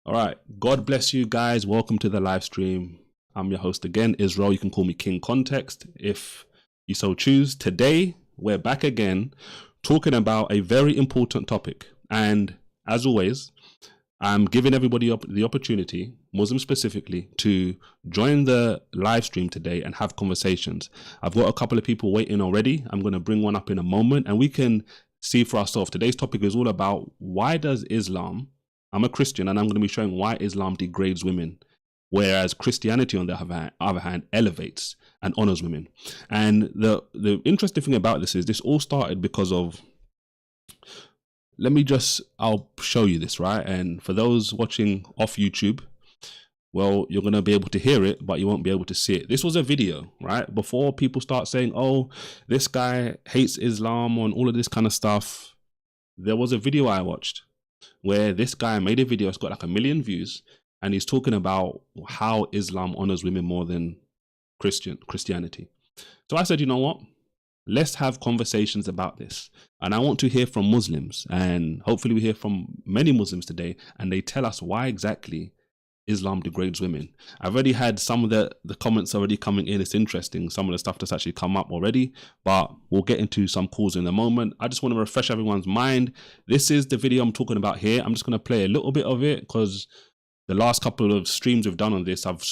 All right. God bless you guys. Welcome to the live stream. I'm your host again, Israel. You can call me King Context if you so choose. Today, we're back again talking about a very important topic. And as always, I'm giving everybody the opportunity, Muslims specifically, to join the live stream today and have conversations. I've got a couple of people waiting already. I'm going to bring one up in a moment and we can see for ourselves. Today's topic is all about why does Islam, I'm a Christian and I'm going to be showing why Islam degrades women, whereas Christianity, on the other hand, elevates and honors women. And the interesting thing about this is this all started because of, I'll show you this, right? And for those watching off YouTube, well, you're going to be able to hear it, but you won't be able to see it. This was a video, right? Before people start saying, oh, this guy hates Islam and all of this kind of stuff, there was a video I watched where this guy made a video. It's got like 1 million views, and he's talking about how Islam honors women more than Christianity. So I said, you know what? Let's have conversations about this. And I want to hear from Muslims, and hopefully we hear from many Muslims today, and they tell us why exactly Islam degrades women. I've already had some of the comments already coming in. It's interesting, some of the stuff that's actually come up already, but we'll get into some calls in a moment. I just want to refresh everyone's mind. This is the video I'm talking about here. I'm just going to play a little bit of it because the last couple of streams we've done on this, I've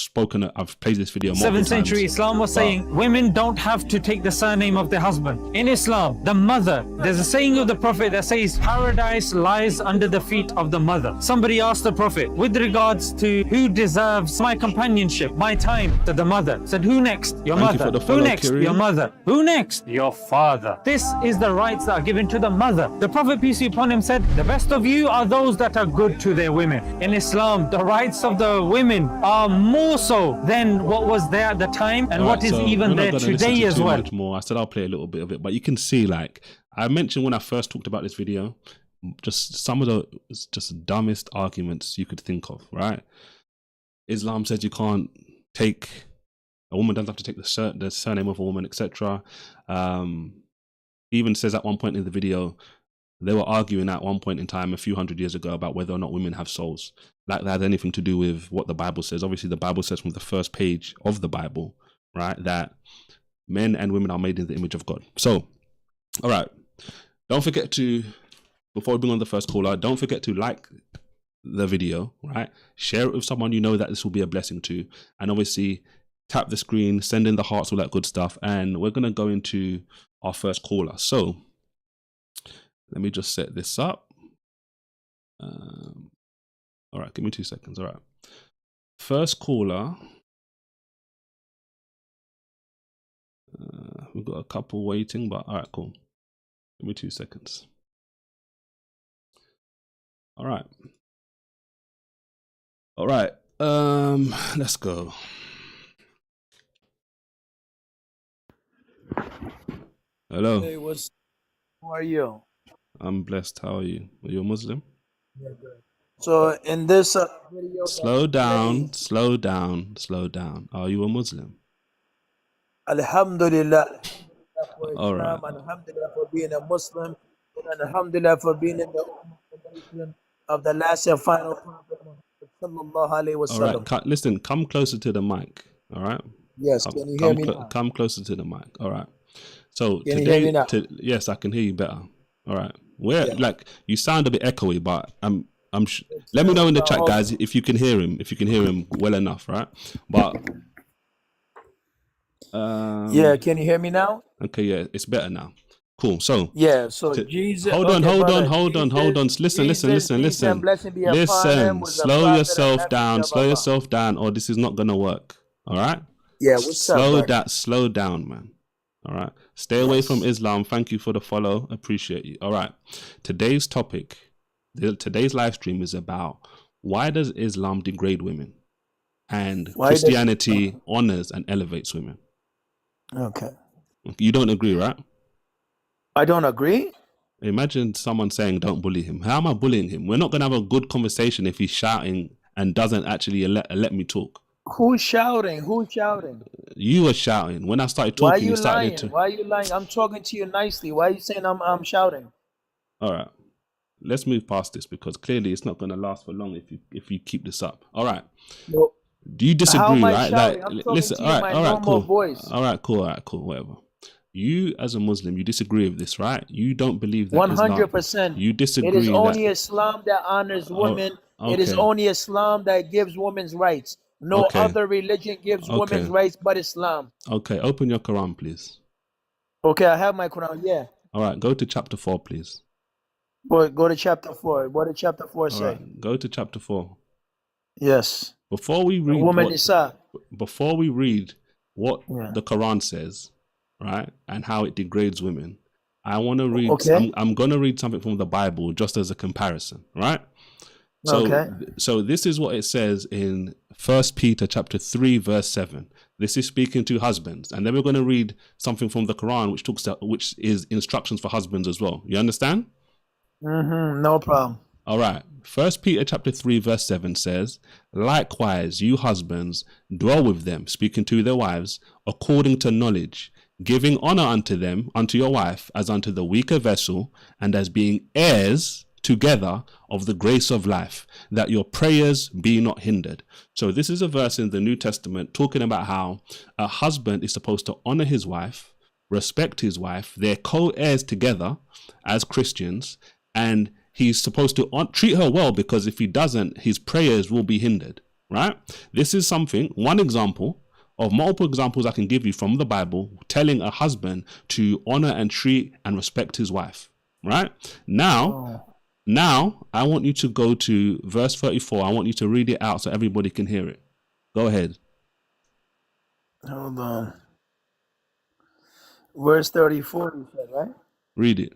played this video multiple 7th century times. Islam was saying women don't have to take the surname of their husband. In Islam, the mother, there's a saying of the Prophet that says paradise lies under the feet of the mother. Somebody asked the Prophet with regards to who deserves my companionship, my time, to the mother. Said, who next? Your mother. Who next? Your mother. Who next? Your father. This is the rights that are given to the mother. The Prophet, peace be upon him, said, the best of you are those that are good to their women. In Islam, the rights of the women are more so than what was there at the time and what is even there today as well. Much more. I said I'll play a little bit of it, but you can see, like I mentioned when I first talked about this video, just some of the just dumbest arguments you could think of, right? Islam says you can't take, a woman doesn't have to take the surname of a woman, etc. Even says at one point in the video, they were arguing at one point in time a few hundred years ago about whether or not women have souls. Like that has anything to do with what the Bible says. Obviously, the Bible says from the first page of the Bible, right, that men and women are made in the image of God. So, all right, don't forget to, before we bring on the first caller, don't forget to like the video, right? Share it with someone you know that this will be a blessing to. And obviously, tap the screen, send in the hearts, all that good stuff. And we're going to go into our first caller. So, let me just set this up. All right, give me 2 seconds. All right. First caller. We've got a couple waiting, but all right, cool. Give me 2 seconds. All right. All right. Let's go. Hello. Hey, how are you? I'm blessed. How are you? Are you a Muslim? Yeah, good. So in this video, slow down. Are you a Muslim? Alhamdulillah. All right. Alhamdulillah for being a Muslim, and Alhamdulillah for being in the ummah of the last and final Prophet sallallahu alaihi wasallam. All right, listen, come closer to the mic. All right. Yes, can you hear me now? Come closer to the mic. All right. So can you hear me now? Yes, I can hear you better. All right. Like you sound a bit echoey, but let me know in the chat, guys, if you can hear him. If you can hear him well enough, right? But yeah, can you hear me now? Okay, yeah, it's better now. Cool. So yeah, so Jesus. Hold on. Listen. Slow yourself down, or this is not gonna work. All right. Yeah. Slow down, man. All right. Stay away from Islam. Thank you for the follow. Appreciate you. All right. Today's topic, today's live stream is about why does Islam degrade women and Christianity honors and elevates women. Okay. You don't agree, right? I don't agree. Imagine someone saying, don't bully him. How am I bullying him? We're not going to have a good conversation if he's shouting and doesn't actually let me talk. Who's shouting? Who's shouting? You were shouting. When I started talking, Why are you lying? Why are you lying? I'm talking to you nicely. Why are you saying I'm shouting? All right. let's move past this because clearly it's not going to last for long if you keep this up. All right. Well, Do you disagree? how am I Right? shouting? Like, I'm talking listen. to you in my All right, normal cool. voice. All right, cool. Whatever. You as a Muslim, you disagree with this, right? You don't believe that 100%. You disagree. It is only that, Islam that honors women. okay. It is only Islam that gives women's rights. No Okay. other religion gives women's rights but Islam. Okay, open your Quran, please. Okay, I have my Quran. Yeah. All right, go to chapter 4, please. Boy, go to chapter 4. What did chapter 4 say? Right, go to chapter 4. Yes. Before we read what the Quran says, right, and how it degrades women, I want to read. Okay. I'm going to read something from the Bible just as a comparison, right? So this is what it says in 1 Peter chapter 3 verse 7. This is speaking to husbands, and then we're going to read something from the Quran which is instructions for husbands as well. You understand? No problem. All right. 1 Peter chapter 3 verse 7 says, "Likewise, you husbands, dwell with them, speaking to their wives, according to knowledge, giving honor unto them, unto your wife, as unto the weaker vessel, and as being heirs together of the grace of life, that your prayers be not hindered." So this is a verse in the New Testament talking about how a husband is supposed to honor his wife, respect his wife, they're co-heirs together as Christians, and he's supposed to treat her well, because if he doesn't, his prayers will be hindered, right? This is one example of multiple examples I can give you from the Bible telling a husband to honor and treat and respect his wife, right? Now, I want you to go to verse 34. I want you to read it out so everybody can hear it. Go ahead. Hold on. Verse 34, you said, right? Read it.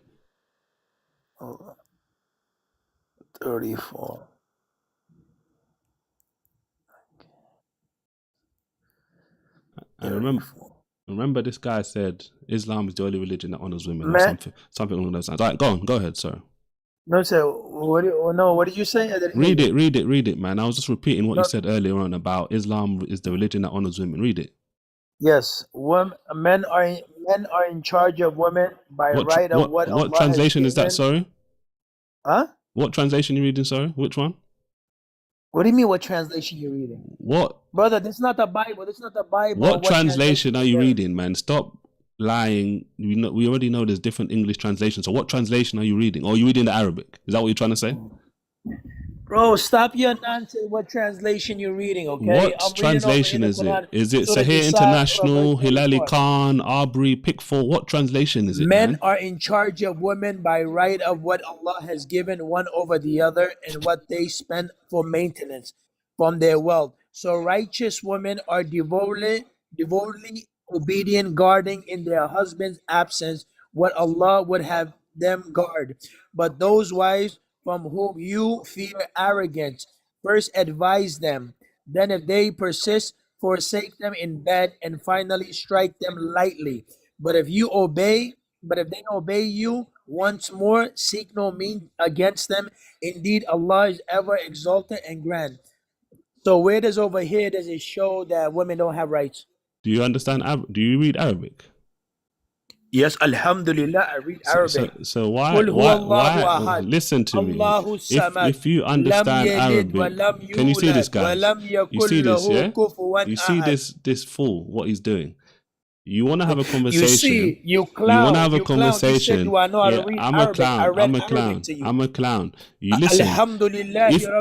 Hold on. 34. And remember this guy said Islam is the only religion that honors women, or something along those lines. All right, go ahead, sir. No, sir. What did you say? Read it, man. I was just repeating what you said earlier on about Islam is the religion that honors women. Read it. Yes, men are in charge of women by right of what Allah translation has is that? Sorry. Huh? What translation are you reading? Sorry, which one? What do you mean? What translation you're reading? What, brother? This is not the Bible. This is not the Bible. What translation are you reading, man? Stop lying. We already know there's different English translations. So what translation are you reading? Or are you reading the Arabic? Is that what you're trying to say? Bro, stop your nonsense. What translation you're reading, okay? What translation is it? Is it Sahih International, Hilali Khan, Aubrey, Pickford? What translation is it? Men are in charge of women by right of what Allah has given one over the other and what they spend for maintenance from their wealth. So righteous women are devotedly obedient, guarding in their husband's absence what Allah would have them guard. But those wives from whom you fear arrogance, first advise them. Then if they persist, forsake them in bed, and finally strike them lightly. But if they obey you, once more seek no means against them. Indeed, Allah is ever exalted and grand. So where does it show that women don't have rights? Do you understand? Do you read Arabic? Yes, Alhamdulillah, I read Arabic. So why listen to me? If you understand Arabic, can you see this, guy? You see this, yeah? You see this fool, what he's doing. You want to have a conversation. You want to have a conversation. I'm a clown. You listen.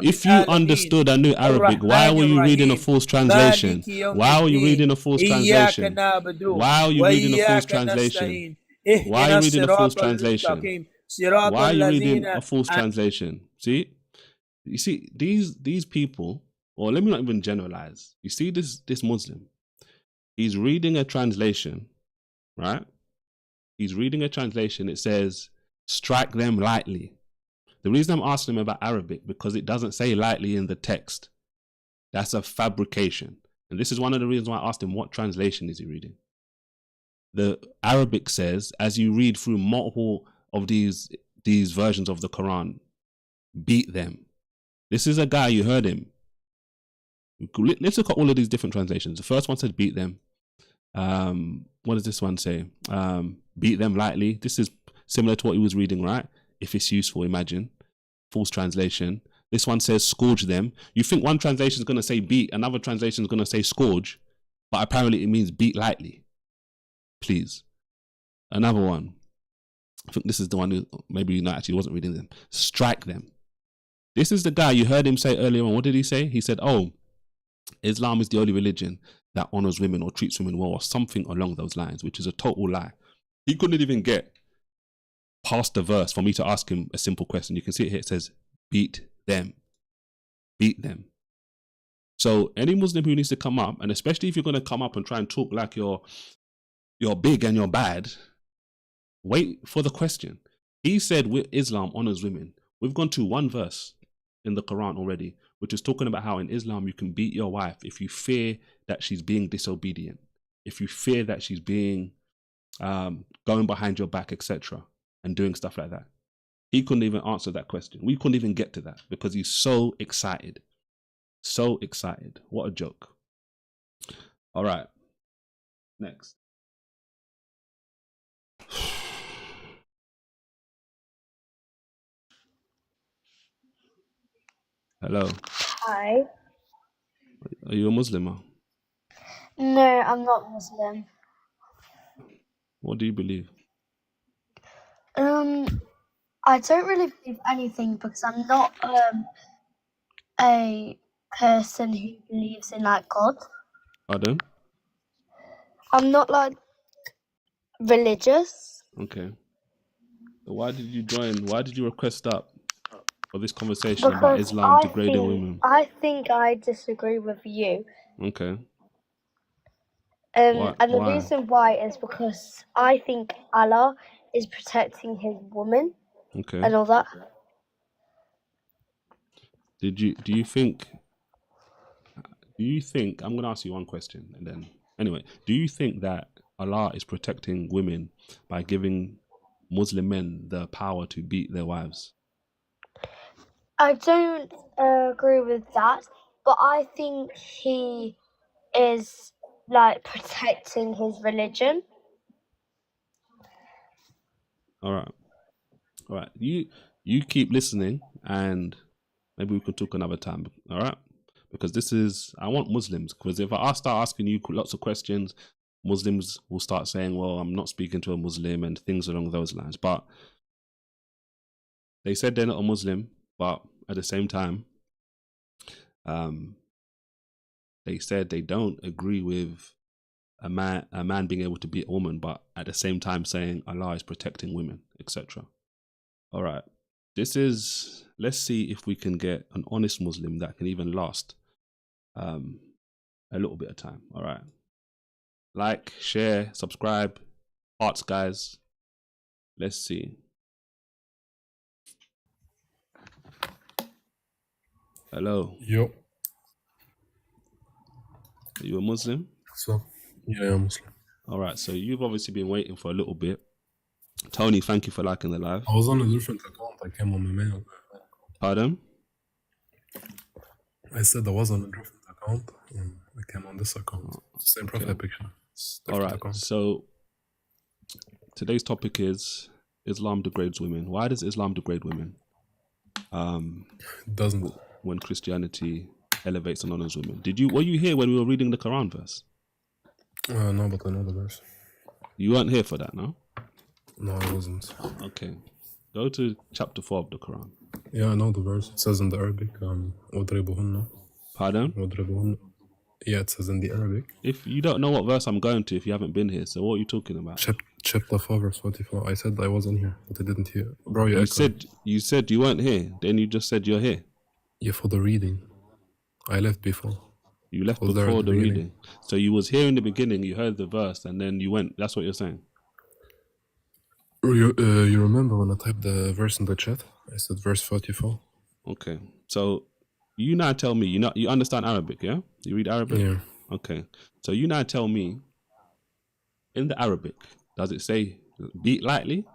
If you understood and knew Arabic, why were you reading a false translation? Why are you reading a false translation? Why are you reading a false translation? Why are you reading a false translation? Why are you reading a false translation? See, you see these people, or let me not even generalize. You see this Muslim. He's reading a translation, right? He's reading a translation. It says, strike them lightly. The reason I'm asking him about Arabic, because it doesn't say lightly in the text. That's a fabrication. And this is one of the reasons why I asked him, what translation is he reading? The Arabic says, as you read through multiple of these versions of the Quran, beat them. This is a guy, you heard him. Let's look at all of these different translations. The first one said beat them. What does this one say? Beat them lightly. This is similar to what he was reading, right? If it's useful, imagine. false translation. This one says scourge them. You think one translation is going to say beat, another translation is going to say scourge, but apparently it means beat lightly. Please. Another one. I think this is the one who maybe not actually wasn't reading them. Strike them. This is the guy you heard him say earlier on. What did he say? He said, oh, Islam is the only religion that honors women or treats women well or something along those lines, which is a total lie. He couldn't even get past the verse for me to ask him a simple question. You can see it here. It says, beat them. Beat them. So any Muslim who needs to come up, and especially if you're going to come up and try and talk like you're big and you're bad, wait for the question. He said Islam honors women. We've gone to one verse in the Quran already, which is talking about how in Islam you can beat your wife if you fear that she's being disobedient, if you fear that she's being going behind your back, etc., and doing stuff like that. He couldn't even answer that question. We couldn't even get to that because he's so excited. So excited. What a joke. All right. Next. Hello. Hi. Are you a Muslima? No, I'm not Muslim. What do you believe? I don't really believe anything because I'm not a person who believes in like God. Pardon? I'm not like religious. Okay. So why did you join? Why did you request up for this conversation about Because Islam degrading women? I think I disagree with you. Okay. And the Why? reason why is because I think Allah is protecting his woman Okay. and all that. Do you think I'm going to ask you one question and then anyway, do you think that Allah is protecting women by giving Muslim men the power to beat their wives? I don't agree with that, but I think he is like protecting his religion. All right. You keep listening and maybe we could talk another time. All right. Because I want Muslims, because if I start asking you lots of questions, Muslims will start saying, well, I'm not speaking to a Muslim and things along those lines. But they said they're not a Muslim, but at the same time, they said they don't agree with a man being able to beat a woman, but at the same time saying Allah is protecting women, etc. All right. Let's see if we can get an honest Muslim that can even last a little bit of time. All right. Like, share, subscribe, hearts, guys. Let's see. Hello. Yo. Are you a Muslim? So, yeah, I'm Muslim. All right. So you've obviously been waiting for a little bit. Tony, thank you for liking the live. I was on a different account. I came on my mail. Pardon? I said I was on a different account. And I came on this account. Same profile picture. All right. Account. So today's topic is Islam degrades women. Why does Islam degrade women? It doesn't. When Christianity elevates and honors women. Were you here when we were reading the Quran verse? No, but I know the verse. You weren't here for that, no? No, I wasn't. Okay. Go to chapter 4 of the Quran. Yeah, I know the verse. It says in the Arabic, وَضْرِبُهُنَّ. Pardon? وَضْرِبُهُنَّ. Yeah, it says in the Arabic. If you don't know what verse I'm going to, if you haven't been here, so what are you talking about? Chapter 4, verse 44. I said I wasn't here, but I didn't hear. Bro, you said you weren't here. Then you just said you're here. Yeah, for the reading. I left before. You left before the reading. So you was here in the beginning, you heard the verse, and then you went. That's what you're saying? You remember when I typed the verse in the chat? I said verse 44. Okay. So you now tell me, you understand Arabic, yeah? You read Arabic? Yeah. Okay. So you now tell me, in the Arabic, does it say beat lightly?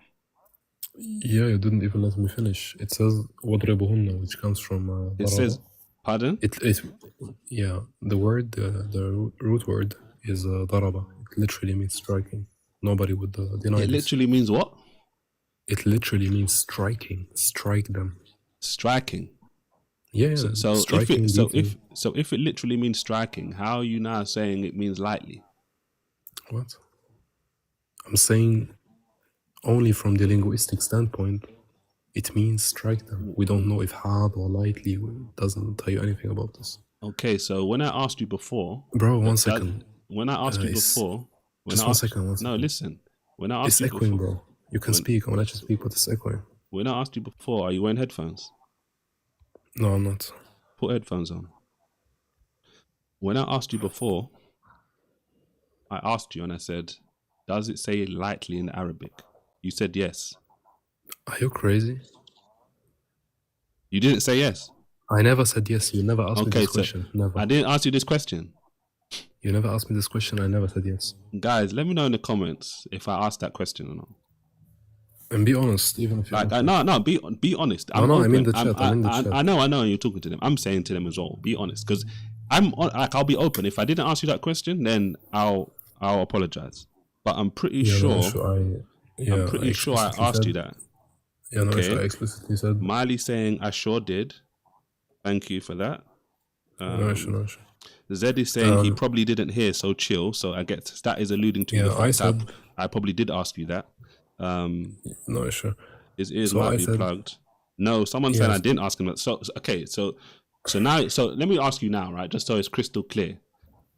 Yeah, you didn't even let me finish. It says وَضْرِبُهُنَّ, which comes from It says, pardon? Yeah, the word, the root word is daraba. It literally means striking. Nobody would deny It this. literally means what? It literally means striking. Strike them. Striking. Yeah, So striking, if it literally means striking, how are you now saying it means lightly? What? I'm saying only from the linguistic standpoint, it means strike them. We don't know if hard or lightly. It doesn't tell you anything about this. Okay, so when I asked you before, Bro, one second. When I asked you before, just one second. No, listen. When I asked it's you echoing, before, bro. You can speak. I will let you speak, but it's echoing. When I asked you before, are you wearing headphones? No, I'm not. Put headphones on. When I asked you before, I asked you and I said, does it say lightly in Arabic? You said yes. Are you crazy? You didn't say yes. I never said yes. You never asked me this question. Never. I didn't ask you this question. You never asked me this question. I never said yes. Guys, let me know in the comments if I asked that question or not. And be honest, even if you be honest. I mean the chat. I'm in the chat. I know. You're talking to them. I'm saying to them as well. Be honest, because I'll be open. If I didn't ask you that question, then I'll apologize. But I'm pretty sure. I'm pretty sure I asked you that. Yeah, no, I explicitly said. Miley saying I sure did. Thank you for that. No, sure. Zed is saying he probably didn't hear, so chill. So I guess that is alluding to the fact I probably did ask you that. No, sure. His ears might be plugged. No, someone said I didn't ask him that. So let me ask you now, right? Just so it's crystal clear.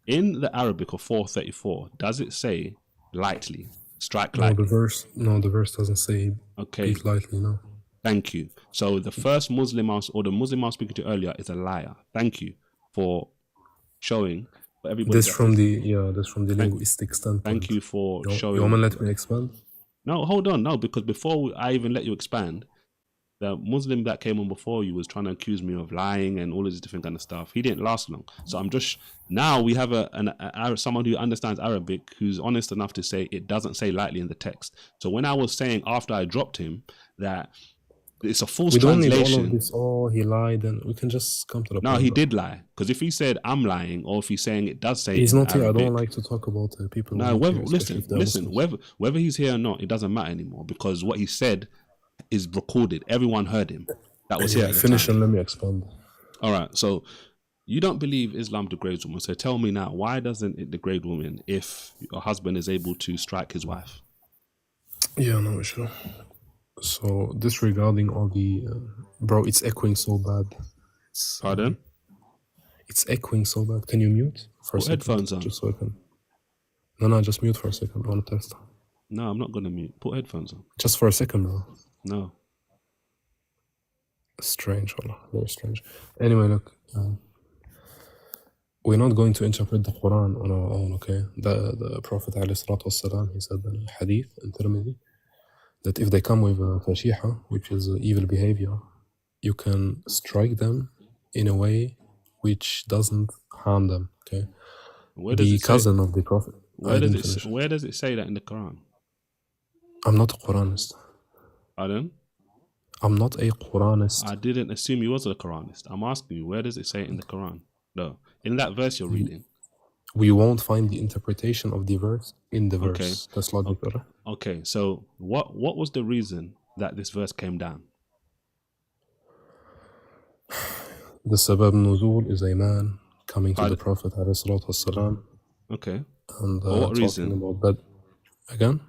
In the Arabic of 434, does it say lightly? Strike lightly? The verse doesn't say beat lightly, no. Thank you. So the first Muslim I was speaking to earlier is a liar. Thank you for showing. For everybody this from the linguistic standpoint. Thank you for showing. You want to let me expand? No, hold on. No, because before I even let you expand, the Muslim that came on before you was trying to accuse me of lying and all of this different kind of stuff. He didn't last long. So I'm just, now we have someone who understands Arabic who's honest enough to say it doesn't say lightly in the text. So when I was saying after I dropped him that it's a false translation. We don't need all of this. Oh, he lied, and we can just come to the point. No, he did lie. Because if he said I'm lying, or if he's saying it does say he's not here. Arabic, I don't like to talk about people. No, listen. Whether he's here or not, it doesn't matter anymore because what he said is recorded. Everyone heard him. That was here. Finish and let me expand. All right. So you don't believe Islam degrades women. So tell me now, why doesn't it degrade women if your husband is able to strike his wife? Yeah, no, sure. So disregarding all the bro, it's echoing so bad. Pardon? It's echoing so bad. Can you mute for a second? Headphones on. Just so I can. No, just mute for a second. I want to test. No, I'm not gonna mute. Put headphones on. Just for a second, bro. No. Strange, Allah. Very strange. Anyway, look. We're not going to interpret the Quran on our own, okay? The Prophet ﷺ, he said in a hadith in Tirmidhi that if they come with a fashiha, which is evil behavior, you can strike them in a way which doesn't harm them, okay? The cousin of the Prophet. Where does it say that in the Quran? I'm not a Quranist. Pardon? I'm not a Quranist. I didn't assume you was a Quranist. I'm asking you, where does it say it in the Quran? No. In that verse you're reading. We won't find the interpretation of the verse in the verse. That's logical. Okay, so what was the reason that this verse came down? The sabab nuzul is a man coming to the Prophet ﷺ. Okay. And for what reason? About that. Again?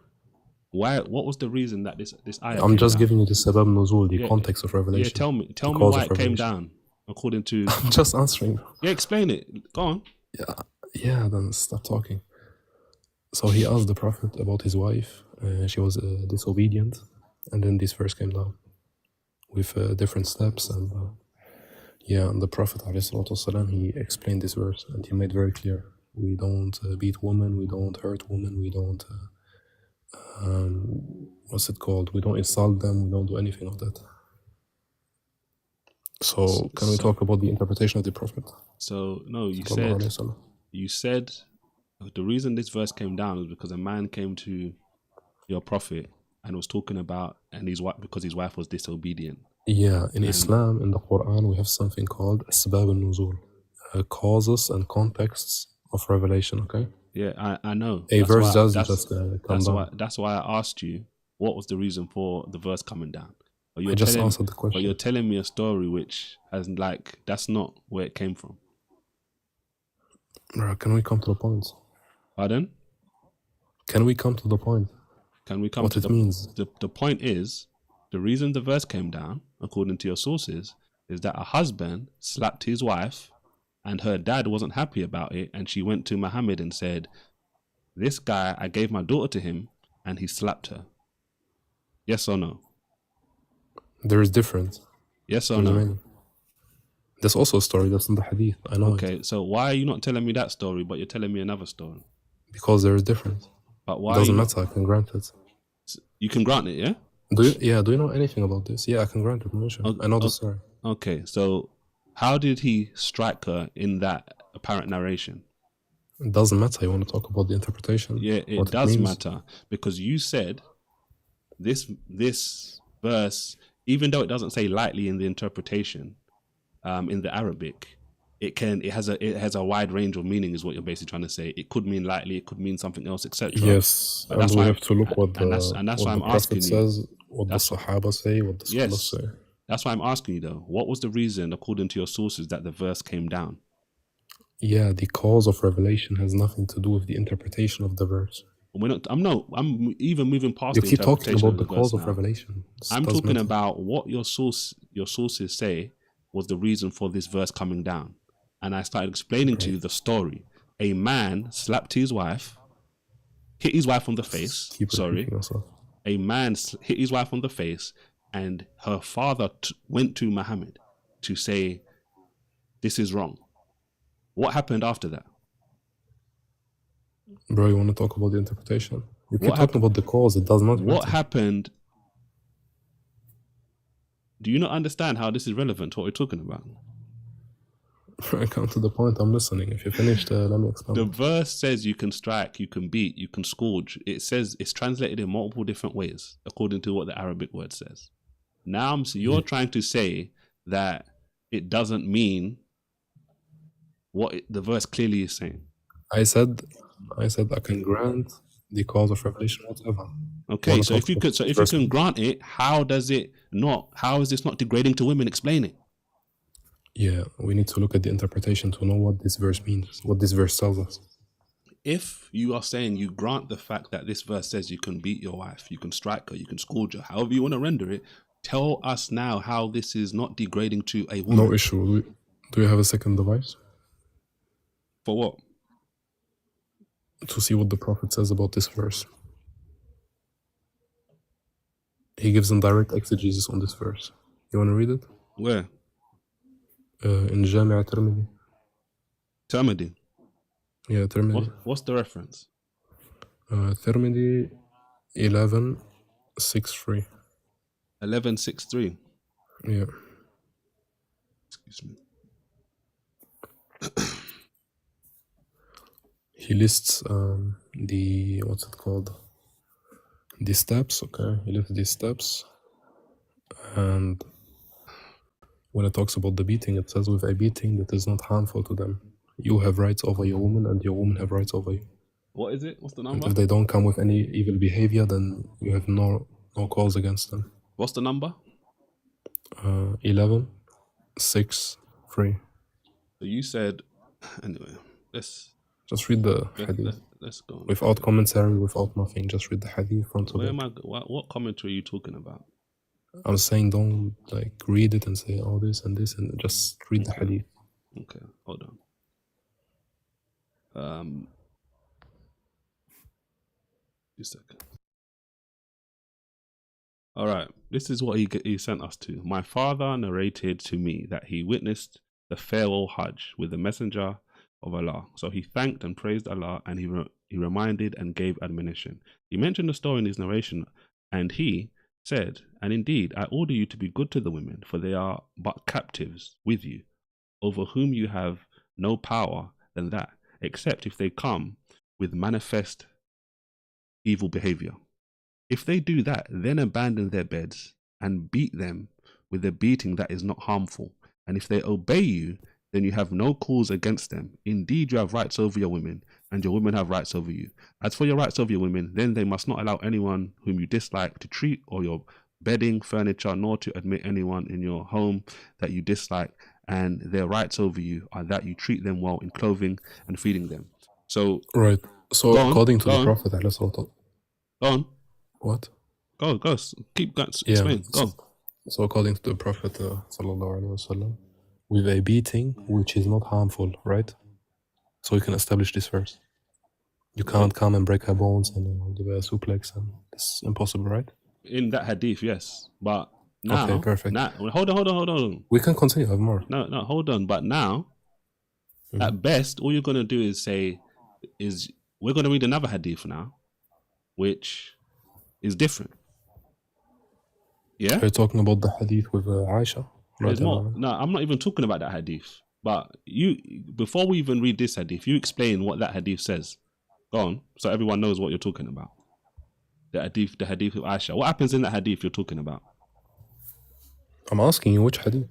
Why? What was the reason that this ayah? I'm just giving you the sabab nuzul, the context of revelation. Yeah, tell me why it came down according to. I'm just answering. Yeah, explain it. Go on. Yeah. Then stop talking. So he asked the Prophet about his wife. She was disobedient, and then this verse came down with different steps. And and the Prophet ﷺ, he explained this verse, and he made very clear: we don't beat women, we don't hurt women, we don't. What's it called? We don't insult them. We don't do anything of that. So can we talk about the interpretation of the Prophet? So no, you said the reason this verse came down is because a man came to your Prophet and was talking about his wife because his wife was disobedient. Yeah, in Islam, in the Quran, we have something called asbab al-nuzul, causes and contexts of revelation. Okay. Yeah, I know. A verse doesn't just come down. That's why I asked you what was the reason for the verse coming down. But I just answered the But question. you're telling me a story which has like that's not where it came from. Bro, can we come to the point? Pardon? Can we come to the point? Can we come What to it means? The point is, the reason the verse came down, according to your sources, is that a husband slapped his wife and her dad wasn't happy about it, and she went to Muhammad and said, this guy, I gave my daughter to him and he slapped her. Yes or no? There is difference. Yes or There's no? many. There's also a story that's in the hadith. I know Okay, it. so why are you not telling me that story, but you're telling me another story? Because there is difference. But why? It doesn't matter, I can grant it. You can grant it, yeah? Do you know anything about this? Yeah, I can grant it, no issue. I know the story. Okay, so how did he strike her in that apparent narration? It doesn't matter. You want to talk about the interpretation? Yeah, it does matter, because you said this verse, even though it doesn't say lightly in the interpretation, in the Arabic, it has a wide range of meaning, is what you're basically trying to say. It could mean lightly, it could mean something else, etc. Yes, and we have to look what the Prophet says, what the Sahaba say, what the scholars say. That's why I'm asking you though. What was the reason, according to your sources, that the verse came down? Yeah, the cause of revelation has nothing to do with the interpretation of the verse. I'm even moving past. You the keep talking interpretation about the cause of revelation. I'm talking about what your sources say was the reason for this verse coming down, and I started explaining to you the story. A man slapped his wife, hit his wife on the face. A man hit his wife on the face, and her father went to Muhammad to say, "This is wrong." What happened after that? Bro, you want to talk about the interpretation? You keep talking about the cause, it does not matter. What happened? Do you not understand how this is relevant to what we're talking about? I come to the point, I'm listening. If you finished, let me explain. The verse says you can strike, you can beat, you can scourge. It says it's translated in multiple different ways, according to what the Arabic word says. Now you're trying to say that it doesn't mean what the verse clearly is saying. I said I can grant the cause of revelation, whatever. Okay, so if you can grant it, how is this not degrading to women? Explain it. Yeah, we need to look at the interpretation to know what this verse means, what this verse tells us. If you are saying you grant the fact that this verse says you can beat your wife, you can strike her, you can scourge her, however you want to render it, tell us now how this is not degrading to a woman. No issue. Do you have a second device? For what? To see what the Prophet says about this verse. He gives them direct exegesis on this verse. You want to read it? Where? In Jami' Tirmidhi. Tirmidhi? Yeah, Tirmidhi. What's the reference? Tirmidhi 1163. 1163? Yeah. Excuse me. He lists the, what's it called? The steps, okay? He lists these steps. And when it talks about the beating, it says with a beating that is not harmful to them. You have rights over your woman and your woman have rights over you. What is it? What's the number? And if they don't come with any evil behavior, then you have no cause against them. What's the number? 1163. So you said, anyway, let's just read the hadith. Let's go on. Without commentary, without nothing, just read the hadith front to back. What commentary are you talking about? I'm saying don't read it and say all this and this, and just read the hadith. Okay, hold on. 2 seconds. All right, this is what he sent us to. My father narrated to me that he witnessed the farewell Hajj with the messenger of Allah. So he thanked and praised Allah, and he reminded and gave admonition. He mentioned the story in his narration, and he said, and indeed, I order you to be good to the women, for they are but captives with you, over whom you have no power than that, except if they come with manifest evil behavior. If they do that, then abandon their beds and beat them with a beating that is not harmful. And if they obey you, then you have no cause against them. Indeed, you have rights over your women, and your women have rights over you. As for your rights over your women, then they must not allow anyone whom you dislike to treat or your bedding, furniture, nor to admit anyone in your home that you dislike, and their rights over you are that you treat them well in clothing and feeding them. So Right. So go on, according to go the on, Prophet, go on, what? go, keep going, Yeah. explain, go. So according to the Prophet, sallallahu alaihi wasallam, with a beating which is not harmful, right? So you can establish this first. You can't come and break her bones and do a suplex, and it's impossible, right? In that hadith, yes, but now, Okay, perfect. now, hold on. We can continue. I have more. No, hold on. But now, at best, all you're gonna do is say, we're gonna read another hadith now, which is different. Yeah, Are you talking about the hadith with Aisha? there's more. No, I'm not even talking about that hadith. But before we even read this hadith, you explain what that hadith says. Go on, so everyone knows what you're talking about. The hadith of Aisha. What happens in that hadith you're talking about? I'm asking you which hadith.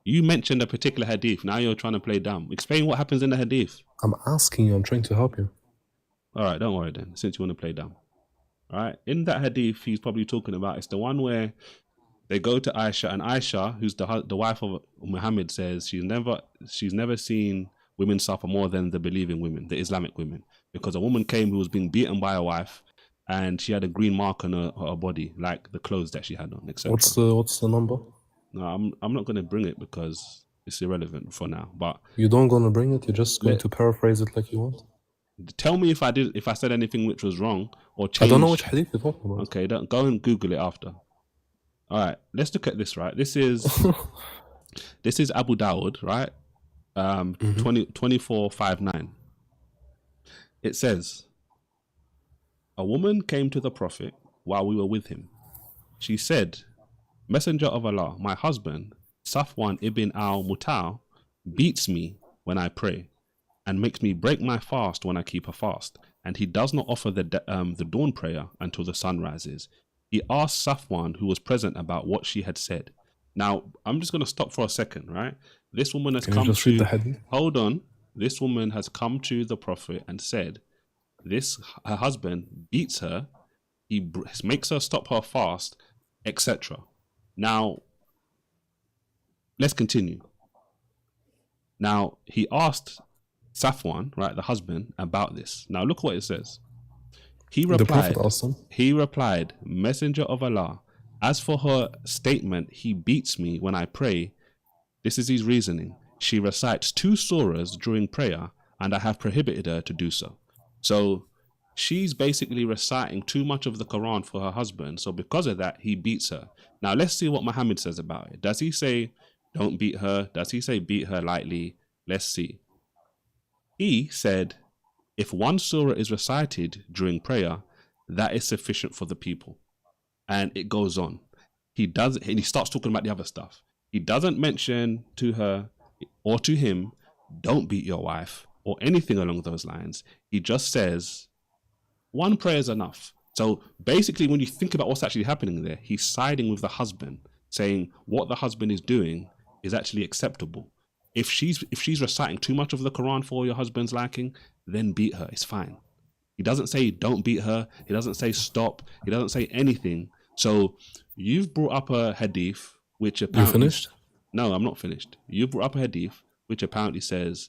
You mentioned a particular hadith. Now you're trying to play dumb. Explain what happens in the hadith. I'm asking you. I'm trying to help you. All right, don't worry then, since you want to play dumb. All right, in that hadith he's probably talking about, it's the one where they go to Aisha, and Aisha, who's the wife of Muhammad, says she's never seen women suffer more than the believing women, the Islamic women, because a woman came who was being beaten by a wife, and she had a green mark on her body, like the clothes that she had on, etc. What's the number? No, I'm not going to bring it because it's irrelevant for now. But you don't gonna bring it. You're just going to paraphrase it like you want. Tell me if I said anything which was wrong or changed. I don't know which hadith you're talking about. Okay, go and Google it after. All right, let's look at this. Right, this is Abu Dawud, right? 2459. It says, a woman came to the Prophet while we were with him. She said, Messenger of Allah, my husband, Safwan ibn al-Mutal, beats me when I pray and makes me break my fast when I keep a fast. And he does not offer the dawn prayer until the sun rises. He asked Safwan, who was present, about what she had said. Now, I'm just going to stop for a second, right? This woman has come to... the hadith? Hold on. This woman has come to the Prophet and said, her husband beats her, he makes her stop her fast, etc. Now, let's continue. Now, he asked Safwan, right, the husband, about this. Now, look what it says. He replied, Messenger of Allah, as for her statement, he beats me when I pray, this is his reasoning. She recites 2 surahs during prayer, and I have prohibited her to do so. So she's basically reciting too much of the Quran for her husband. So because of that, he beats her. Now let's see what Muhammad says about it. Does he say, don't beat her? Does he say beat her lightly? Let's see. He said, if 1 surah is recited during prayer, that is sufficient for the people. And it goes on. He starts talking about the other stuff. He doesn't mention to her or to him, don't beat your wife or anything along those lines. He just says, 1 prayer is enough. So basically, when you think about what's actually happening there, he's siding with the husband, saying what the husband is doing is actually acceptable. If she's reciting too much of the Quran for your husband's liking, then beat her. It's fine. He doesn't say don't beat her. He doesn't say stop. He doesn't say anything. So you've brought up a hadith which apparently... You finished? No, I'm not finished. You've brought up a hadith which apparently says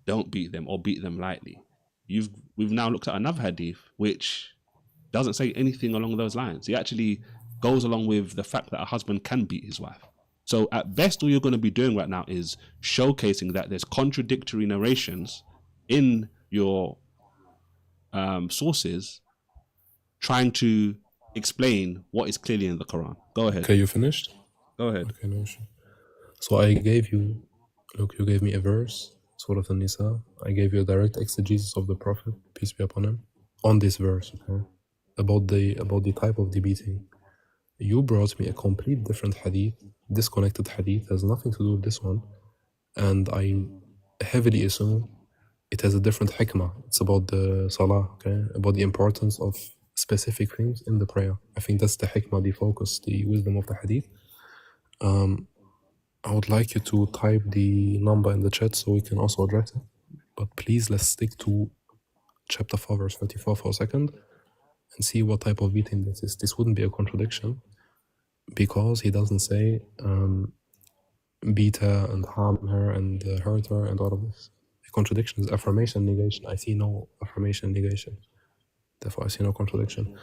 don't beat them or beat them lightly. We've now looked at another hadith which doesn't say anything along those lines. He actually goes along with the fact that a husband can beat his wife. So at best, all you're going to be doing right now is showcasing that there's contradictory narrations in your sources trying to explain what is clearly in the Quran. Go ahead. Okay, you finished? Go ahead. Okay, no issue. So I gave you, you gave me a verse, Surah An-Nisa. I gave you a direct exegesis of the Prophet, peace be upon him, on this verse, okay? About the type of the beating. You brought me a complete different hadith, disconnected hadith, has nothing to do with this one, and I heavily assume it has a different hikmah. It's about the salah, okay? About the importance of specific things in the prayer. I think that's the hikmah, the focus, the wisdom of the hadith. I would like you to type the number in the chat so we can also address it. But please, let's stick to chapter 4, verse 34 for a second and see what type of beating this is. This wouldn't be a contradiction. Because he doesn't say beat her and harm her and hurt her and all of this. The contradiction is affirmation and negation. I see no affirmation and negation. Therefore, I see no contradiction.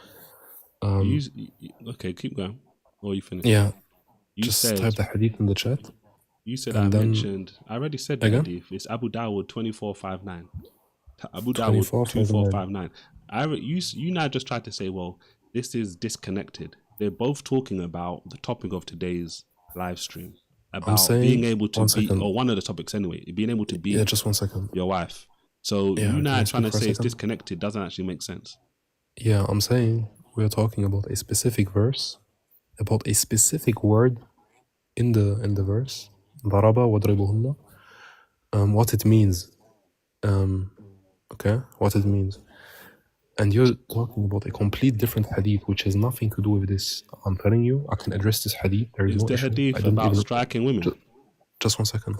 Okay, keep going. Or you finish? Yeah, You just said type the hadith in the chat. you said and I then mentioned. I already said the again? hadith. It's Abu Dawud 2459. Abu 24 Dawud for the man. 2459. You now just tried to say, well, this is disconnected. They're both talking about the topic of today's live stream about saying- being able to one beat, second. or one of the topics anyway, being able to beat Yeah, just 1 second. your wife. So Yeah, you can now I trying to speak for a say it's second? disconnected doesn't actually make sense. Yeah, I'm saying we are talking about a specific verse, about a specific word in the verse. ضرب وضربهن. What it means. Okay, what it means. And you're talking about a complete different hadith, which has nothing to do with this. I'm telling you, I can address this hadith. There is Is no the issue. I hadith don't about even- striking women? Just 1 second.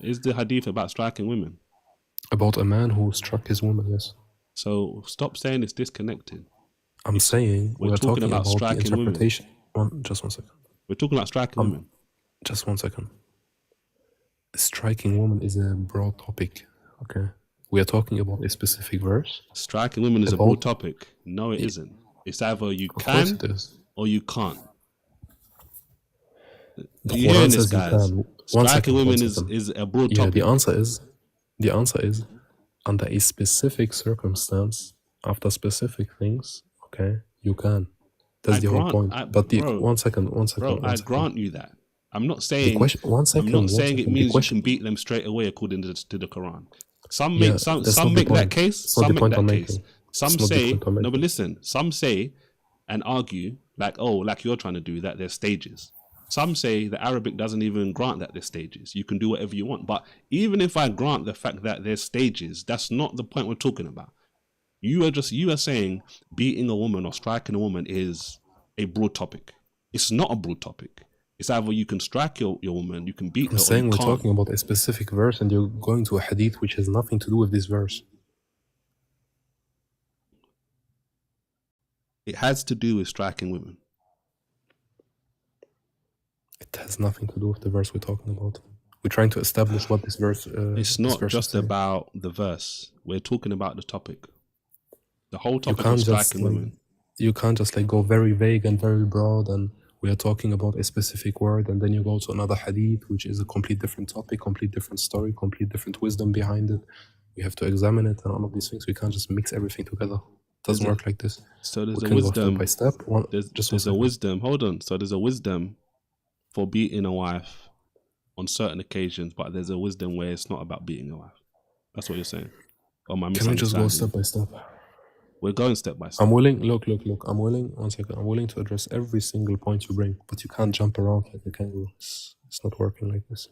Is the hadith about striking women? About a man who struck his woman, yes. So stop saying it's disconnected. I'm saying we're we're talking talking about about the striking women. interpretation. Just 1 second. We're talking about striking women. Just 1 second. Striking woman is a broad topic, okay? We are talking about a specific verse. Striking women is a broad topic. No, it isn't. It's either you Of course can it is. or you can't. The You hearing Quran this, says you guys? can. Striking women second. is a broad Yeah, topic. the answer is under a specific circumstance, after specific things, okay, you can. That's the whole point. But bro, 1 second, 1 second. Bro, 1 I second. grant you that. I'm not saying. One second, I'm not one saying second. it means The question- you can beat them straight away according to the Quran. Some Yeah, make some that's not the make that point. case. It's not Some the make point that I'm case. making. Some It's not the say point I'm no, but making. listen. Some say and argue like like you're trying to do that. There's stages. Some say the Arabic doesn't even grant that there's stages. You can do whatever you want. But even if I grant the fact that there's stages, that's not the point we're talking about. You are saying beating a woman or striking a woman is a broad topic. It's not a broad topic. It's either you can strike your woman, you can beat her, I'm saying or you we're can't. talking about a specific verse and you're going to a hadith which has nothing to do with this verse. It has to do with striking women. It has nothing to do with the verse we're talking about. We're trying to establish what this verse It's this not verse just is saying. about the verse. We're talking about the topic. The whole topic of can't just, striking like, women. You can't just like go very vague and very broad and we are talking about a specific word and then you go to another hadith which is a complete different topic, complete different story, complete different wisdom behind it. We have to examine it and all of these things. We can't just mix everything together. It doesn't work like this. So there's We a can go wisdom. step by step. There's a wisdom. Hold on. So there's a wisdom for beating a wife on certain occasions, but there's a wisdom where it's not about beating a wife. That's what you're saying. Or am I Can we just go misunderstanding? step by step? We're going step by step. I'm willing, look, I'm willing, 1 second, I'm willing to address every single point you bring, but you can't jump around like a kangaroo. It's not working like this.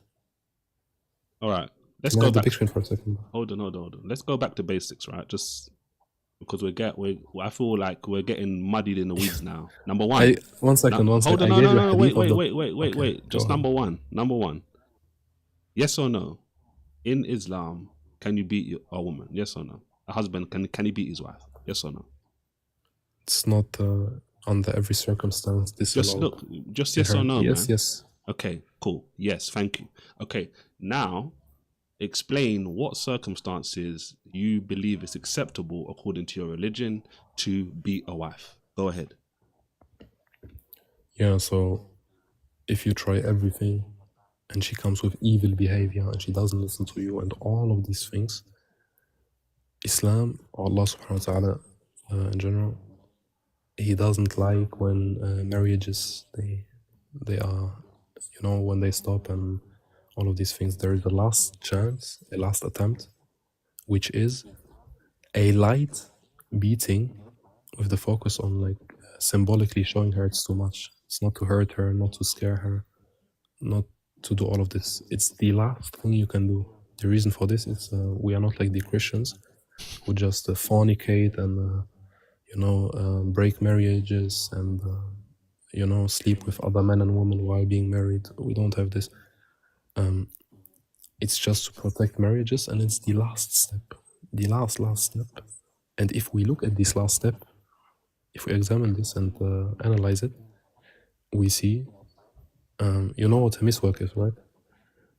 All right. Let's Can I go have the back. big screen for a second? Hold on. Let's go back to basics, right? Just because I feel like we're getting muddied in the weeds now. Number one. 1 second, Hold on, I no, gave you a no, hadith of the- wait. Okay, Just go ahead. number one. Yes or no? In Islam, can you beat a woman? Yes or no? A husband, can he beat his wife? Yes or no? It's not under every circumstance this Just allowed. look, just yes or no, Yes, man. yes. Okay, cool. Yes, thank you. Okay, now explain what circumstances you believe is acceptable according to your religion to beat a wife. Go ahead. Yeah, so if you try everything and she comes with evil behavior and she doesn't listen to you and all of these things, Islam, or Allah subhanahu wa ta'ala in general, He doesn't like when marriages, they are, when they stop and all of these things. There is a last chance, a last attempt, which is a light beating with the focus on like symbolically showing her it's too much. It's not to hurt her, not to scare her, not to do all of this. It's the last thing you can do. The reason for this is we are not like the Christians who just fornicate and break marriages and sleep with other men and women while being married. We don't have this. It's just to protect marriages, and it's the last step, the last step. And if we look at this last step, if we examine this and analyze it, we see You know what a miswak is, right?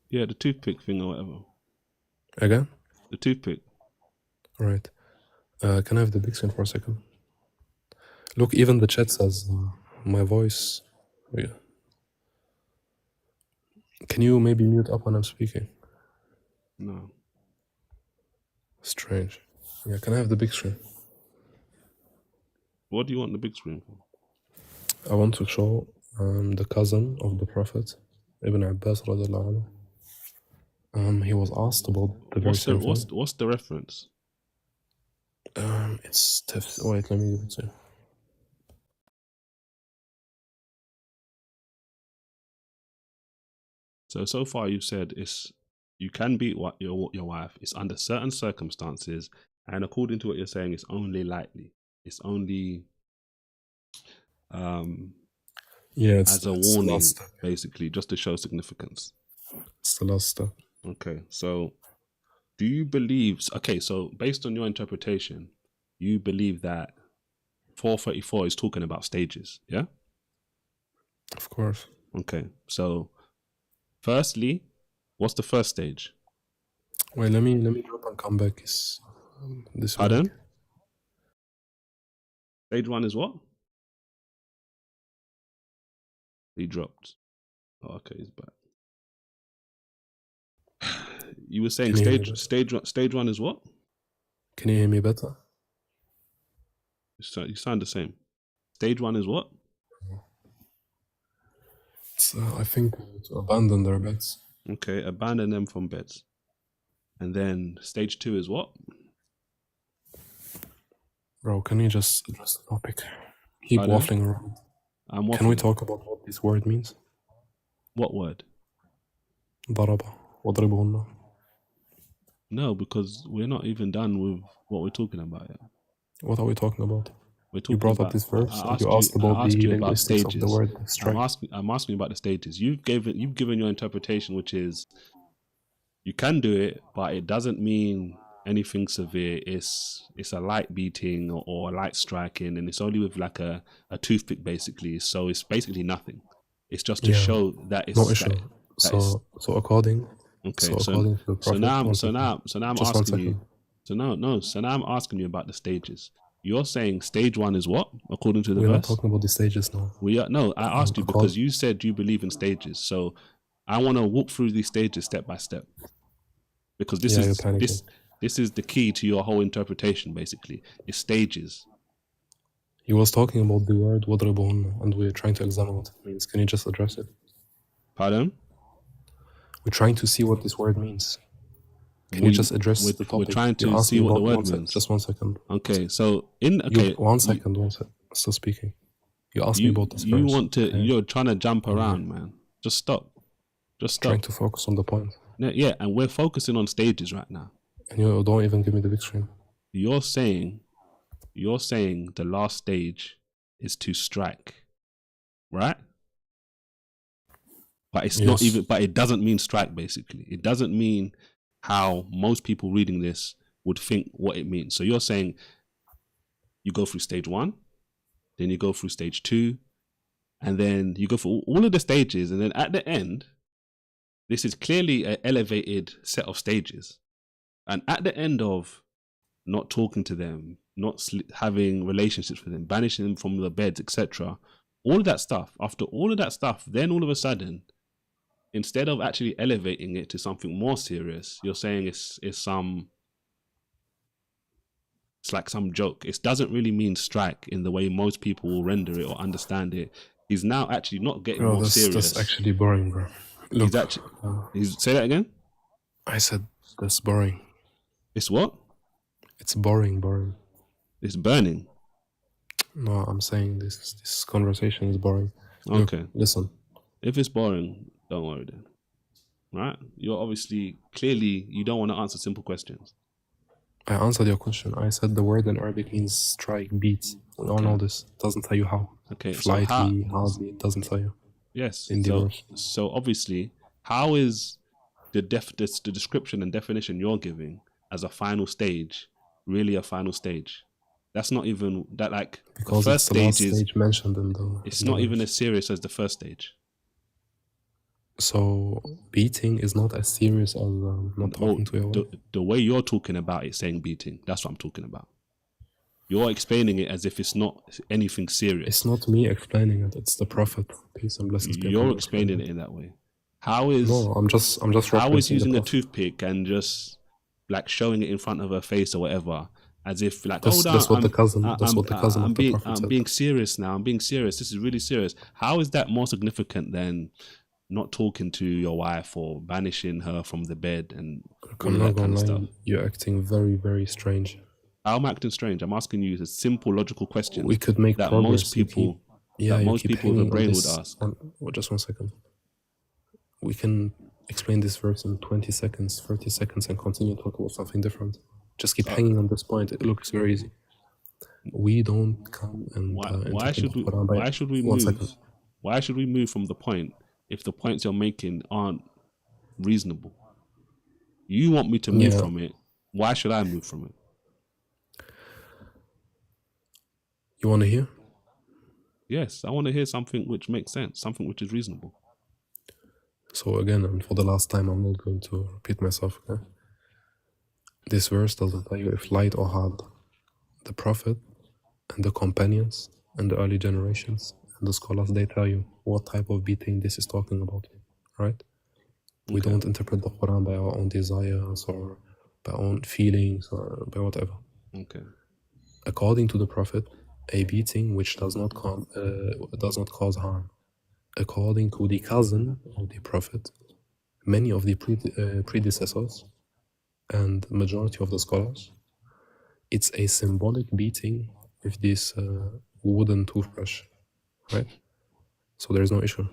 Yeah, the toothpick thing or whatever. Again? The toothpick. Right. Can I have the big screen for a second? Look, even the chat says my voice. Yeah. Can you maybe mute up when I'm speaking? No. Strange. Yeah, can I have the big screen? What do you want the big screen for? I want to show the cousin of the Prophet, Ibn Abbas radiallahu anhu. He was asked about the very same thing. What's the reference? It's wait, let me give it to you. So far you've said you can beat your wife. It's under certain circumstances, and according to what you're saying, it's only lightly. It's only as a warning, basically, just to show significance. It's the last step. Okay, so do you believe? Okay, so based on your interpretation, you believe that 434 is talking about stages, yeah? Of course. Okay, so firstly, what's the first stage? Wait, let me drop and come back. Is this Pardon? Stage 1 is what? He dropped. Oh, okay, he's back. You were saying stage 1 is what? Can you hear me better? You sound the same. Stage 1 is what? It's, I think to abandon their beds. Okay, abandon them from beds. And then stage 2 is what? Bro, can you just address the topic? Keep waffling around. I'm waffling. Can we talk about what this word means? What word? Daraba. Wadribuhunna. No, because we're not even done with what we're talking about yet. What are we talking about? We're talking you brought about, up this verse and you asked about the linguistics of the word strike. I'm asking you about the stages. You've given your interpretation, which is you can do it, but it doesn't mean anything severe. It's a light beating or a light striking, and it's only with like a toothpick basically. So it's basically nothing. It's just to show that it's no issue. So according okay. according to the Prophet, so now I'm asking you. So now I'm asking you about the stages. You're saying stage 1 is what, according to the verse? We're not talking about the stages now. I asked you because you said you believe in stages. So I want to walk through these stages step by step. Because this is the key to your whole interpretation, basically. It's stages. He was talking about the word wadribuhunna, and we're trying to examine what it means. Can you just address it? Pardon? We're trying to see what this word means. Can you just address the topic? We're trying to see what the word means. Just 1 second. Okay, so one second. Still speaking. You asked me about this verse. You're trying to jump around, man. Just stop. Trying to focus on the point. Yeah, and we're focusing on stages right now. And you don't even give me the big screen. You're saying the last stage is to strike, right? But it's not even. But it doesn't mean strike. Basically, it doesn't mean how most people reading this would think what it means. So you're saying you go through stage 1, then you go through stage 2, and then you go through all of the stages, and then at the end, this is clearly an elevated set of stages. And at the end of not talking to them, not having relationships with them, banishing them from the beds, etc., all of that stuff, after all of that stuff, then all of a sudden, instead of actually elevating it to something more serious, you're saying it's like some joke. It doesn't really mean strike in the way most people will render it or understand it. He's now actually not getting more serious. That's actually boring, bro. Look, say that again? I said that's boring. It's what? It's boring. It's burning. No, I'm saying this conversation is boring. Okay. Look, listen. If it's boring, don't worry then. Right? You're clearly, you don't want to answer simple questions. I answered your question. I said the word in Arabic means strike, beat. We all know this. It doesn't tell you how. Okay. Slightly, hardly, it doesn't tell you. Yes. So obviously, how is the description and definition you're giving as a final stage really a final stage? That's not even that, like, because the first it's the last stage mentioned in the. It's not even as serious as the first stage. So beating is not as serious as not Well, talking to your wife. the way you're talking about it, saying beating, that's what I'm talking about. You're explaining it as if it's not anything serious. It's not me explaining it. It's the Prophet. Peace and blessings be upon You're him, explaining it in that way. How is No, I'm just how referencing is using the a Prophet. toothpick and just like showing it in front of her face or whatever, as if like, That's, hold on, that's what the cousin. That's what the cousin I'm of the being Prophet said. being serious now. I'm being serious. This is really serious. How is that more significant than not talking to your wife or banishing her from the bed and all I'm of not that kind gonna of lie. stuff? You're acting very, very strange. I'm acting strange. I'm asking you a simple, logical question We could make that progress. most people, you most keep people with a hanging on brain this. would ask. Just 1 second. We can explain this verse in 20 seconds, 30 seconds, and continue talking about something different. Just keep hanging on this point. It looks very easy. We don't come and Why should we? Why should we 1 move? second. Why should we move from the point if the points you're making aren't reasonable? You want me to move Yeah. from it. Why should I move from it? You want to hear? Yes, I want to hear something which makes sense, something which is reasonable. So again, and for the last time, I'm not going to repeat myself. Okay? This verse doesn't tell you if light or hard. The Prophet and the companions and the early generations and the scholars, they tell you what type of beating this is talking about, right? We Okay. don't interpret the Quran by our own desires or by our own feelings or by whatever. Okay. According to the Prophet, a beating which does not cause harm. According to the cousin of the Prophet, many of the predecessors and majority of the scholars, it's a symbolic beating with this wooden toothbrush, right? So there's no issue.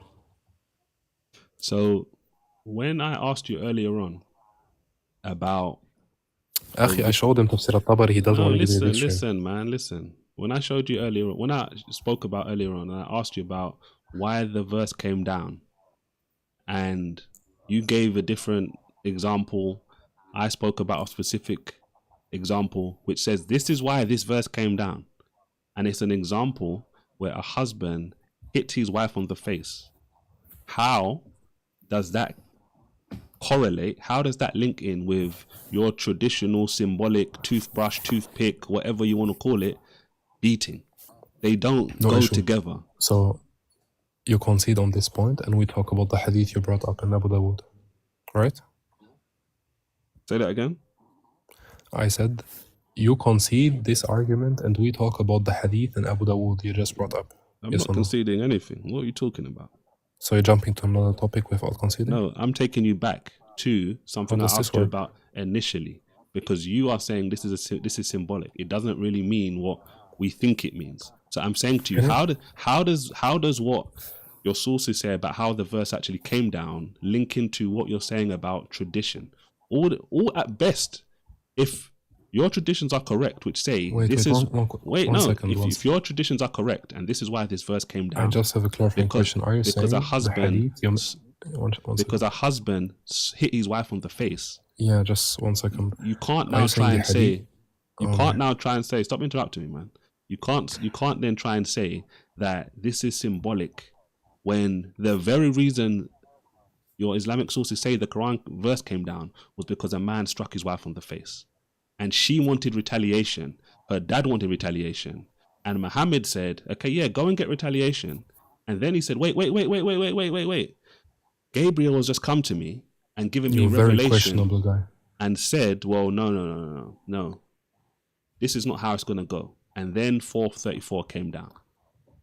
So when I asked you earlier on about Akhi, I showed him Tafsir al-Tabari, he doesn't want to give me a big listen. When I showed you earlier, when I spoke about earlier on, and I asked you about why the verse came down, and you gave a different example. I spoke about a specific example which says this is why this verse came down, and it's an example where a husband hit his wife on the face. How does that correlate? How does that link in with your traditional symbolic toothbrush, toothpick, whatever you want to call it, beating? They don't No go issue. together. So you concede on this point, and we talk about the hadith you brought up in Abu Dawood, right? Say that again. I said you concede this argument, and we talk about the hadith in Abu Dawood you just brought up. I'm Yes not or no? conceding anything. What are you talking about? So you're jumping to another topic without conceding? No, I'm taking you back to something I How does this asked you work? about initially, because you are saying this is symbolic. It doesn't really mean what we think it means. So I'm saying to you, Yeah. how does what your sources say about how the verse actually came down link into what you're saying about tradition? All at best, if your traditions are correct, which say Wait, this wait, is one second, if your traditions are correct and this is why this verse came down, I just have a clarifying question. Are you saying because a husband the hadith? One second. because a husband hit his wife on the face, Yeah, just 1 second. you can't Are now you saying try the and say hadith? you Oh, can't my. now try and say stop interrupting me, man. You can't then try and say that this is symbolic when the very reason your Islamic sources say the Quran verse came down was because a man struck his wife on the face, and she wanted retaliation. Her dad wanted retaliation, and Muhammad said, "Okay, yeah, go and get retaliation." And then he said, "Wait. Gabriel has just come to me and given me You're a very revelation questionable guy. and said, well, no. This is not how it's going to go." And then 434 came down.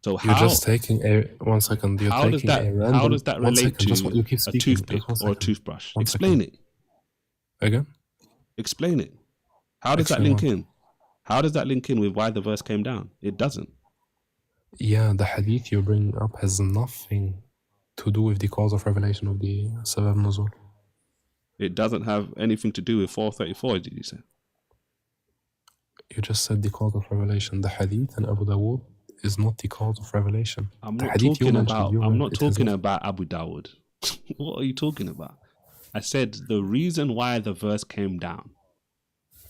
So You're how just taking a 1 second. You're how does taking that a random. how does that 1 relate second, just to you keep a speaking. toothpick Just 1 or a second. toothbrush? 1 Explain second. it. Again? Explain it. How does that Explain link what? in? How does that link in with why the verse came down? It doesn't. Yeah, the hadith you bring up has nothing to do with the cause of revelation of the Sabab Nuzul. It doesn't have anything to do with 434, did you say? You just said the cause of revelation. The hadith in Abu Dawood is not the cause of revelation. I'm The not hadith you talking mentioned, about you I'm meant not it has talking not- about Abu Dawud. What are you talking about? I said the reason why the verse came down,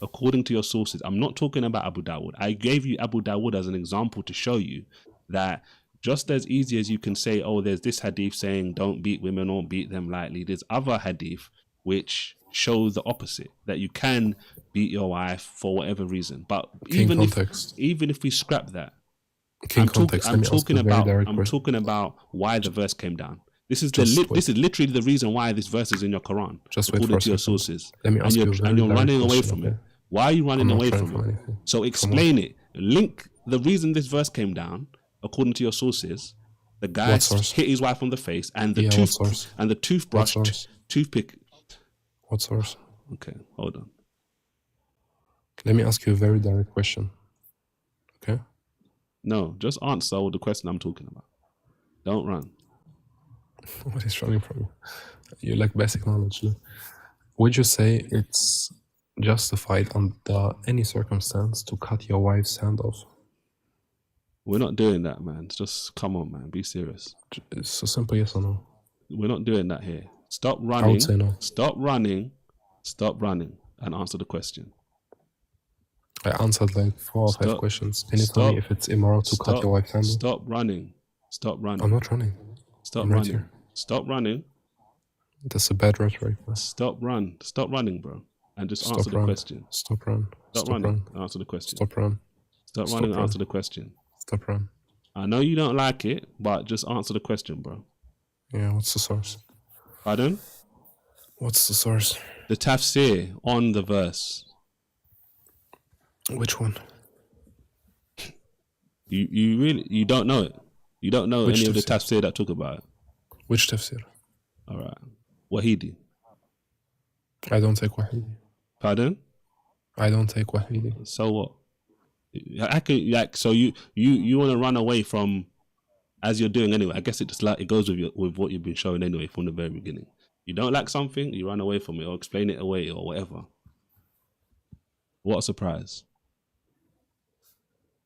according to your sources. I'm not talking about Abu Dawud. I gave you Abu Dawud as an example to show you that just as easy as you can say, oh, there's this hadith saying don't beat women or beat them lightly, there's other hadith which show the opposite, that you can beat your wife for whatever reason. But even if we scrap that, I'm talking about why the verse came down. This is literally the reason why this verse is in your Quran, according to your sources. Let me ask you, and you're running away from it. Why are you running away from it? So explain it. Link the reason this verse came down, according to your sources. The guy hit his wife on the face, and the toothpick. What source? Okay, hold on. Let me ask you a very direct question. Okay? No, just answer the question I'm talking about. Don't run. What is running from you? You lack basic knowledge. Would you say it's justified under any circumstance to cut your wife's hand off? We're not doing that, man. Just come on, man. Be serious. It's a simple yes or no. We're not doing that here. Stop running. I would say no. Stop running, and answer the question. I answered like 4 or 5 questions. Can you tell me if it's immoral to cut your wife's hand off? Stop running. I'm not running. Stop running. Right, stop running. That's a bad rhetoric. Stop running, bro. And just answer the question. Stop running. Answer the question. Stop running. Stop running. Answer the question. Stop running. I know you don't like it, but just answer the question, bro. Yeah, what's the source? Pardon? What's the source? The tafsir on the verse. Which one? You don't know it. You don't know any of the tafsir that talk about it. Which tafsir? All right. Wahidi. I don't take Wahidi. Pardon? I don't take Wahidi. So what? So you want to run away from, as you're doing anyway. I guess it goes with what you've been showing anyway from the very beginning. You don't like something, you run away from it or explain it away or whatever. What a surprise.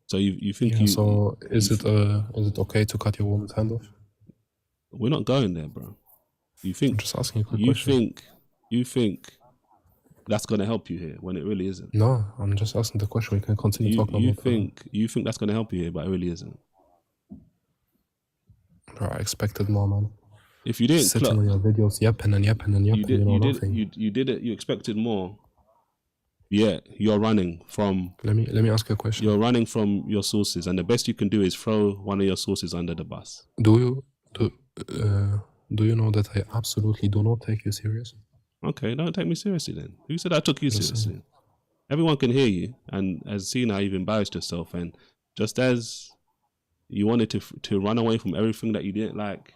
So you think So is it okay to cut your woman's hand off? We're not going there, bro. I'm just asking a quick question. You think that's gonna help you here when it really isn't? No, I'm just asking the question. We can continue talking about you think that's gonna help you here, but it really isn't. Bro, I expected more, man. If you didn't sitting on your videos, yapping, you expected more. Yeah, you're running from. Let me ask you a question. You're running from your sources, and the best you can do is throw one of your sources under the bus. Do you know that I absolutely do not take you serious? Okay, don't take me seriously then. Who said I took you seriously? Everyone can hear you, and as seen how you've embarrassed yourself, and just as you wanted to run away from everything that you didn't like,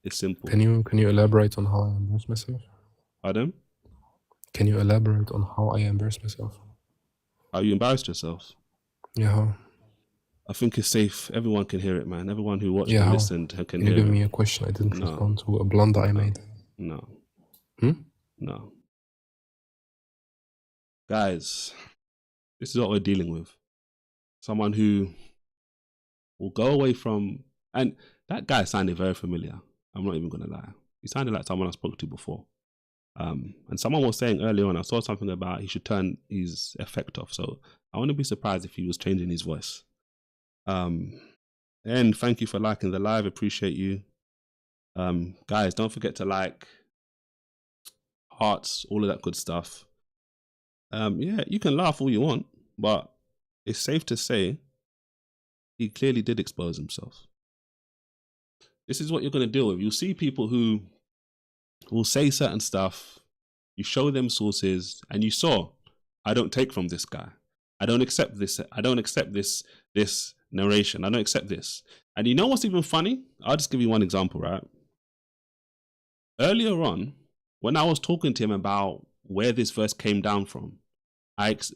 it's simple. Can you elaborate on how I embarrass myself? Pardon? Can you elaborate on how I embarrass myself? How you embarrassed yourself? Yeah, how? I think it's safe. Everyone can hear it, man. Everyone who watched and listened can hear it. You give me a question. I didn't respond to a blunder I made. No. No. Guys, this is what we're dealing with. Someone who will go away from... And that guy sounded very familiar. I'm not even going to lie. He sounded like someone I spoke to before. And someone was saying earlier on, I saw something about he should turn his effect off. So I wouldn't be surprised if he was changing his voice. And thank you for liking the live. Appreciate you. Guys, don't forget to like, hearts, all of that good stuff. Yeah, you can laugh all you want, but it's safe to say he clearly did expose himself. This is what you're going to deal with. You'll see people who will say certain stuff, you show them sources, and you saw, I don't take from this guy. I don't accept this. I don't accept this narration. I don't accept this. And you know what's even funny? I'll just give you one example, right? Earlier on, when I was talking to him about where this verse came down from,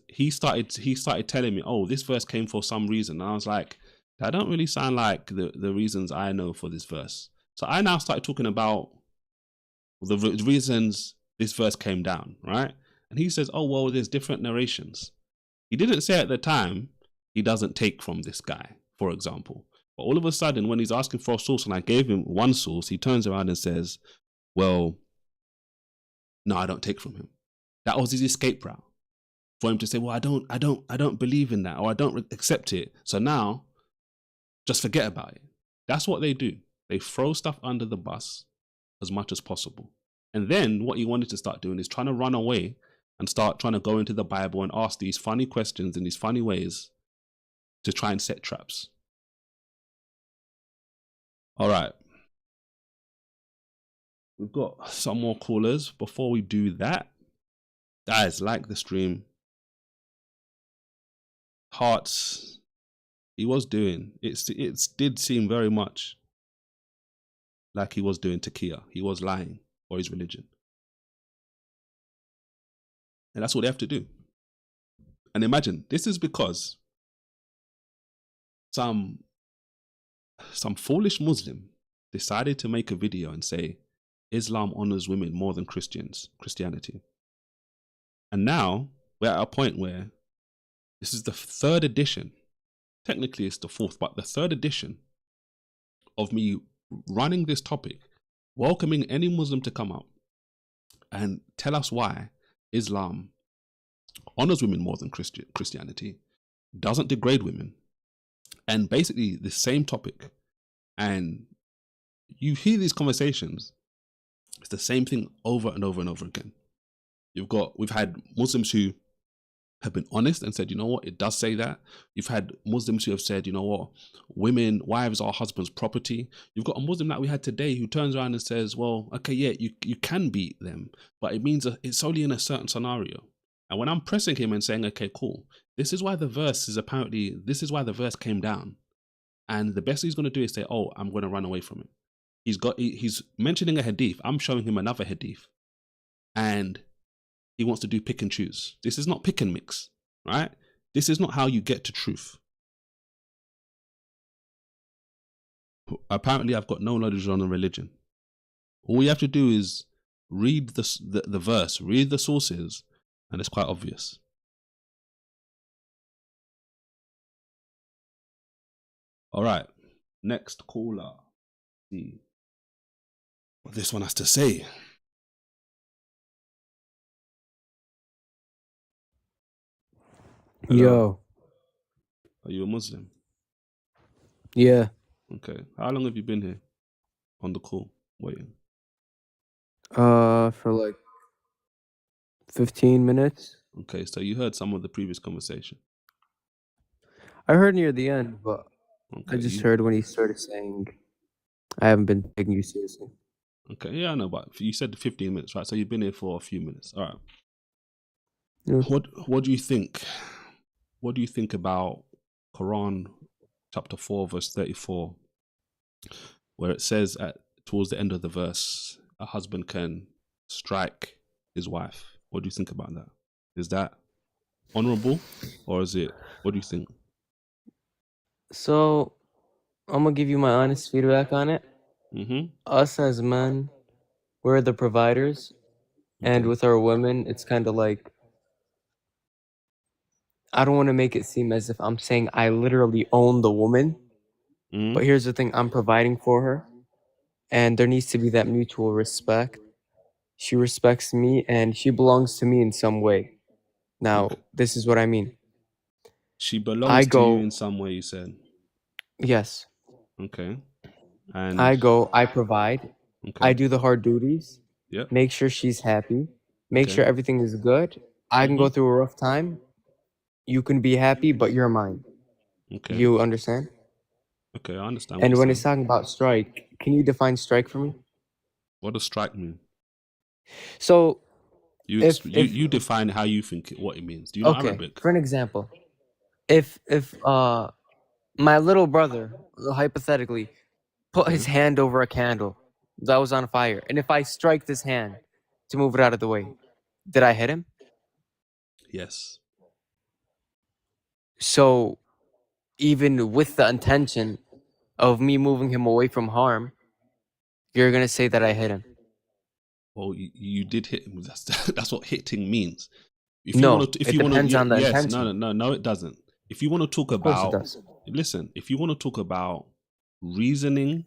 he started telling me, oh, this verse came for some reason. And I was like, that don't really sound like the reasons I know for this verse. So I now started talking about the reasons this verse came down, right? And he says, oh, well, there's different narrations. He didn't say at the time he doesn't take from this guy, for example. But all of a sudden, when he's asking for a source and I gave him one source, he turns around and says, well, no, I don't take from him. That was his escape route for him to say, well, I don't believe in that, or I don't accept it. So now just forget about it. That's what they do. They throw stuff under the bus as much as possible. And then what he wanted to start doing is trying to run away and start trying to go into the Bible and ask these funny questions in these funny ways to try and set traps. All right. We've got some more callers. Before we do that, guys, like the stream. Hearts. He was doing it. It did seem very much like he was doing Takia. He was lying for his religion, and that's what they have to do. And imagine this is because some foolish Muslim decided to make a video and say Islam honors women more than Christianity. And now we're at a point where this is the third edition. Technically it's the fourth, but the third edition of me running this topic, welcoming any Muslim to come out and tell us why Islam honors women more than Christianity, doesn't degrade women, and basically the same topic. And you hear these conversations, it's the same thing over and over and over again. We've had Muslims who have been honest and said, you know what, it does say that. You've had Muslims who have said, you know what, wives are husbands' property. You've got a Muslim that we had today who turns around and says, well, okay, yeah, you can beat them, but it means it's only in a certain scenario. And when I'm pressing him and saying, okay, cool, this is why the verse came down. And the best he's going to do is say, oh, I'm going to run away from it. He's mentioning a hadith. I'm showing him another hadith. And he wants to do pick and choose. This is not pick and mix, right? This is not how you get to truth. Apparently, I've got no knowledge on religion. All you have to do is read the verse, read the sources, and it's quite obvious. All right, next caller. See what this one has to say. Hello. Yo. Are you a Muslim? Yeah. Okay. How long have you been here on the call waiting? For like 15 minutes. Okay, so you heard some of the previous conversation. I heard near the end, but Okay, I just heard when he started saying, I haven't been taking you seriously. Okay, yeah, I know, but you said 15 minutes, right? So you've been here for a few minutes. All right. Yeah. What do you think? What do you think about Quran chapter 4 verse 34, where it says towards the end of the verse, a husband can strike his wife? What do you think about that? Is that honorable, or is it? What do you think? So, I'm gonna give you my honest feedback on it. Us as men, we're the providers, and Okay. with our women, it's kind of like, I don't want to make it seem as if I'm saying I literally own the woman, but here's the thing, I'm providing for her, and there needs to be that mutual respect. She respects me, and she belongs to me in some way. Now, Okay. this is what I mean. She belongs to you in some way, you said. Yes. Okay. And I provide, okay. I do the hard duties, Yep. make sure she's happy, make Okay. sure everything is good. I can go through a rough time. You can be happy, but you're mine. Okay. You understand? Okay, I understand. And when it's talking about strike, can you define strike for me? What does strike mean? So, you define how you think what it means. Do you know Arabic? For an example, if my little brother, hypothetically, put his hand over a candle that was on fire, and if I strike this hand to move it out of the way, did I hit him? Yes. So, even with the intention of me moving him away from harm, you're gonna say that I hit him. Well, you did hit him. That's what hitting means. If No, you want to, it depends on the yes, intention. No, it doesn't. If you want to talk Of course it about, does. listen, if you want to talk about reasoning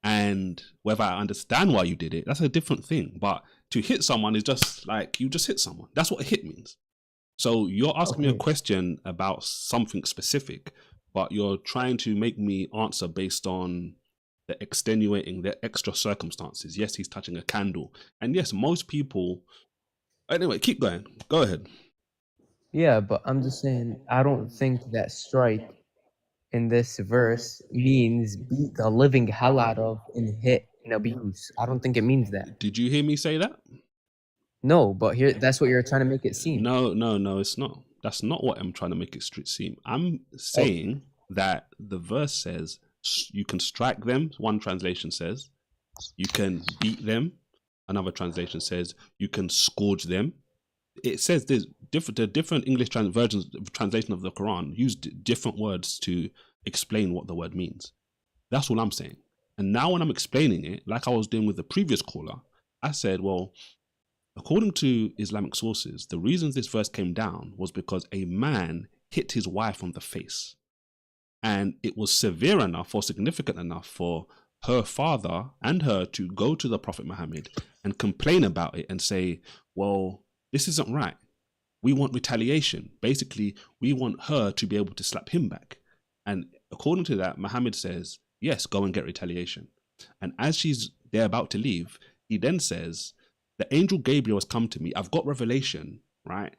and whether I understand why you did it, that's a different thing. But to hit someone is just like you just hit someone. That's what a hit means. So you're asking me a question about something specific, but you're trying to make me answer based on the extenuating, the extra circumstances. Yes, he's touching a candle. And yes, most people... Anyway, keep going. Go ahead. Yeah, but I'm just saying, I don't think that strike in this verse means beat the living hell out of and hit and abuse. I don't think it means that. Did you hear me say that? No, but here, that's what you're trying to make it seem. No, it's not. That's not what I'm trying to make it seem. I'm saying that the verse says you can strike them. One translation says you can beat them. Another translation says you can scourge them. It says there's different English translation of the Quran used different words to explain what the word means. That's all I'm saying. And now when I'm explaining it, like I was doing with the previous caller, I said, well, according to Islamic sources, the reasons this verse came down was because a man hit his wife on the face. And it was severe enough or significant enough for her father and her to go to the Prophet Muhammad and complain about it and say, well, this isn't right. We want retaliation. Basically, we want her to be able to slap him back. And according to that, Muhammad says, yes, go and get retaliation. And as they're about to leave, he then says, the angel Gabriel has come to me. I've got revelation, right?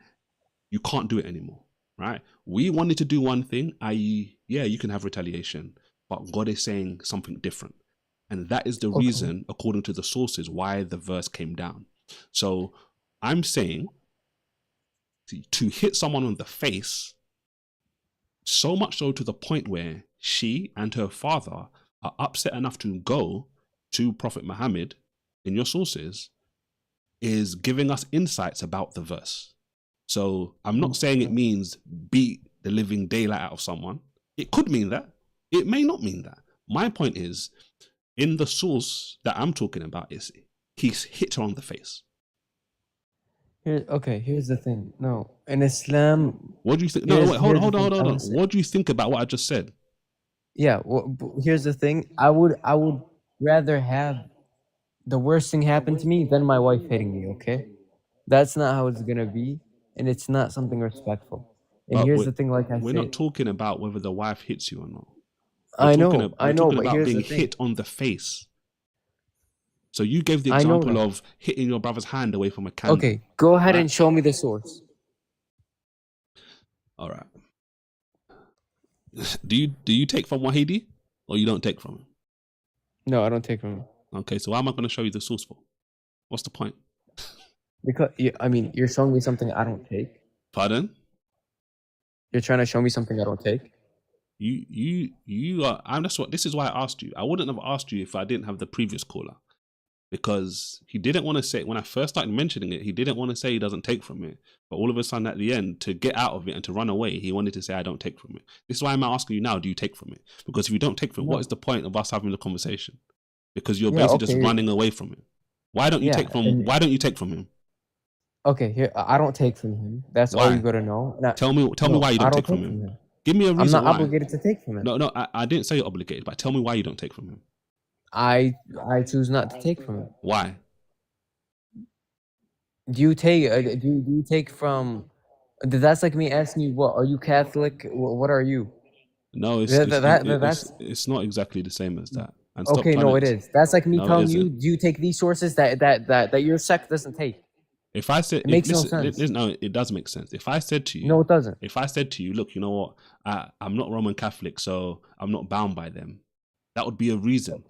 You can't do it anymore, right? We wanted to do one thing, i.e., yeah, you can have retaliation, but God is saying something different. And that is the reason, according to the sources, why the verse came down. So I'm saying to hit someone on the face, so much so to the point where she and her father are upset enough to go to Prophet Muhammad in your sources, is giving us insights about the verse. So I'm not saying it means beat the living daylight out of someone. It could mean that. It may not mean that. My point is, in the source that I'm talking about, is he's hit her on the face. Here's the thing. No, in Islam... What do you think? No, wait, hold on. What do you think about what I just said? Yeah, well, here's the thing. I would rather have the worst thing happen to me than my wife hitting me, okay? That's not how it's gonna be, and it's not something respectful. And But here's the thing, like I we're said... not talking about whether the wife hits you or not. I know, we're but talking about here's being the thing. hit on the face. So you gave the example of hitting your brother's hand away from a candle. Okay, go ahead and show me the source. All right. Do you take from Wahidi or you don't take from him? No, I don't take from him. Okay, so why am I going to show you the source for? What's the point? Because you're showing me something I don't take. Pardon? You're trying to show me something I don't take. You are. This is why I asked you. I wouldn't have asked you if I didn't have the previous caller, because he didn't want to say, when I first started mentioning it, he didn't want to say he doesn't take from it. But all of a sudden at the end, to get out of it and to run away, he wanted to say, I don't take from it. This is why I'm asking you now, do you take from it? Because if you don't take from it, what is the point of us having the conversation? Because you're basically just running away from it. Why don't you take from him? Okay, here, I don't take from him. That's all you gotta know. Now, tell me why you don't take from him. Give me a reason. I'm not obligated to take from him. No, I didn't say you're obligated, but tell me why you don't take from him. I choose not to take from him. Why? Do you take from? That's like me asking you, what are you Catholic? What are you? No, it's not exactly the same as that. And okay, no, it is. That's like me telling you, do you take these sources that your sect doesn't take? If I said, it makes no sense. No, it does make sense. If I said to you, no, it doesn't. If I said to you, look, you know what, I'm not Roman Catholic, so I'm not bound by them. That would be a reason.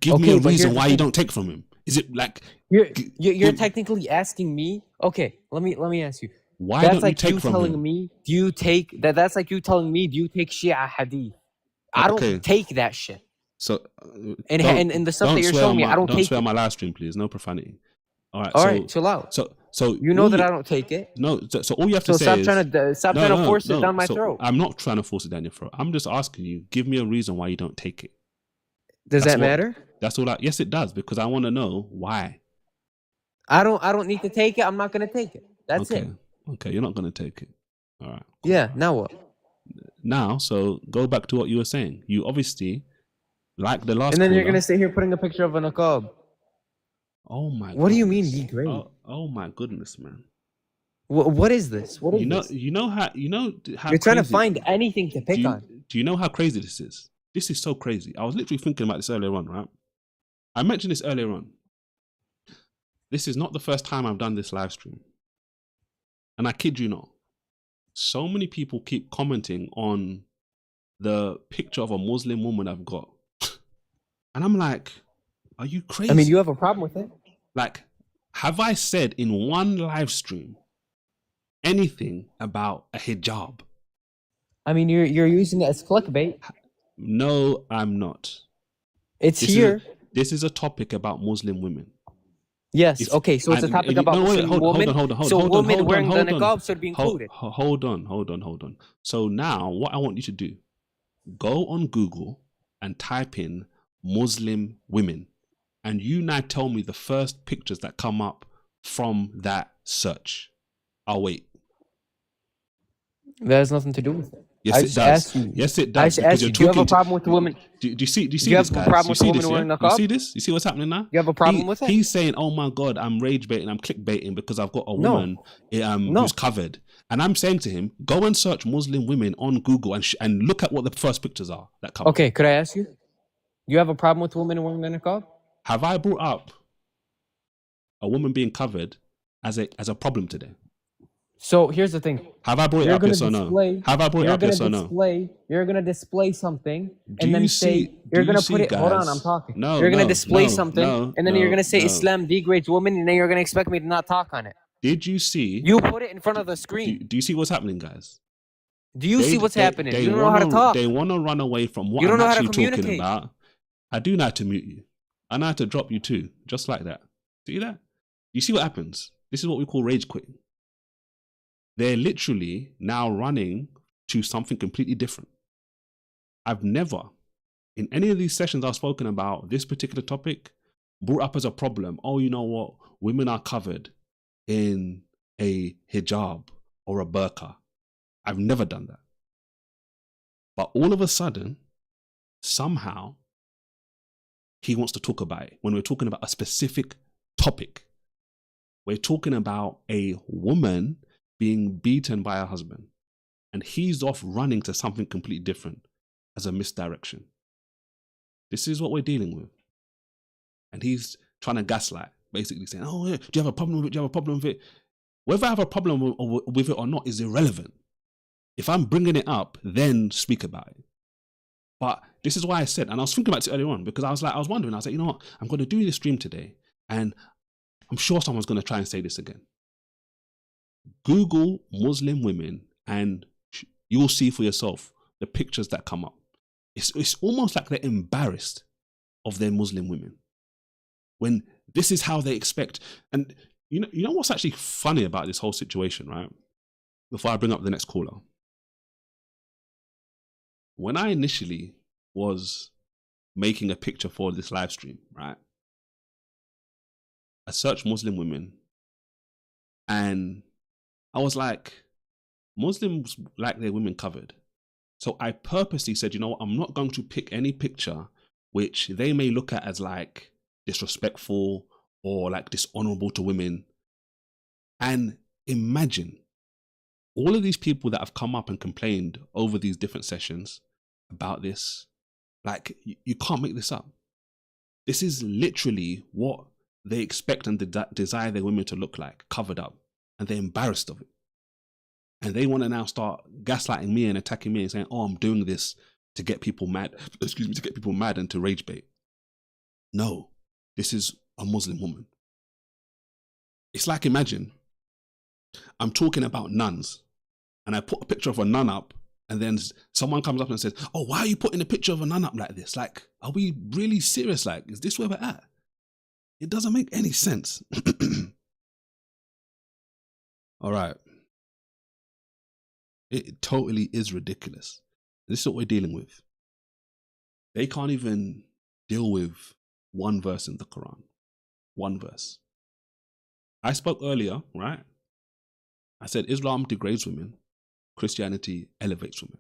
Give me a reason why you don't take from him. Is it like you're technically asking me? Okay, let me ask you. Why don't you take from him? Telling me, do you take that? That's like you telling me, do you take Shia Hadith? I don't take that shit. So and the stuff that you're showing me, I don't take. Don't swear on my live stream, please. No profanity. All right, chill out. So you know that I don't take it. No, so all you have to say is stop trying to force it down my throat. I'm not trying to force it down your throat. I'm just asking you, give me a reason why you don't take it. Does that matter? That's all. Yes, it does, because I want to know why. I don't need to take it. I'm not gonna take it. That's it. Okay, you're not gonna take it. All right. Cool. Yeah. Now what? Now, so go back to what you were saying. You obviously like the last. And then you're gonna sit here putting a picture of a niqab. Oh my! What do you mean degrade? Oh my goodness, man! What is this? What is this? You know how you're trying to find anything to pick on. Do you know how crazy this is? This is so crazy. I was literally thinking about this earlier on, right? I mentioned this earlier on. This is not the first time I've done this live stream. And I kid you not, so many people keep commenting on the picture of a Muslim woman I've got. And I'm like, are you crazy? I mean, you have a problem with it? Like, have I said in one live stream anything about a hijab? I mean, you're using it as clickbait. No, I'm not. It's here. This is a topic about Muslim women. Yes. Okay. So it's a topic about Muslim women. Hold on. So women wearing the niqab should be included. Hold on. So now, what I want you to do, go on Google and type in Muslim women, and you now tell me the first pictures that come up from that search. I'll wait. That has nothing to do with it. Yes, it does. Yes, it does. I asked you, do you have a problem with the women? Do you see Do you have this, a guys? problem with the women wearing the You niqab? see this? You see what's happening now? You have a problem with it? He's saying, "Oh my God, I'm rage baiting, I'm clickbaiting because I've got a woman who's covered." And I'm saying to him, "Go and search Muslim women on Google and look at what the first pictures are that come." Okay, could I ask you? You have a problem with women wearing the niqab? Have I brought up a woman being covered as a problem today? So here's the thing. Have I brought it up, yes or no? Have I brought it up, yes or no? You're gonna display something Do and then you say see- you're do gonna you put see, it. Hold on, guys? I'm talking. No, you're gonna no, display no, something no, and then you're gonna say no. Islam degrades women, and then you're gonna expect me to not talk on it. Did you see? You put it in front of the screen. Do you see what's happening, guys? Do you see what's happening? You don't know how to wanna- talk. They want to run away from what You don't I'm know how to actually talking communicate. about. I do know how to mute you. I know how to drop you too, just like that. See that? You see what happens? This is what we call rage quitting. They're literally now running to something completely different. I've never, in any of these sessions I've spoken about this particular topic, brought up as a problem, oh, you know what? Women are covered in a hijab or a burqa. I've never done that. But all of a sudden, somehow, he wants to talk about it when we're talking about a specific topic. We're talking about a woman being beaten by her husband, and he's off running to something completely different as a misdirection. This is what we're dealing with. And he's trying to gaslight, basically saying, oh, yeah, do you have a problem with it? Do you have a problem with it? Whether I have a problem with it or not is irrelevant. If I'm bringing it up, then speak about it. But this is why I said, and I was thinking about this earlier on, because I was wondering, I was like, you know what? I'm going to do this stream today, and I'm sure someone's going to try and say this again. Google Muslim women and you'll see for yourself the pictures that come up. It's almost like they're embarrassed of their Muslim women when this is how they expect. And you know what's actually funny about this whole situation, right? Before I bring up the next caller. When I initially was making a picture for this live stream, right? I searched Muslim women and I was like, Muslims like their women covered. So I purposely said, you know what, I'm not going to pick any picture which they may look at as like disrespectful or like dishonorable to women. And imagine all of these people that have come up and complained over these different sessions about this. Like, you can't make this up. This is literally what they expect and desire their women to look like, covered up. And they're embarrassed of it. And they want to now start gaslighting me and attacking me and saying, oh, I'm doing this to get people mad. To get people mad and to rage bait. No, this is a Muslim woman. It's like, imagine, I'm talking about nuns and I put a picture of a nun up and then someone comes up and says, oh, why are you putting a picture of a nun up like this? Like, are we really serious? Like, is this where we're at? It doesn't make any sense. All right. It totally is ridiculous. This is what we're dealing with. They can't even deal with one verse in the Quran. One verse. I spoke earlier, right? I said Islam degrades women, Christianity elevates women.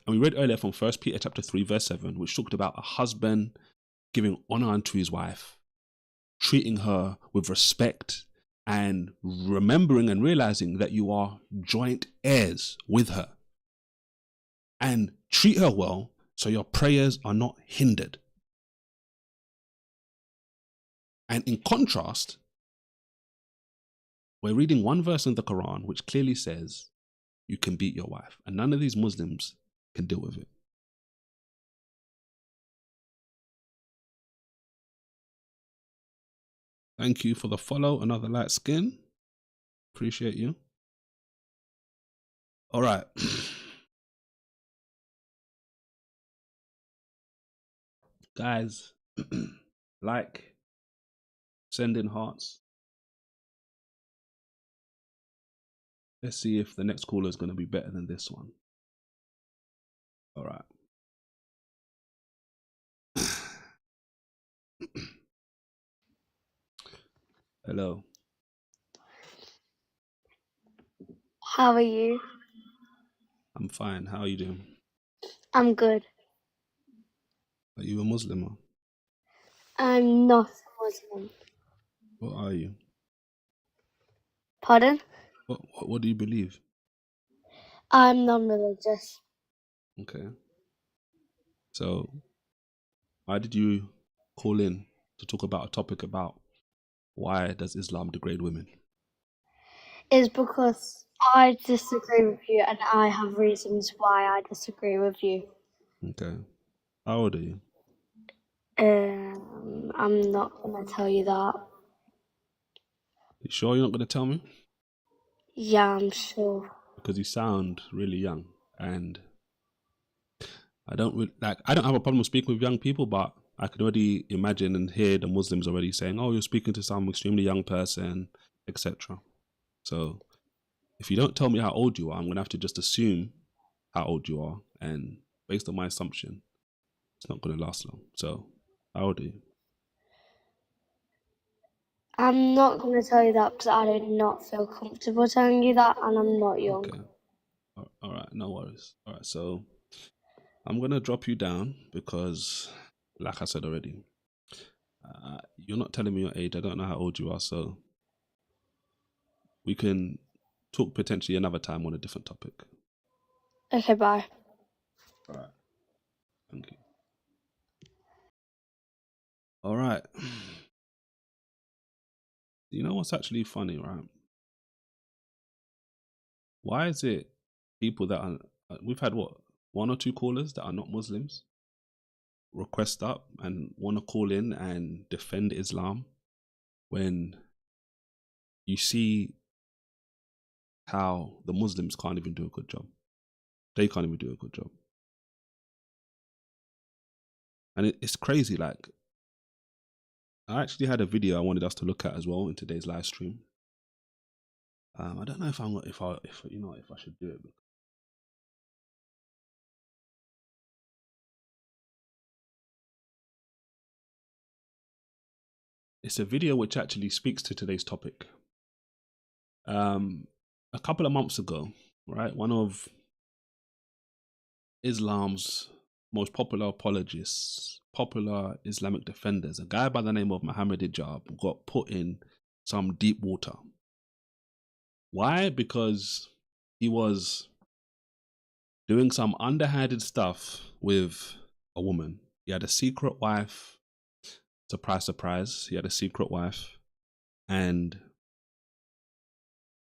And we read earlier from 1 Peter chapter 3, verse 7, which talked about a husband giving honor unto his wife, treating her with respect, and remembering and realizing that you are joint heirs with her. And treat her well so your prayers are not hindered. And in contrast, we're reading one verse in the Quran which clearly says you can beat your wife, and none of these Muslims can deal with it. Thank you for the follow, another light skin. Appreciate you. All right. Guys, like, send in hearts. Let's see if the next caller is going to be better than this one. All right. Hello. How are you? I'm fine. How are you doing? I'm good. Are you a Muslim? I'm not Muslim. What are you? Pardon? What do you believe? I'm non-religious. Okay. So, why did you call in to talk about a topic about why does Islam degrade women? It's because I disagree with you and I have reasons why I disagree with you. Okay. How old are you? I'm not going to tell you that. You sure you're not going to tell me? Yeah, I'm sure. Because you sound really young, and I don't have a problem speaking with young people, but I can already imagine and hear the Muslims already saying, "Oh, you're speaking to some extremely young person," etc. So, if you don't tell me how old you are, I'm going to have to just assume how old you are, and based on my assumption, it's not going to last long. So, how old are you? I'm not going to tell you that because I do not feel comfortable telling you that, and I'm not young. Okay. All right, no worries. All right, so I'm going to drop you down because, like I said already, you're not telling me your age. I don't know how old you are, so we can talk potentially another time on a different topic. Okay, bye. All right. Thank you. All right. You know what's actually funny, right? Why is it people that are, we've had what, one or two callers that are not Muslims request up and want to call in and defend Islam when you see how the Muslims can't even do a good job. They can't even do a good job. And it's crazy. Like, I actually had a video I wanted us to look at as well in today's live stream. I don't know if I should do it. It's a video which actually speaks to today's topic. A couple of months ago, right, one of Islam's most popular apologists, popular Islamic defenders, a guy by the name of Muhammad Hijab, got put in some deep water. Why? Because he was doing some underhanded stuff with a woman. He had a secret wife. Surprise, surprise. He had a secret wife. And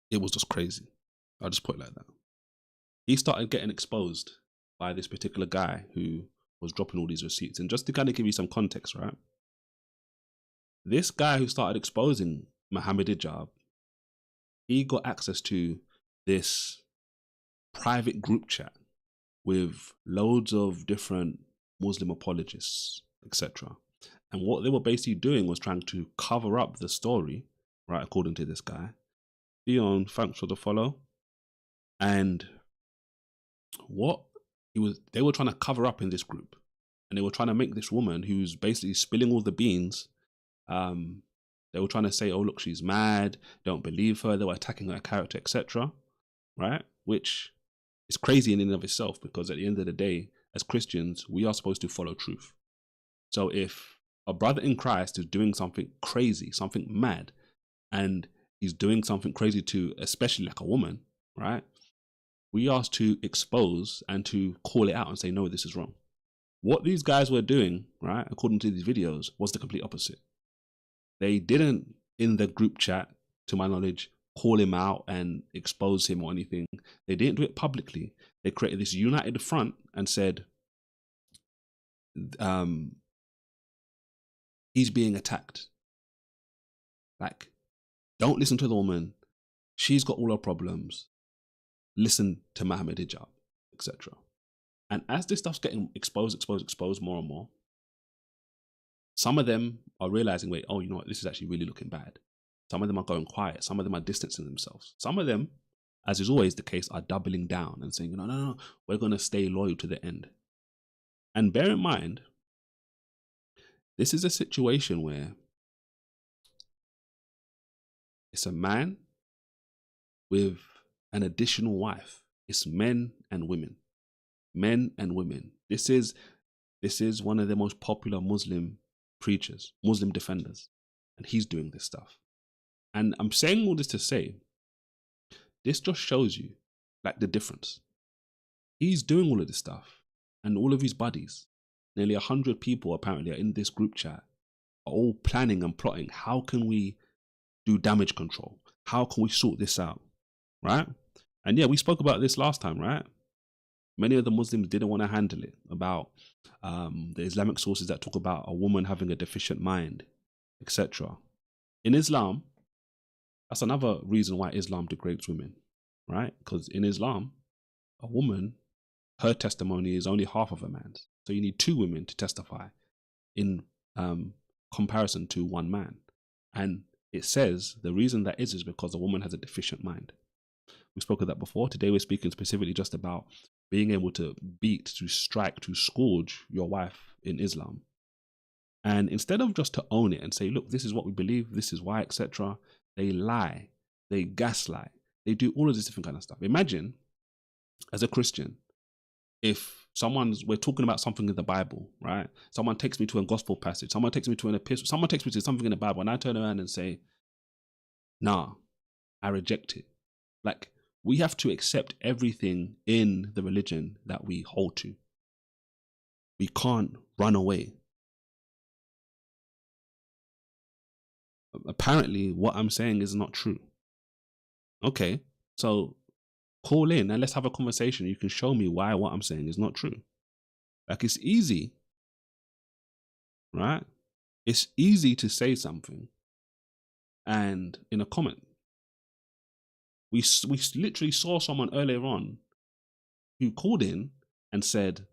it was just crazy. I'll just put it like that. He started getting exposed by this particular guy who was dropping all these receipts. And just to kind of give you some context, right? This guy who started exposing Muhammad Hijab, he got access to this private group chat with loads of different Muslim apologists, etc. And what they were basically doing was trying to cover up the story, right, according to this guy. Dion, thanks for the follow. And they were trying to cover up in this group. And they were trying to make this woman who's basically spilling all the beans, they were trying to say, oh, look, she's mad, don't believe her, they were attacking her character, etc. Right? Which is crazy in and of itself, because at the end of the day, as Christians, we are supposed to follow truth. So if a brother in Christ is doing something crazy, something mad, and he's doing something crazy to, especially like a woman, right? We are to expose and to call it out and say, no, this is wrong. What these guys were doing, right, according to these videos, was the complete opposite. They didn't, in the group chat, to my knowledge, call him out and expose him or anything. They didn't do it publicly. They created this united front and said, he's being attacked. Like, don't listen to the woman. She's got all her problems. Listen to Muhammad Hijab, etc. And as this stuff's getting exposed more and more, some of them are realizing, wait, oh, you know what, this is actually really looking bad. Some of them are going quiet. Some of them are distancing themselves. Some of them, as is always the case, are doubling down and saying, no, we're going to stay loyal to the end. And bear in mind, this is a situation where it's a man with an additional wife. It's men and women. Men and women. This is one of the most popular Muslim preachers, Muslim defenders, and he's doing this stuff. And I'm saying all this to say, this just shows you like the difference. He's doing all of this stuff, and all of his buddies, nearly 100 people apparently are in this group chat, are all planning and plotting. How can we do damage control? How can we sort this out? Right? And yeah, we spoke about this last time, right? Many of the Muslims didn't want to handle it, about the Islamic sources that talk about a woman having a deficient mind, etc. In Islam, that's another reason why Islam degrades women, right? Because in Islam, a woman, her testimony is only half of a man's. So you need 2 women to testify in comparison to 1 man. And it says the reason that is because a woman has a deficient mind. We spoke of that before. Today we're speaking specifically just about being able to beat, to strike, to scourge your wife in Islam. And instead of just to own it and say, look, this is what we believe, this is why, etc., they lie, they gaslight, they do all of this different kind of stuff. Imagine, as a Christian, if we're talking about something in the Bible, right? Someone takes me to a gospel passage, someone takes me to an epistle, someone takes me to something in the Bible, and I turn around and say, nah, I reject it. Like, we have to accept everything in the religion that we hold to. We can't run away. Apparently, what I'm saying is not true. Okay, so call in and let's have a conversation. You can show me why what I'm saying is not true. Like, it's easy, right? It's easy to say something and in a comment. We literally saw someone earlier on who called in and said,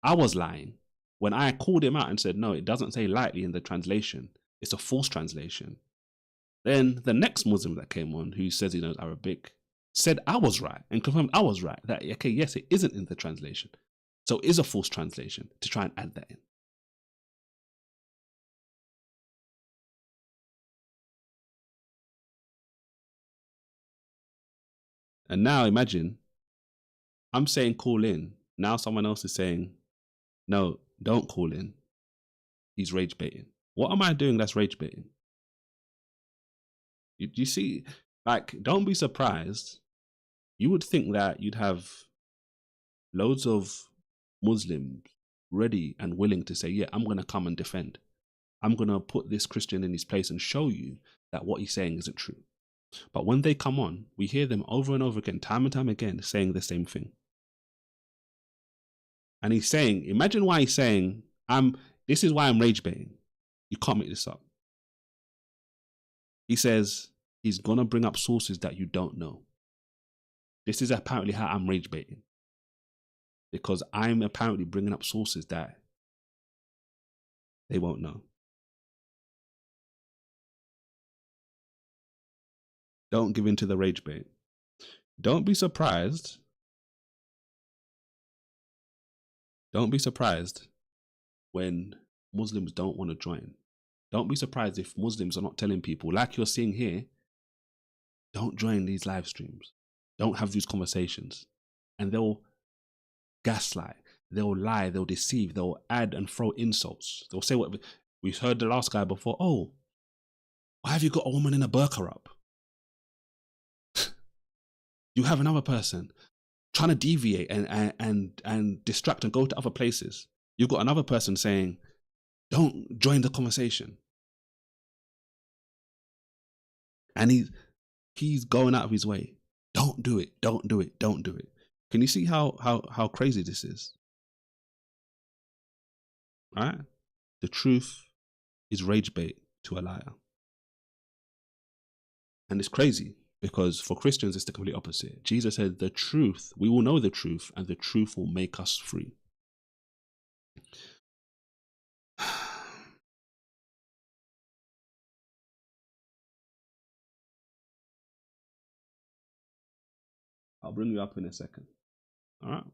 I was lying. When I called him out and said, no, it doesn't say lightly in the translation. It's a false translation. Then the next Muslim that came on, who says he knows Arabic, said I was right and confirmed I was right. That, okay, yes, it isn't in the translation. So it is a false translation, to try and add that in. And now imagine, I'm saying call in. Now someone else is saying, no, don't call in. He's rage baiting. What am I doing that's rage baiting? You see, like, don't be surprised. You would think that you'd have loads of Muslims ready and willing to say, yeah, I'm going to come and defend. I'm going to put this Christian in his place and show you that what he's saying isn't true. But when they come on, we hear them over and over again, time and time again, saying the same thing. And he's saying, imagine why he's saying, this is why I'm rage baiting. You can't make this up. He says he's going to bring up sources that you don't know. This is apparently how I'm rage baiting. Because I'm apparently bringing up sources that they won't know. Don't give in to the rage bait. Don't be surprised. Don't be surprised when Muslims don't want to join. Don't be surprised if Muslims are not telling people, like you're seeing here, don't join these live streams. Don't have these conversations. And they'll gaslight, they'll lie, they'll deceive, they'll add and throw insults. They'll say what we heard the last guy before. Oh, why have you got a woman in a burqa up? You have another person trying to deviate and distract and go to other places. You've got another person saying, don't join the conversation. And he's going out of his way. Don't do it. Don't do it. Don't do it. Can you see how crazy this is? Right? The truth is rage bait to a liar. And it's crazy because for Christians, it's the complete opposite. Jesus said, the truth, we will know the truth, and the truth will make us free. I'll bring you up in a second. All right.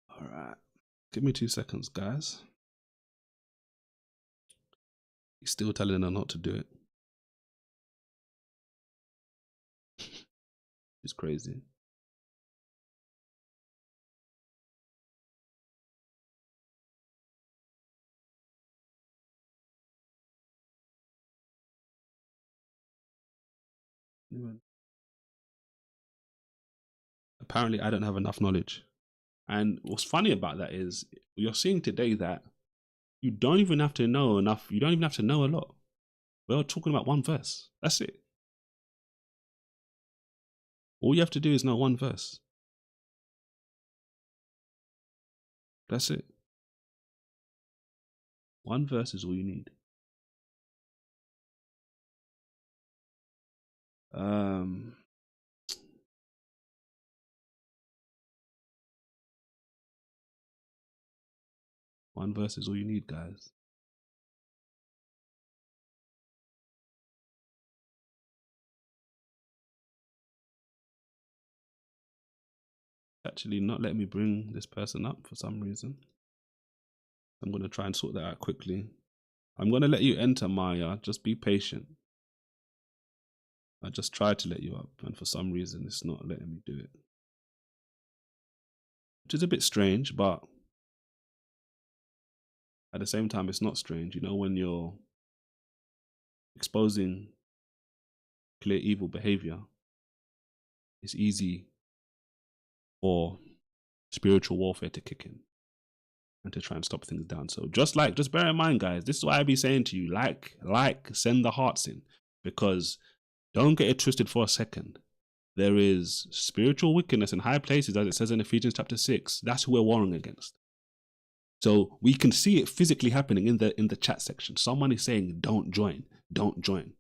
All right. Give me 2 seconds, guys. He's still telling her not to do it. It's crazy. Apparently, I don't have enough knowledge. And what's funny about that is you're seeing today that you don't even have to know enough. You don't even have to know a lot. We're talking about one verse. That's it. All you have to do is know one verse. That's it. One verse is all you need. One verse is all you need, guys. Actually not letting me bring this person up for some reason. I'm going to try and sort that out quickly. I'm going to let you enter, Maya. Just be patient. I just tried to let you up, and for some reason it's not letting me do it. Which is a bit strange, but at the same time it's not strange. You know, when you're exposing clear evil behavior, it's easy for spiritual warfare to kick in and to try and stop things down. So just bear in mind, guys, this is why I be saying to you, send the hearts in, because don't get it twisted for a second. There is spiritual wickedness in high places, as it says in Ephesians chapter 6. That's who we're warring against. So we can see it physically happening in the chat section. Someone is saying, don't join, don't join.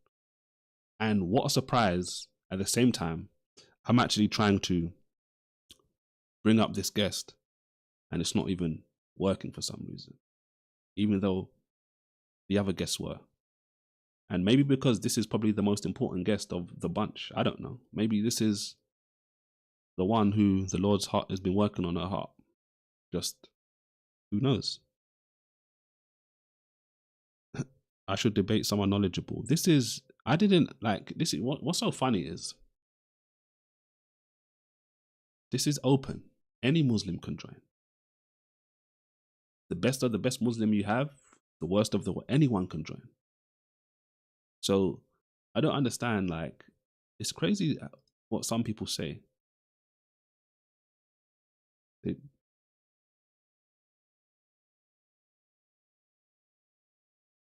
And what a surprise, at the same time, I'm actually trying to bring up this guest and it's not even working for some reason, even though the other guests were. And maybe because this is probably the most important guest of the bunch. I don't know. Maybe this is the one who the Lord's heart has been working on her heart. Just, who knows? I should debate someone knowledgeable. What's so funny is, this is open. Any Muslim can join. The best of the best Muslim you have, the worst of anyone can join. So I don't understand, it's crazy what some people say.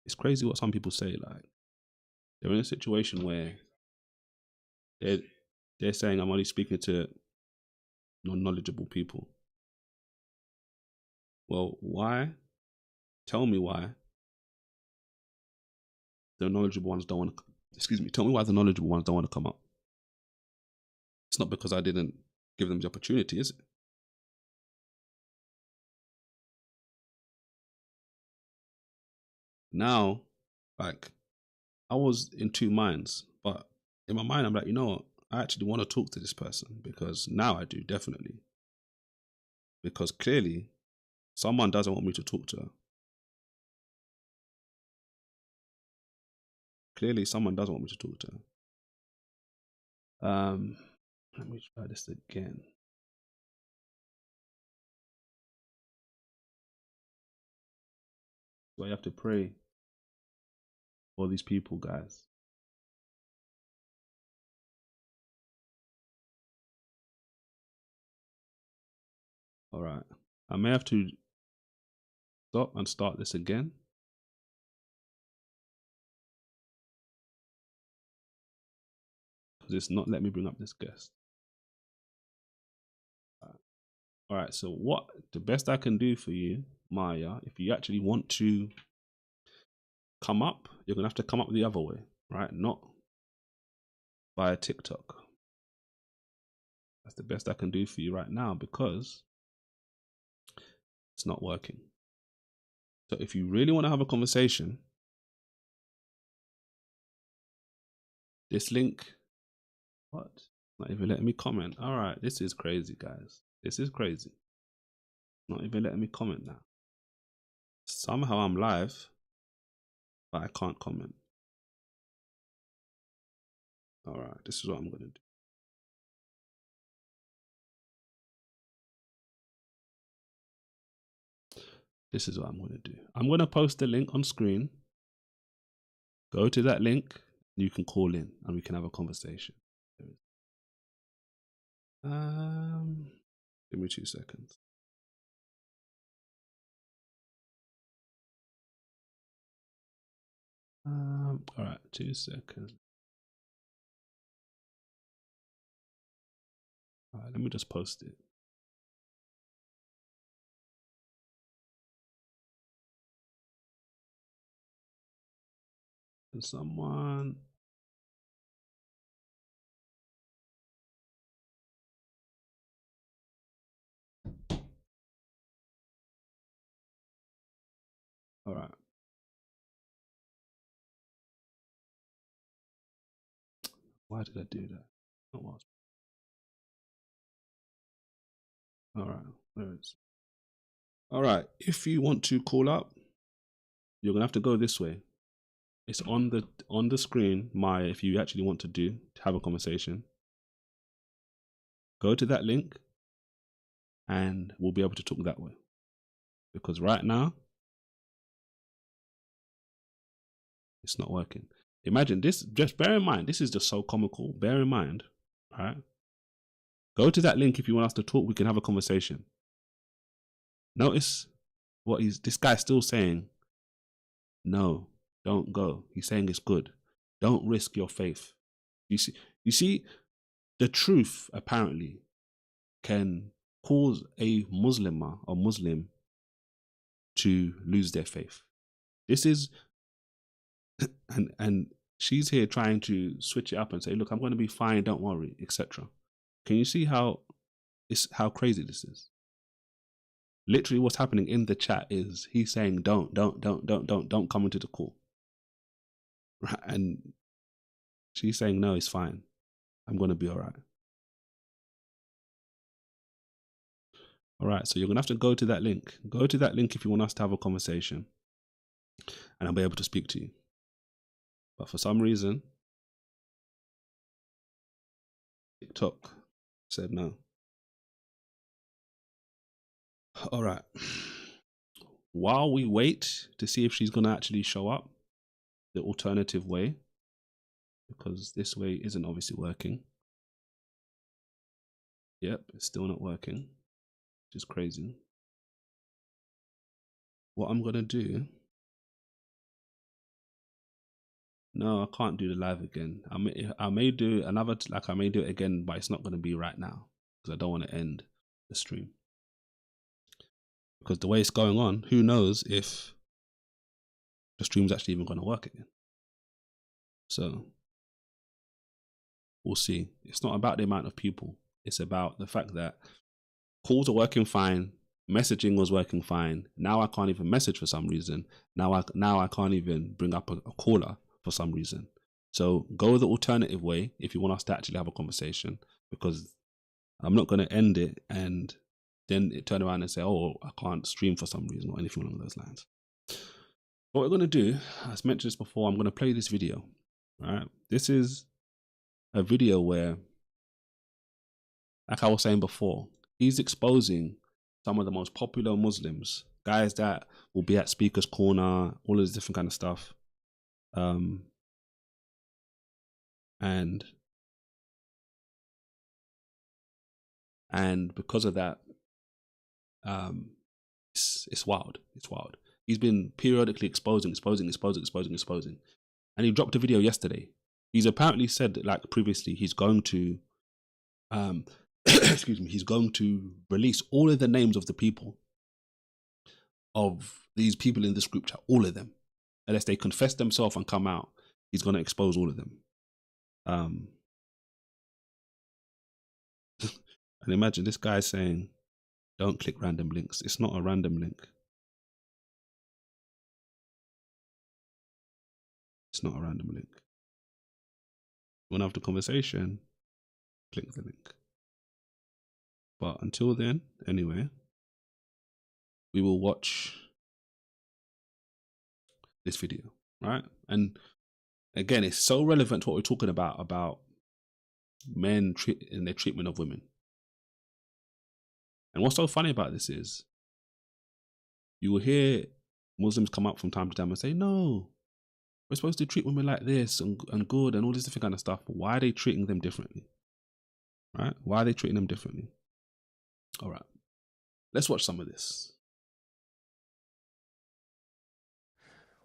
It's crazy what some people say. They're in a situation where they're saying, I'm only speaking to non-knowledgeable people. Well, why? Tell me why the knowledgeable ones don't want to, tell me why the knowledgeable ones don't want to come up. It's not because I didn't give them the opportunity, is it? Now, I was in two minds, but in my mind, I'm like, you know what? I actually want to talk to this person, because now I do, definitely. Because clearly, someone doesn't want me to talk to her. Clearly, someone doesn't want me to talk to her. Let me try this again. So I have to pray for these people, guys. All right. I may have to stop and start this again. Because it's not letting me bring up this guest. All right, so what the best I can do for you, Maya, if you actually want to come up, you're gonna have to come up the other way, right? Not via TikTok. That's the best I can do for you right now because it's not working. So if you really want to have a conversation, this link, what? Not even letting me comment. All right, this is crazy, guys. This is crazy. Not even letting me comment now. Somehow I'm live, but I can't comment. All right, this is what I'm gonna do. This is what I'm gonna do. I'm gonna post the link on screen. Go to that link, you can call in and we can have a conversation. Give me 2 seconds. All right, 2 seconds. All right, let me just post it. And someone. All right. Why did I do that? Oh, well. All right, there it is. All right, if you want to call up, you're gonna have to go this way. It's on the screen, Maya, if you actually want to have a conversation. Go to that link and we'll be able to talk that way. Because right now, it's not working. Imagine this, just bear in mind, this is just so comical. Bear in mind, all right? Go to that link if you want us to talk, we can have a conversation. Notice what this guy's still saying. No, don't go. He's saying it's good. Don't risk your faith. You see, the truth apparently can cause a Muslima or Muslim to lose their faith. This is, and she's here trying to switch it up and say, look, I'm going to be fine, don't worry, etc. Can you see how crazy this is? Literally what's happening in the chat is he's saying, don't come into the call. Right? And she's saying, no, it's fine. I'm going to be all right. All right, so you're going to have to go to that link. Go to that link if you want us to have a conversation. And I'll be able to speak to you. But for some reason, TikTok said no. All right. While we wait to see if she's going to actually show up, the alternative way, because this way isn't obviously working. Yep, it's still not working, which is crazy. What I'm going to do... No, I can't do the live again. I may do another, I may do it again, but it's not going to be right now because I don't want to end the stream. Because the way it's going on, who knows if the stream's actually even going to work again. So we'll see. It's not about the amount of people. It's about the fact that calls are working fine. Messaging was working fine. Now I can't even message for some reason. Now I can't even bring up a caller for some reason. So go the alternative way if you want us to actually have a conversation, because I'm not going to end it and then it turn around and say, oh, I can't stream for some reason or anything along those lines. What we're going to do, as mentioned this before, I'm going to play this video. All right. This is a video where, like I was saying before, he's exposing some of the most popular Muslims guys that will be at Speaker's Corner, all this different kind of stuff. And because of that, it's wild. It's wild. He's been periodically exposing. And he dropped a video yesterday. He's apparently said, like previously, he's going to, excuse me, he's going to release all of the names of the people, of these people in this group chat, all of them. Unless they confess themselves and come out, he's going to expose all of them. And imagine this guy saying, don't click random links. It's not a random link. It's not a random link. You want to have the conversation, click the link. But until then, anyway, we will watch this video, right? And again, it's so relevant to what we're talking about men in their treatment of women. And what's so funny about this is you will hear Muslims come up from time to time and say, no, we're supposed to treat women like this and good and all this different kind of stuff. But why are they treating them differently? Right? Why are they treating them differently? All right, let's watch some of this.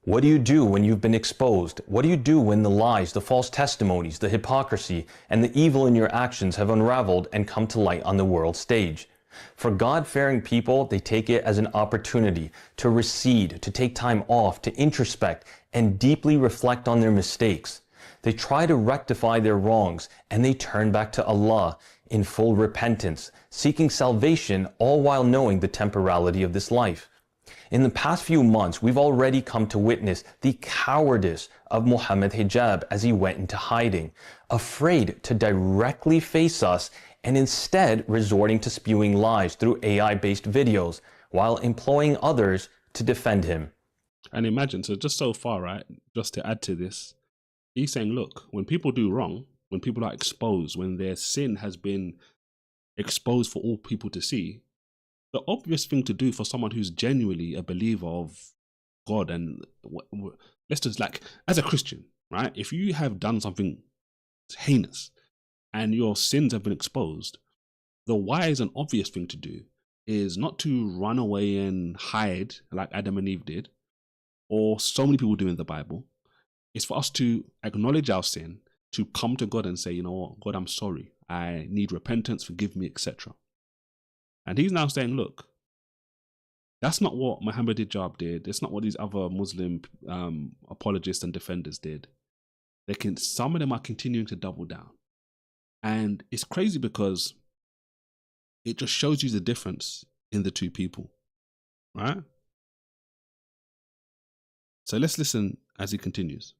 What do you do when you've been exposed? What do you do when the lies, the false testimonies, the hypocrisy, and the evil in your actions have unraveled and come to light on the world stage? For God-fearing people, they take it as an opportunity to recede, to take time off, to introspect, and deeply reflect on their mistakes. They try to rectify their wrongs, and they turn back to Allah in full repentance, seeking salvation, all while knowing the temporality of this life. In the past few months, we've already come to witness the cowardice of Muhammad Hijab as he went into hiding, afraid to directly face us and instead resorting to spewing lies through AI-based videos while employing others to defend him. And imagine, so just so far, right, just to add to this, he's saying, look, when people do wrong, when people are exposed, when their sin has been exposed for all people to see, the obvious thing to do for someone who's genuinely a believer of God, and let's just like, as a Christian, right, if you have done something heinous and your sins have been exposed, the wise and obvious thing to do is not to run away and hide like Adam and Eve did, or so many people do in the Bible. It's for us to acknowledge our sin, to come to God and say, you know what, God, I'm sorry. I need repentance, forgive me, etc. And he's now saying, look, that's not what Muhammad Hijab did. It's not what these other Muslim apologists and defenders did. Some of them are continuing to double down. And it's crazy because it just shows you the difference in the two people, right? So let's listen as he continues.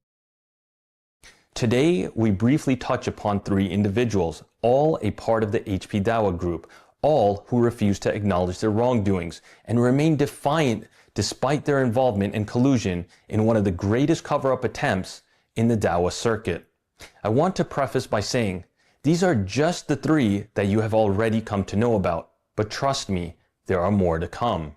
Today, we briefly touch upon 3 individuals, all a part of the HP Dawah group, all who refuse to acknowledge their wrongdoings and remain defiant despite their involvement and collusion in one of the greatest cover-up attempts in the Dawah circuit. I want to preface by saying, these are just the 3 that you have already come to know about, but trust me, there are more to come.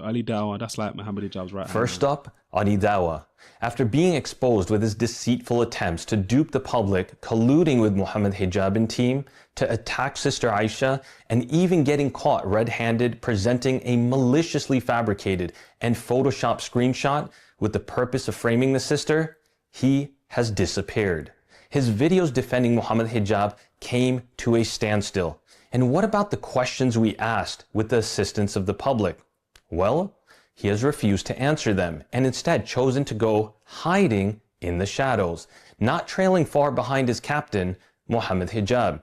Ali Dawah, that's like Muhammad Hijab's right hand. First up, Ali Dawah. After being exposed with his deceitful attempts to dupe the public, colluding with Muhammad Hijab and team to attack Sister Aisha, and even getting caught red-handed presenting a maliciously fabricated and photoshopped screenshot with the purpose of framing the sister, he has disappeared. His videos defending Muhammad Hijab came to a standstill. And what about the questions we asked with the assistance of the public? Well, he has refused to answer them and instead chosen to go hiding in the shadows, not trailing far behind his captain, Muhammad Hijab.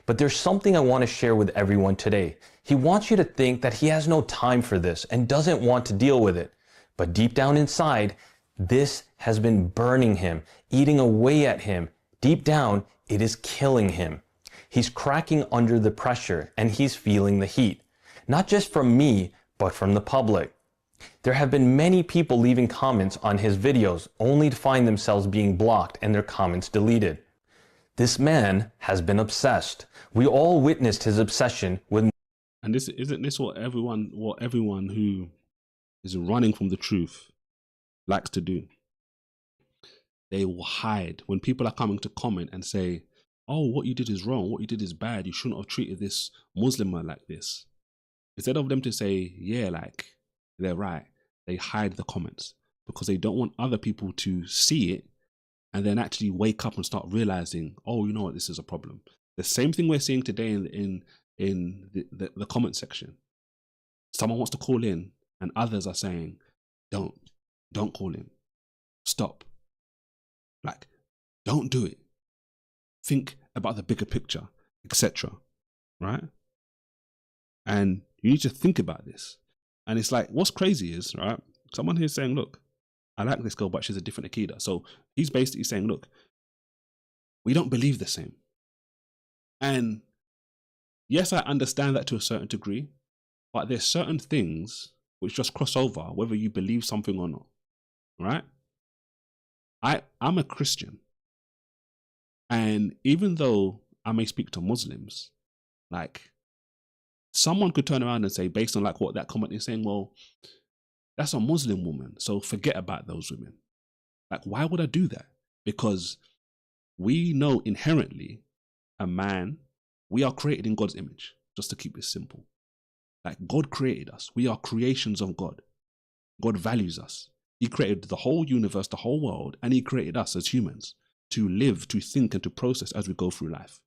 But there's something I want to share with everyone today. He wants you to think that he has no time for this and doesn't want to deal with it. But deep down inside, this has been burning him, eating away at him. Deep down, it is killing him. He's cracking under the pressure and he's feeling the heat. Not just from me, but from the public. There have been many people leaving comments on his videos only to find themselves being blocked and their comments deleted. This man has been obsessed. We all witnessed his obsession with And this isn't this what everyone who is running from the truth likes to do. They will hide when people are coming to comment and say, oh, what you did is wrong, what you did is bad, you shouldn't have treated this Muslima like this. Instead of them to say, yeah, like, they're right, they hide the comments because they don't want other people to see it and then actually wake up and start realizing, oh, you know what, this is a problem. The same thing we're seeing today in the comment section. Someone wants to call in and others are saying, don't call in, stop, like, don't do it, think about the bigger picture, etc. Right? And you need to think about this. And it's like, what's crazy is, right, someone here is saying, look, I like this girl, but she's a different Akida. So he's basically saying, look, we don't believe the same. And yes, I understand that to a certain degree, but there's certain things which just cross over, whether you believe something or not, right? I'm a Christian. And even though I may speak to Muslims, like, someone could turn around and say, based on like what that comment is saying, well, that's a Muslim woman, so forget about those women. Like, why would I do that? Because we know inherently a man, we are created in God's image, just to keep it simple. Like, God created us. We are creations of God. God values us. He created the whole universe, the whole world, and he created us as humans to live, to think, and to process as we go through life.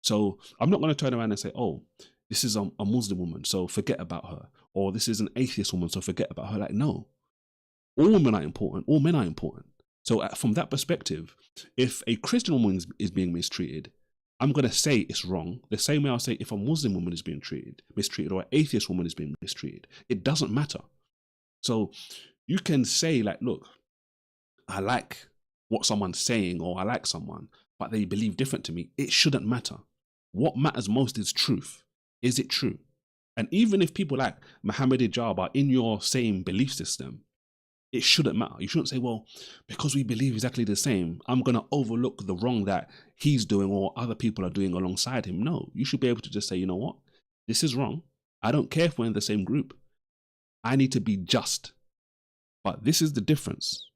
So I'm not going to turn around and say, oh, this is a Muslim woman, so forget about her. Or this is an atheist woman, so forget about her. Like, no. All women are important. All men are important. So from that perspective, if a Christian woman is being mistreated, I'm going to say it's wrong. The same way I'll say if a Muslim woman is being mistreated, or an atheist woman is being mistreated. It doesn't matter. So you can say, like, look, I like what someone's saying, or I like someone, but they believe different to me. It shouldn't matter. What matters most is truth. Is it true? And even if people like Muhammad Hijab are in your same belief system, it shouldn't matter. You shouldn't say, well, because we believe exactly the same, I'm going to overlook the wrong that he's doing or other people are doing alongside him. No, you should be able to just say, you know what? This is wrong. I don't care if we're in the same group. I need to be just. But this is the difference,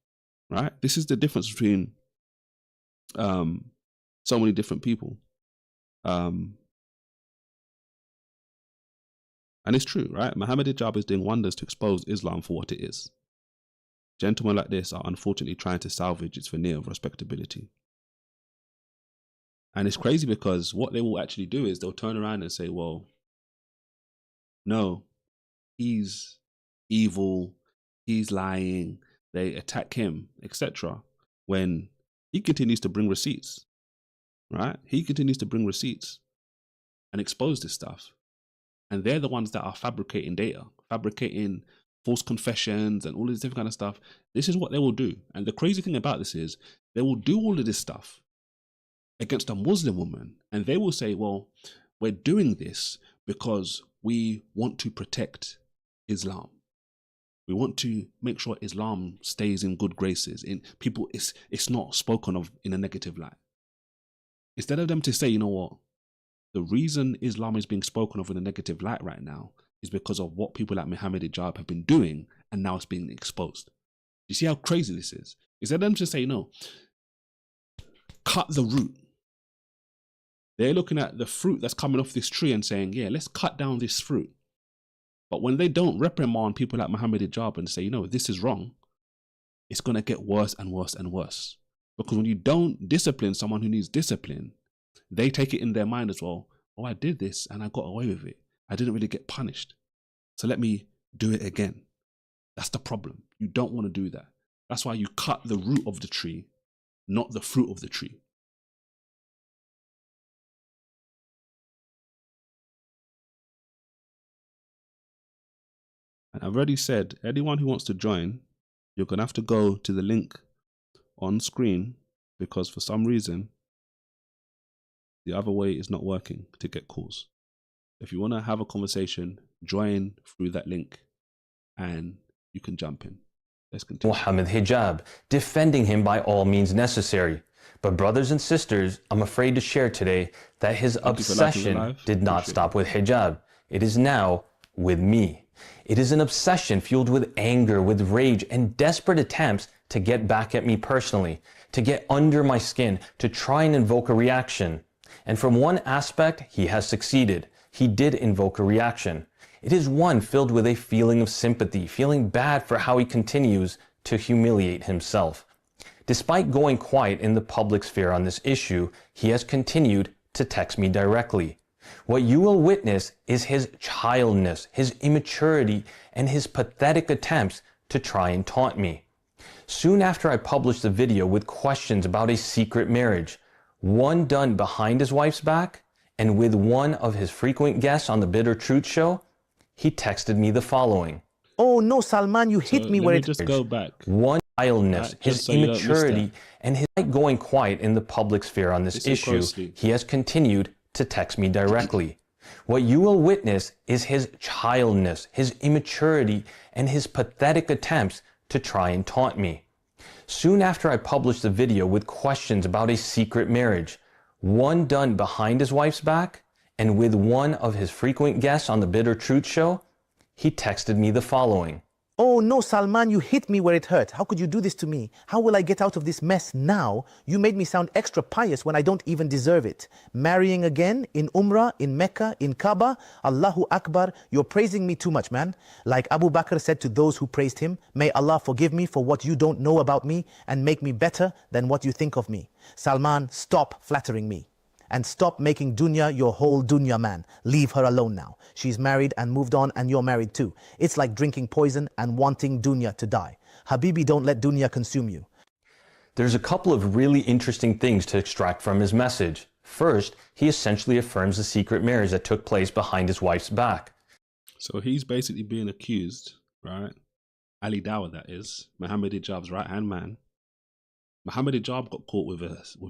right? This is the difference between so many different people. And it's true, right? Muhammad Hijab is doing wonders to expose Islam for what it is. Gentlemen like this are unfortunately trying to salvage its veneer of respectability. And it's crazy because what they will actually do is they'll turn around and say, well, no, he's evil, he's lying, they attack him, etc. When he continues to bring receipts, right? He continues to bring receipts and expose this stuff. And they're the ones that are fabricating data, fabricating false confessions and all this different kind of stuff. This is what they will do. And the crazy thing about this is they will do all of this stuff against a Muslim woman. And they will say, well, we're doing this because we want to protect Islam. We want to make sure Islam stays in good graces. In people, it's not spoken of in a negative light. Instead of them to say, you know what? The reason Islam is being spoken of in a negative light right now is because of what people like Muhammad Hijab have been doing, and now it's being exposed. You see how crazy this is? Instead of them to say, no, cut the root. They're looking at the fruit that's coming off this tree and saying, yeah, let's cut down this fruit. But when they don't reprimand people like Muhammad Hijab and say, you know, this is wrong, it's going to get worse and worse and worse. Because when you don't discipline someone who needs discipline, they take it in their mind as well. Oh, I did this and I got away with it. I didn't really get punished. So let me do it again. That's the problem. You don't want to do that. That's why you cut the root of the tree, not the fruit of the tree. And I've already said, anyone who wants to join, you're going to have to go to the link on screen, because for some reason, the other way is not working to get calls. If you want to have a conversation, join through that link and you can jump in. Let's continue. Muhammad Hijab, defending him by all means necessary. But brothers and sisters, I'm afraid to share today that his obsession did not stop with hijab. It is now with me. It is an obsession fueled with anger, with rage, and desperate attempts to get back at me personally, to get under my skin, to try and invoke a reaction. And from one aspect, he has succeeded. He did invoke a reaction. It is one filled with a feeling of sympathy, feeling bad for how he continues to humiliate himself. Despite going quiet in the public sphere on this issue, he has continued to text me directly. What you will witness is his childness, his immaturity, and his pathetic attempts to try and taunt me. Soon after I published the video with questions about a secret marriage, one done behind his wife's back, and with one of his frequent guests on the Bitter Truth show, he texted me the following. Oh no, Salman, you hit me where it just go back. One childness, his so immaturity, and his going quiet in the public sphere on this issue, closely. he has continued to text me directly. What you will witness is his childness, his immaturity, and his pathetic attempts to try and taunt me. Soon after I published the video with questions about a secret marriage, one done behind his wife's back, and with one of his frequent guests on the Bitter Truth show, he texted me the following. Oh no, Salman, you hit me where it hurt. How could you do this to me? How will I get out of this mess now? You made me sound extra pious when I don't even deserve it. Marrying again, in Umrah, in Mecca, in Kaaba, Allahu Akbar, you're praising me too much, man. Like Abu Bakr said to those who praised him, may Allah forgive me for what you don't know about me and make me better than what you think of me. Salman, stop flattering me. And stop making dunya your whole dunya, man. Leave her alone now. She's married and moved on, and you're married too. It's like drinking poison and wanting dunya to die. Habibi, don't let dunya consume you. There's a couple of really interesting things to extract from his message. First, he essentially affirms the secret marriage that took place behind his wife's back. So he's basically being accused, right? Ali Dawah, that is, Muhammad Hijab's right-hand man. Muhammad Hijab got caught with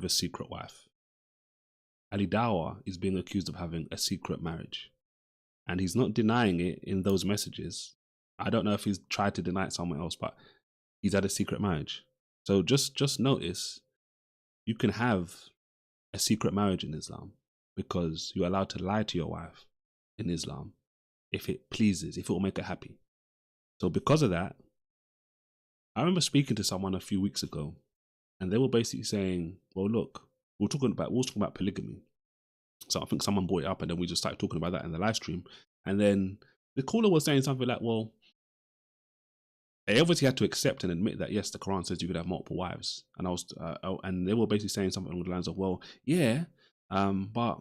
a secret wife. Ali Dawah is being accused of having a secret marriage. And he's not denying it in those messages. I don't know if he's tried to deny it somewhere else, but he's had a secret marriage. So just notice, you can have a secret marriage in Islam because you're allowed to lie to your wife in Islam if it pleases, if it will make her happy. So because of that, I remember speaking to someone a few weeks ago, and they were basically saying, well, look, we were talking about polygamy. So I think someone brought it up, and then we just started talking about that in the live stream. And then the caller was saying something like, well, they obviously had to accept and admit that, yes, the Quran says you could have multiple wives. And and they were basically saying something along the lines of, well, yeah, but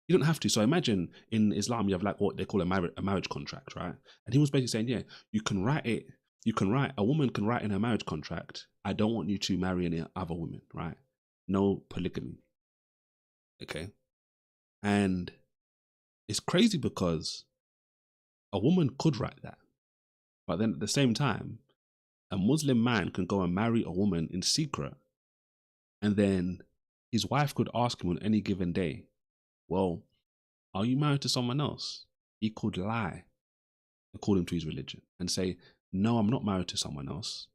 you don't have to. So imagine in Islam, you have like what they call a marriage contract, right? And he was basically saying, yeah, you can write it. A woman can write in her marriage contract, I don't want you to marry any other women, right? No polygamy. Okay. And it's crazy because a woman could write that. But then at the same time, a Muslim man can go and marry a woman in secret. And then his wife could ask him on any given day, well, are you married to someone else? He could lie according to his religion and say, no, I'm not married to someone else.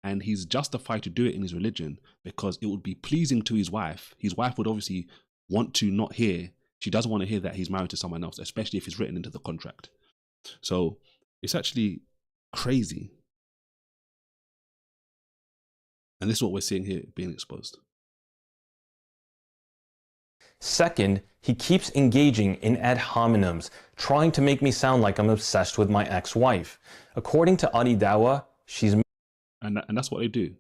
And he's justified to do it in his religion because it would be pleasing to his wife. His wife would obviously want to not hear, she doesn't want to hear that he's married to someone else, especially if it's written into the contract. So it's actually crazy. And this is what we're seeing here being exposed. Second, he keeps engaging in ad hominems, trying to make me sound like I'm obsessed with my ex-wife. According to Ali Dawah, she's... And that's what they do.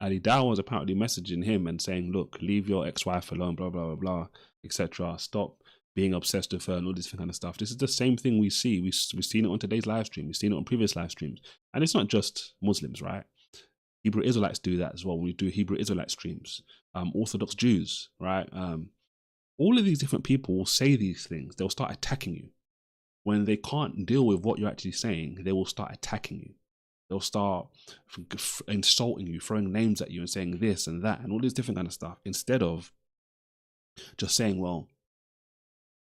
Ali Dawah was apparently messaging him and saying, look, leave your ex-wife alone, blah, blah, blah, blah, etc. Stop being obsessed with her and all this kind of stuff. This is the same thing we see. We've seen it on today's live stream. We've seen it on previous live streams. And it's not just Muslims, right? Hebrew Israelites do that as well. When we do Hebrew Israelite streams, Orthodox Jews, right? All of these different people will say these things. They'll start attacking you. When they can't deal with what you're actually saying, they will start attacking you. They'll start insulting you, throwing names at you and saying this and that and all this different kind of stuff, instead of just saying, well,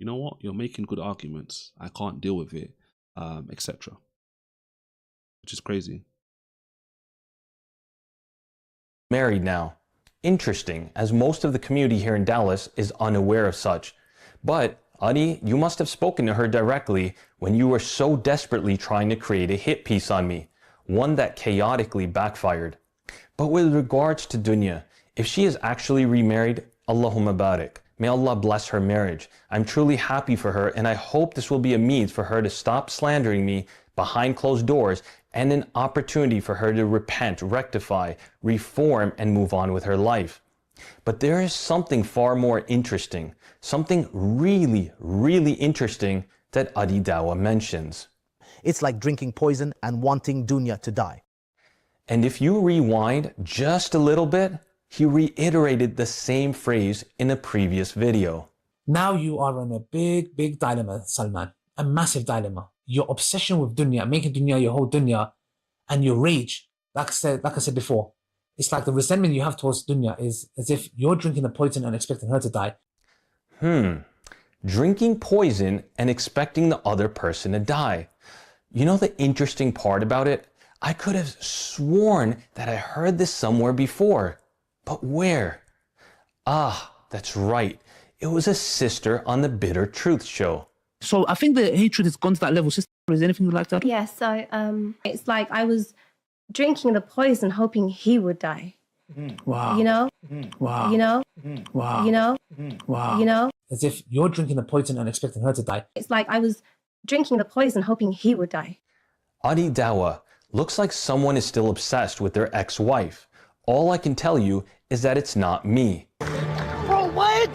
you know what, you're making good arguments, I can't deal with it, etc. Which is crazy. married now. Interesting, as most of the community here in Dallas is unaware of such. But Adi, you must have spoken to her directly when you were so desperately trying to create a hit piece on me, one that chaotically backfired. But with regards to Dunya, if she is actually remarried, Allahumma barik. May Allah bless her marriage. I'm truly happy for her, and I hope this will be a means for her to stop slandering me behind closed doors and an opportunity for her to repent, rectify, reform, and move on with her life. But there is something far more interesting, something really, really interesting that Adi Dawa mentions. It's like drinking poison and wanting Dunya to die. And if you rewind just a little bit, he reiterated the same phrase in a previous video. Now you are in a big, big dilemma, Salman. A massive dilemma. Your obsession with dunya, making dunya your whole dunya, and your rage, like I said before, it's like the resentment you have towards dunya is as if you're drinking the poison and expecting her to die. Drinking poison and expecting the other person to die. You know the interesting part about it? I could have sworn that I heard this somewhere before. But where? Ah, that's right. It was a sister on the Bitter Truth show. So I think the hatred has gone to that level. Sister, is there anything you'd like to add? Yeah, so it's like I was drinking the poison hoping he would die. Wow. You know? Wow. You know? Wow. You know? Wow. You know? As if you're drinking the poison and expecting her to die. It's like I was drinking the poison hoping he would die. Adi Dawa, looks like someone is still obsessed with their ex-wife. All I can tell you is that it's not me. Bro, what?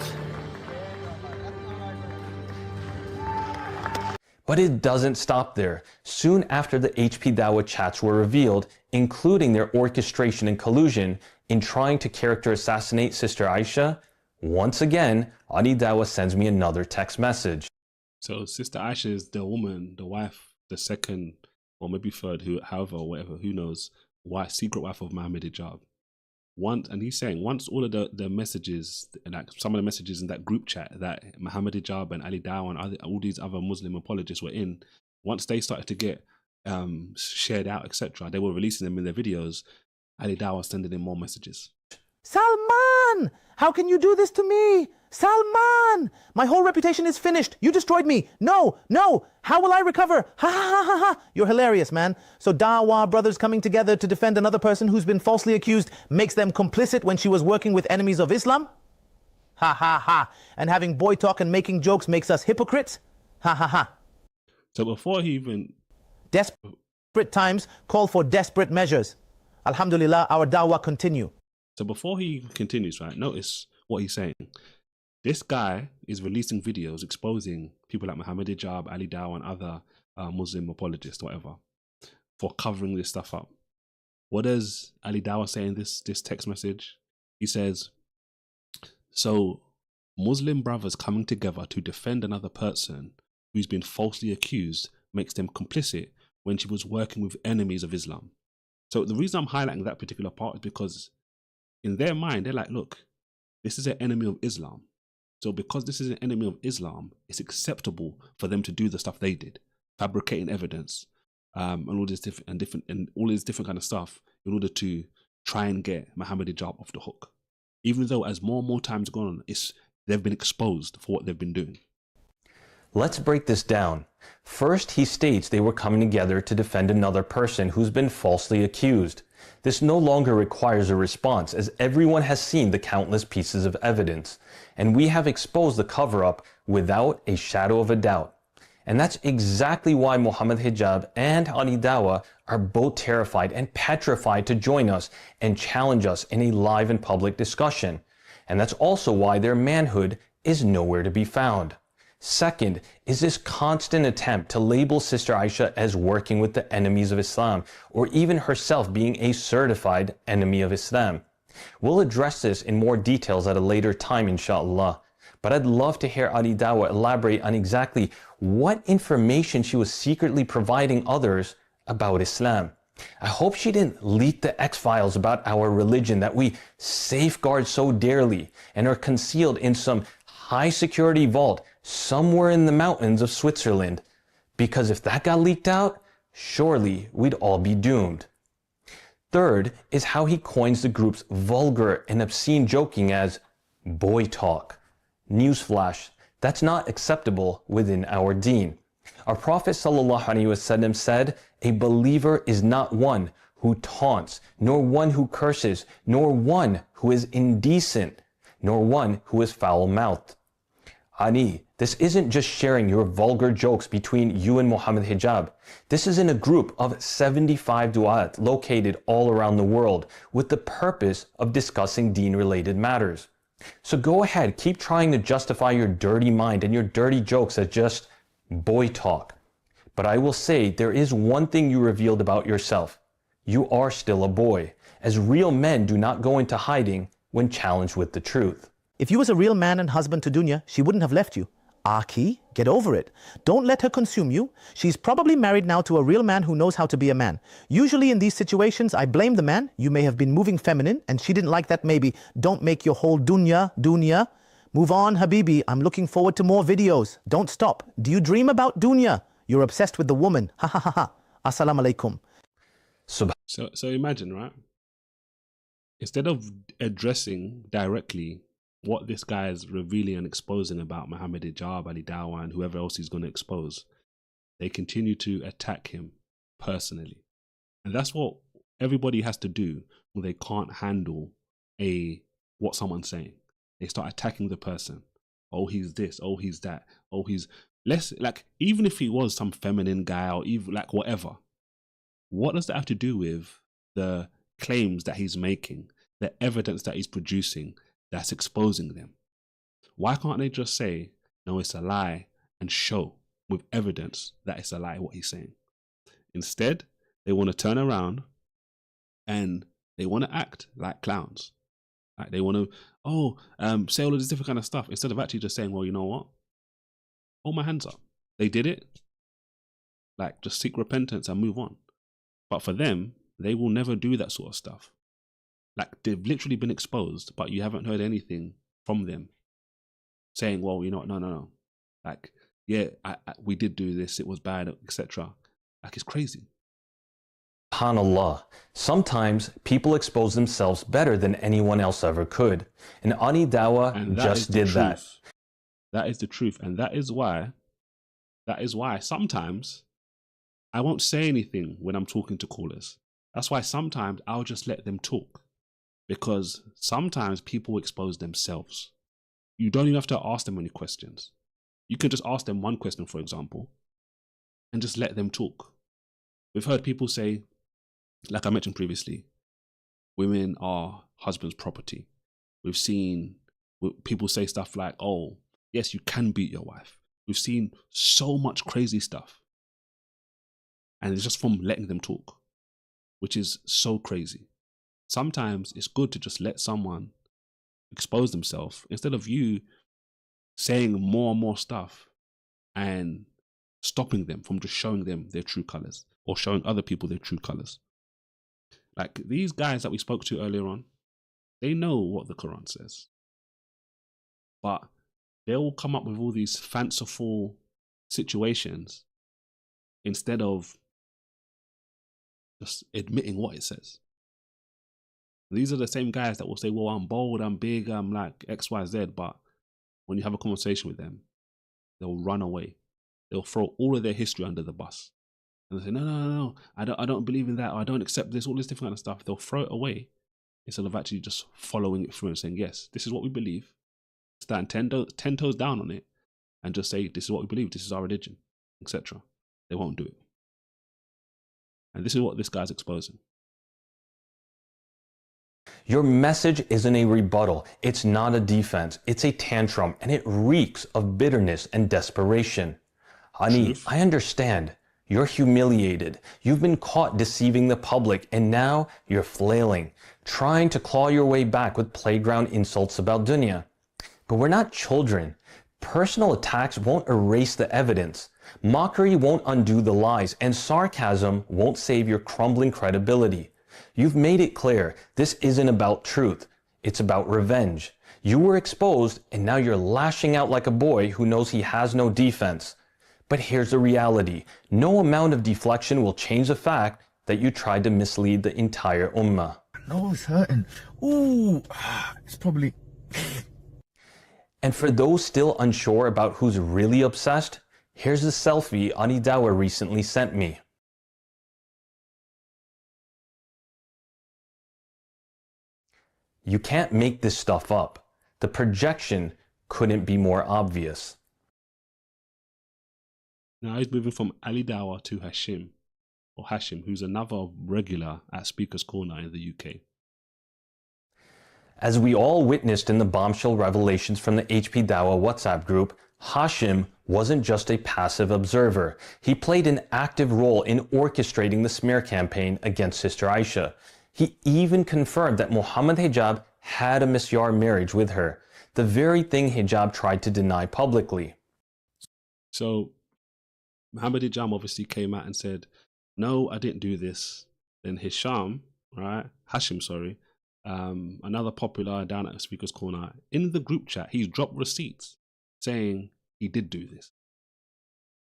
But it doesn't stop there. Soon after the HP Dawa chats were revealed, including their orchestration and collusion in trying to character assassinate Sister Aisha, once again, Adi Dawa sends me another text message. So Sister Aisha is the woman, the wife, the second, or maybe third, however, whatever, who knows, secret wife of Muhammad Hijab. And he's saying once all of the messages, like some of the messages in that group chat that Muhammad Hijab and Ali Dawa and all these other Muslim apologists were in, once they started to get shared out, etc., they were releasing them in their videos. Ali Dawa was sending in more messages. Salman! How can you do this to me? Salman! My whole reputation is finished. You destroyed me. No, no. How will I recover? Ha ha ha ha ha. You're hilarious, man. So Dawa brothers coming together to defend another person who's been falsely accused makes them complicit when she was working with enemies of Islam? Ha ha ha. And having boy talk and making jokes makes us hypocrites? Ha ha ha. So before he even... Desperate times call for desperate measures. Alhamdulillah, our dawah continue. So before he continues, right, notice what he's saying. This guy is releasing videos exposing people like Muhammad Hijab, Ali Dawa, and other Muslim apologists, whatever, for covering this stuff up. What does Ali Dawa say in this text message? He says, so Muslim brothers coming together to defend another person who's been falsely accused makes them complicit when she was working with enemies of Islam. So the reason I'm highlighting that particular part is because in their mind, they're like, look, this is an enemy of Islam. So because this is an enemy of Islam, it's acceptable for them to do the stuff they did, fabricating evidence, and all this different kind of stuff in order to try and get Muhammad Hijab off the hook. Even though as more and more time's gone on, they've been exposed for what they've been doing. Let's break this down. First, he states they were coming together to defend another person who's been falsely accused. This no longer requires a response, as everyone has seen the countless pieces of evidence, and we have exposed the cover-up without a shadow of a doubt. And that's exactly why Muhammad Hijab and Ali Dawa are both terrified and petrified to join us and challenge us in a live and public discussion. And that's also why their manhood is nowhere to be found. Second is this constant attempt to label Sister Aisha as working with the enemies of Islam, or even herself being a certified enemy of Islam. We'll address this in more details at a later time, inshallah. But I'd love to hear Ali Dawa elaborate on exactly what information she was secretly providing others about Islam. I hope she didn't leak the X-Files about our religion that we safeguard so dearly and are concealed in some high security vault somewhere in the mountains of Switzerland, because if that got leaked out, surely we'd all be doomed. Third is how he coins the group's vulgar and obscene joking as boy talk. Newsflash, That's not acceptable within our deen. Our Prophet ﷺ said, "A believer is not one who taunts, nor one who curses, nor one who is indecent, nor one who is foul-mouthed." Ani, this isn't just sharing your vulgar jokes between you and Muhammad Hijab. This is in a group of 75 du'at located all around the world with the purpose of discussing deen-related matters. So go ahead, keep trying to justify your dirty mind and your dirty jokes as just boy talk. But I will say there is one thing you revealed about yourself. You are still a boy, as real men do not go into hiding when challenged with the truth. If you was a real man and husband to Dunya, she wouldn't have left you. Aki, get over it. Don't let her consume you. She's probably married now to a real man who knows how to be a man. Usually in these situations, I blame the man. You may have been moving feminine and she didn't like that maybe. Don't make your whole dunya. Move on, Habibi. I'm looking forward to more videos. Don't stop. Do you dream about dunya? You're obsessed with the woman. Ha ha ha ha. Assalamu alaikum. So imagine, right? Instead of addressing directly what this guy is revealing and exposing about Muhammad Hijab, Ali Dawah, and whoever else he's going to expose, they continue to attack him personally. And that's what everybody has to do when they can't handle what someone's saying. They start attacking the person. Oh, he's this. Oh, he's that. Oh, he's less like, even if he was some feminine guy or even like whatever, what does that have to do with the claims that he's making, the evidence that he's producing that's exposing them? Why can't they just say, no, it's a lie, and show with evidence that it's a lie what he's saying? Instead, they want to turn around and they want to act like clowns. Like they want to, say all of this different kind of stuff instead of actually just saying, well, you know what? Hold my hands up. They did it. Like, just seek repentance and move on. But for them, they will never do that sort of stuff. Like, they've literally been exposed, but you haven't heard anything from them saying, well, you know, no. Like, yeah, we did do this, it was bad, etc. Like, it's crazy. SubhanAllah, sometimes people expose themselves better than anyone else ever could. And Ali Dawah just did that. That is the truth. And that is why sometimes I won't say anything when I'm talking to callers. That's why sometimes I'll just let them talk. Because sometimes people expose themselves. You don't even have to ask them any questions. You can just ask them one question, for example, and just let them talk. We've heard people say, like I mentioned previously, women are husband's property. We've seen people say stuff like, oh, yes, you can beat your wife. We've seen so much crazy stuff. And it's just from letting them talk, which is so crazy. Sometimes it's good to just let someone expose themselves instead of you saying more and more stuff and stopping them from just showing them their true colors or showing other people their true colors. Like these guys that we spoke to earlier on, they know what the Quran says, but they'll come up with all these fanciful situations instead of just admitting what it says. These are the same guys that will say, well, I'm bold, I'm big, I'm like X, Y, Z, but when you have a conversation with them, they'll run away. They'll throw all of their history under the bus. And they'll say, no, I don't believe in that, or I don't accept this, all this different kind of stuff. They'll throw it away instead of actually just following it through and saying, yes, this is what we believe. Stand 10 toes down on it and just say, this is what we believe, this is our religion, etc. They won't do it. And this is what this guy's exposing. Your message isn't a rebuttal, it's not a defense, it's a tantrum, and it reeks of bitterness and desperation. Honey, I understand. You're humiliated. You've been caught deceiving the public, and now you're flailing, trying to claw your way back with playground insults about dunya. But we're not children. Personal attacks won't erase the evidence. Mockery won't undo the lies, and sarcasm won't save your crumbling credibility. You've made it clear this isn't about truth. It's about revenge. You were exposed, and now you're lashing out like a boy who knows he has no defense. But here's the reality. No amount of deflection will change the fact that you tried to mislead the entire ummah. No, it's hurting. Ooh, it's probably... And for those still unsure about who's really obsessed, here's a selfie Ani Dawa recently sent me. You can't make this stuff up. The projection couldn't be more obvious. Now he's moving from Ali Dawa to Hashim, who's another regular at Speaker's Corner in the UK. As we all witnessed in the bombshell revelations from the HP Dawa WhatsApp group, Hashim wasn't just a passive observer. He played an active role in orchestrating the smear campaign against Sister Aisha. He even confirmed that Muhammad Hijab had a misyar marriage with her, the very thing Hijab tried to deny publicly. So Muhammad Hijab obviously came out and said, no, I didn't do this. Then Hashim, another popular down at Speaker's Corner, in the group chat, he's dropped receipts saying he did do this.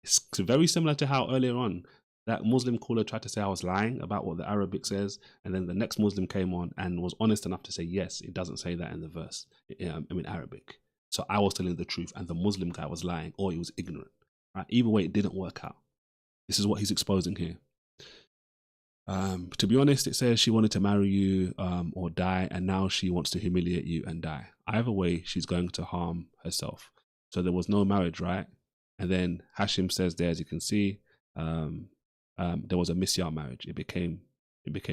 It's very similar to how earlier on that Muslim caller tried to say I was lying about what the Arabic says, and then the next Muslim came on and was honest enough to say, yes, it doesn't say that in the verse, in Arabic. So I was telling the truth and the Muslim guy was lying, or he was ignorant. Right? Either way, it didn't work out. This is what he's exposing here. To be honest, it says she wanted to marry you or die, and now she wants to humiliate you and die. Either way, she's going to harm herself. So there was no marriage, right? And then Hashim says there, as you can see, there was a misyar marriage. It became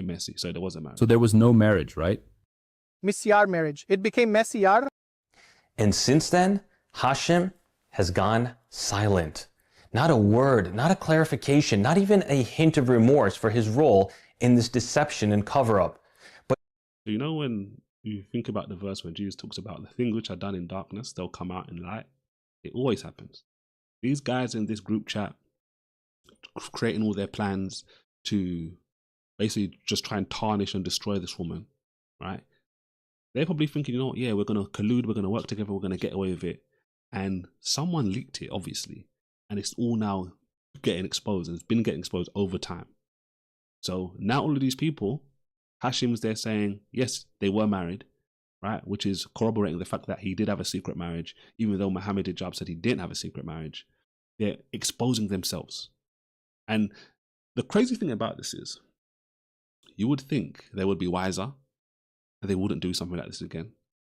messy. So there was a marriage. So there was no marriage, right? Misyar marriage. It became messy-yar. And since then, Hashim has gone silent. Not a word, not a clarification, not even a hint of remorse for his role in this deception and cover-up. But you know, when you think about the verse when Jesus talks about the things which are done in darkness, they'll come out in light. It always happens. These guys in this group chat creating all their plans to basically just try and tarnish and destroy this woman, right? They're probably thinking, you know what, yeah, we're going to collude, we're going to work together, we're going to get away with it. And someone leaked it, obviously. And it's all now getting exposed, and it's been getting exposed over time. So now all of these people, Hashim's there saying, yes, they were married, right? Which is corroborating the fact that he did have a secret marriage, even though Muhammad Hijab said he didn't have a secret marriage. They're exposing themselves. And the crazy thing about this is, you would think they would be wiser and they wouldn't do something like this again.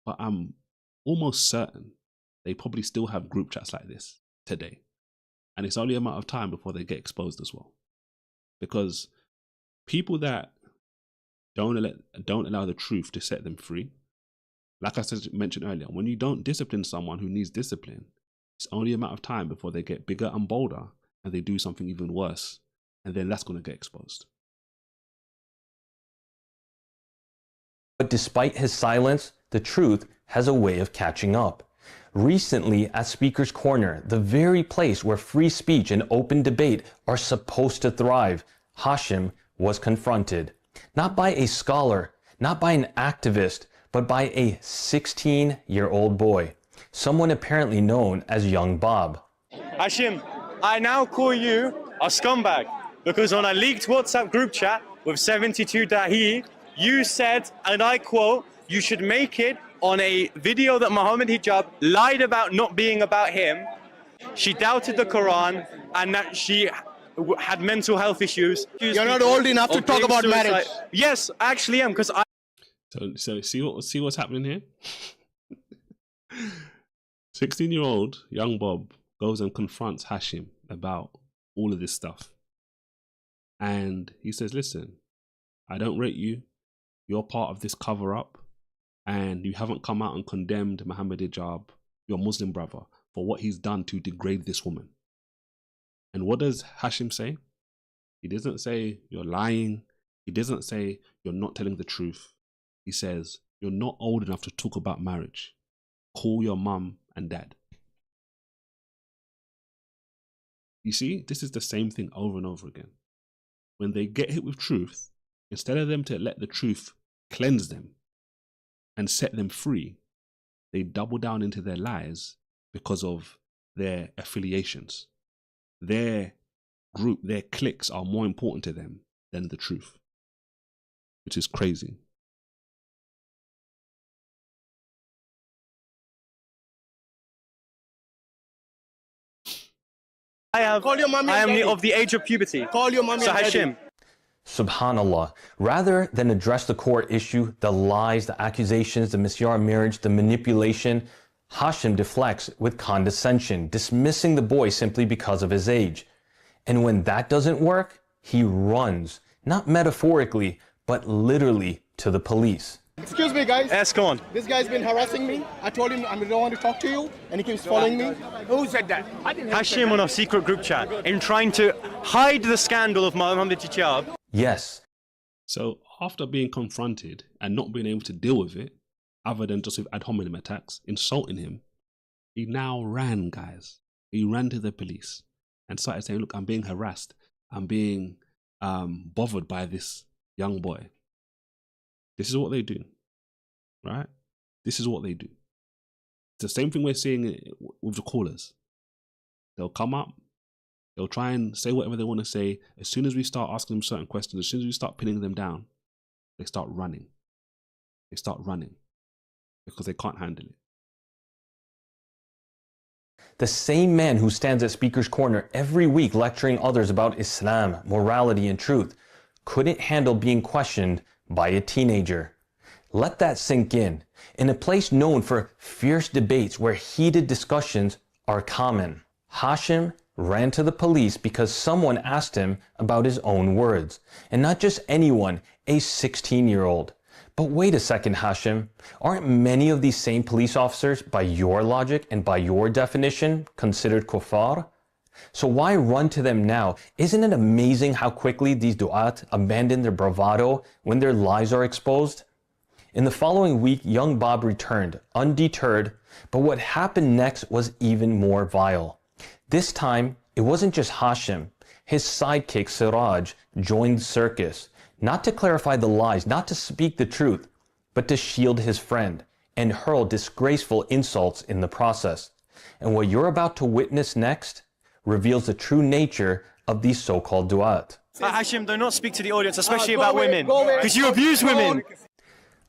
But I'm almost certain they probably still have group chats like this today. And it's only a matter of time before they get exposed as well. Because people that don't allow the truth to set them free, like I mentioned earlier, when you don't discipline someone who needs discipline, it's only a matter of time before they get bigger and bolder and they do something even worse. And then that's going to get exposed. But despite his silence, the truth has a way of catching up. Recently, at Speaker's Corner, the very place where free speech and open debate are supposed to thrive, Hashim was confronted. Not by a scholar, not by an activist, but by a 16-year-old boy. Someone apparently known as Young Bob. Hashim, I now call you a scumbag because on a leaked WhatsApp group chat with 72 Dahi, you said, and I quote, you should make it on a video that Muhammad Hijab lied about not being about him. She doubted the Quran and that she had mental health issues. You're not old enough to talk about marriage. Yes, I actually am, because I... So see what's happening here? 16-year-old young Bob goes and confronts Hashim about all of this stuff. And he says, listen, I don't rate you. You're part of this cover-up. And you haven't come out and condemned Muhammad Hijab, your Muslim brother, for what he's done to degrade this woman. And what does Hashim say? He doesn't say you're lying. He doesn't say you're not telling the truth. He says you're not old enough to talk about marriage. Call your mum and dad. You see, this is the same thing over and over again. When they get hit with truth, instead of them to let the truth cleanse them and set them free, they double down into their lies because of their affiliations. Their group, their cliques are more important to them than the truth, which is crazy. Call your mommy I and am daddy. of the age of puberty. Call your mommy So and daddy. Hashim, Subhanallah. Rather than address the core issue, the lies, the accusations, the misyar marriage, the manipulation, Hashim deflects with condescension, dismissing the boy simply because of his age. And when that doesn't work, he runs, not metaphorically, but literally to the police. Excuse me, guys. yes, go on. This guy's been harassing me. I told him I don't want to talk to you, and he keeps following me. Who said that? Hashim on a secret group chat in trying to hide the scandal of Muhammad Hijab. Yes. So after being confronted and not being able to deal with it, other than just with ad hominem attacks, insulting him, he now ran, guys. He ran to the police and started saying, look, I'm being harassed. I'm being bothered by this young boy. This is what they do, right? This is what they do. It's the same thing we're seeing with the callers. They'll come up, they'll try and say whatever they want to say. As soon as we start asking them certain questions, as soon as we start pinning them down, they start running. They start running because they can't handle it. The same man who stands at Speaker's Corner every week lecturing others about Islam, morality, and truth couldn't handle being questioned by a teenager. Let that sink in. In a place known for fierce debates where heated discussions are common, Hashim ran to the police because someone asked him about his own words. And not just anyone, a 16-year-old. But wait a second, Hashim. Aren't many of these same police officers, by your logic and by your definition, considered kuffar? So why run to them now? Isn't it amazing how quickly these du'at abandon their bravado when their lies are exposed? In the following week, young Bob returned, undeterred, but what happened next was even more vile. This time, it wasn't just Hashim. His sidekick, Siraj, joined the circus, not to clarify the lies, not to speak the truth, but to shield his friend and hurl disgraceful insults in the process. And what you're about to witness next reveals the true nature of these so-called du'at. Hashim, do not speak to the audience, especially about women, because you abuse women.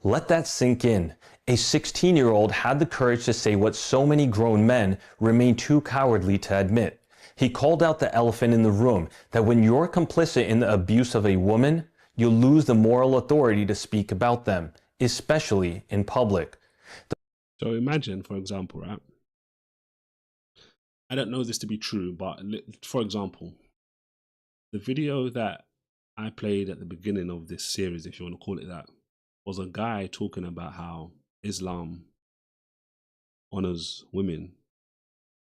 Let that sink in. A 16-year-old had the courage to say what so many grown men remain too cowardly to admit. He called out the elephant in the room, that when you're complicit in the abuse of a woman, you'll lose the moral authority to speak about them, especially in public. So imagine, for example, right? I don't know this to be true, but for example, the video that I played at the beginning of this series, if you want to call it that, was a guy talking about how Islam honors women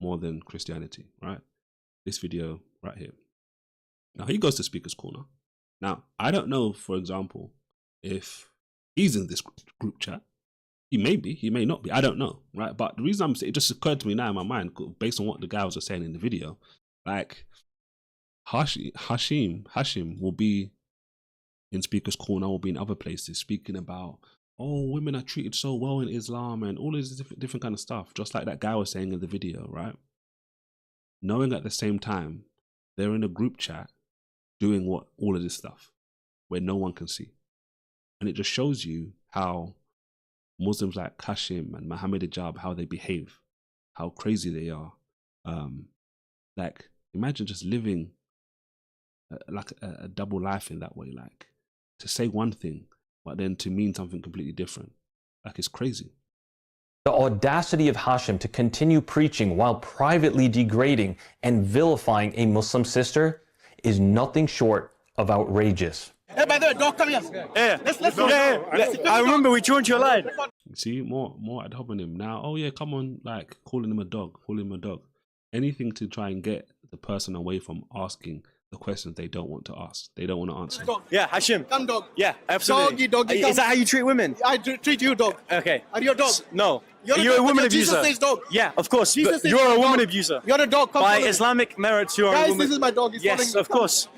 more than Christianity, right? This video right here. Now he goes to Speaker's Corner. Now, I don't know, for example, if he's in this group chat. He may be, he may not be, I don't know, right? But the reason it just occurred to me now in my mind, based on what the guy was just saying in the video, like Hashim will be in Speaker's Corner, will be in other places speaking about, oh, women are treated so well in Islam and all this different kind of stuff, just like that guy was saying in the video, right? Knowing at the same time, they're in a group chat doing all of this stuff where no one can see. And it just shows you how Muslims like Hashim and Muhammad Hijab, how they behave, how crazy they are. Like, imagine just living like a double life in that way, like to say one thing, but then to mean something completely different. Like, it's crazy. The audacity of Hashim to continue preaching while privately degrading and vilifying a Muslim sister is nothing short of outrageous. Hey, by the way, dog, come here. Yeah. Let's I remember we joined your line. You see, more ad hominem now. Oh yeah, come on, like calling him a dog, anything to try and get the person away from asking the questions they don't want to ask, they don't want to answer. Yeah, Hashim. Come, dog. Yeah, absolutely. Doggy, Is that how you treat women? I treat you, dog. Okay. Are you a dog? No. You're a woman Jesus abuser. says dog. Yeah, of course. Jesus says You're a dog. woman abuser. You're a dog. Come By follow me. Islamic merits, you're a Guys, woman. this is my dog. He's Yes, following me. of course.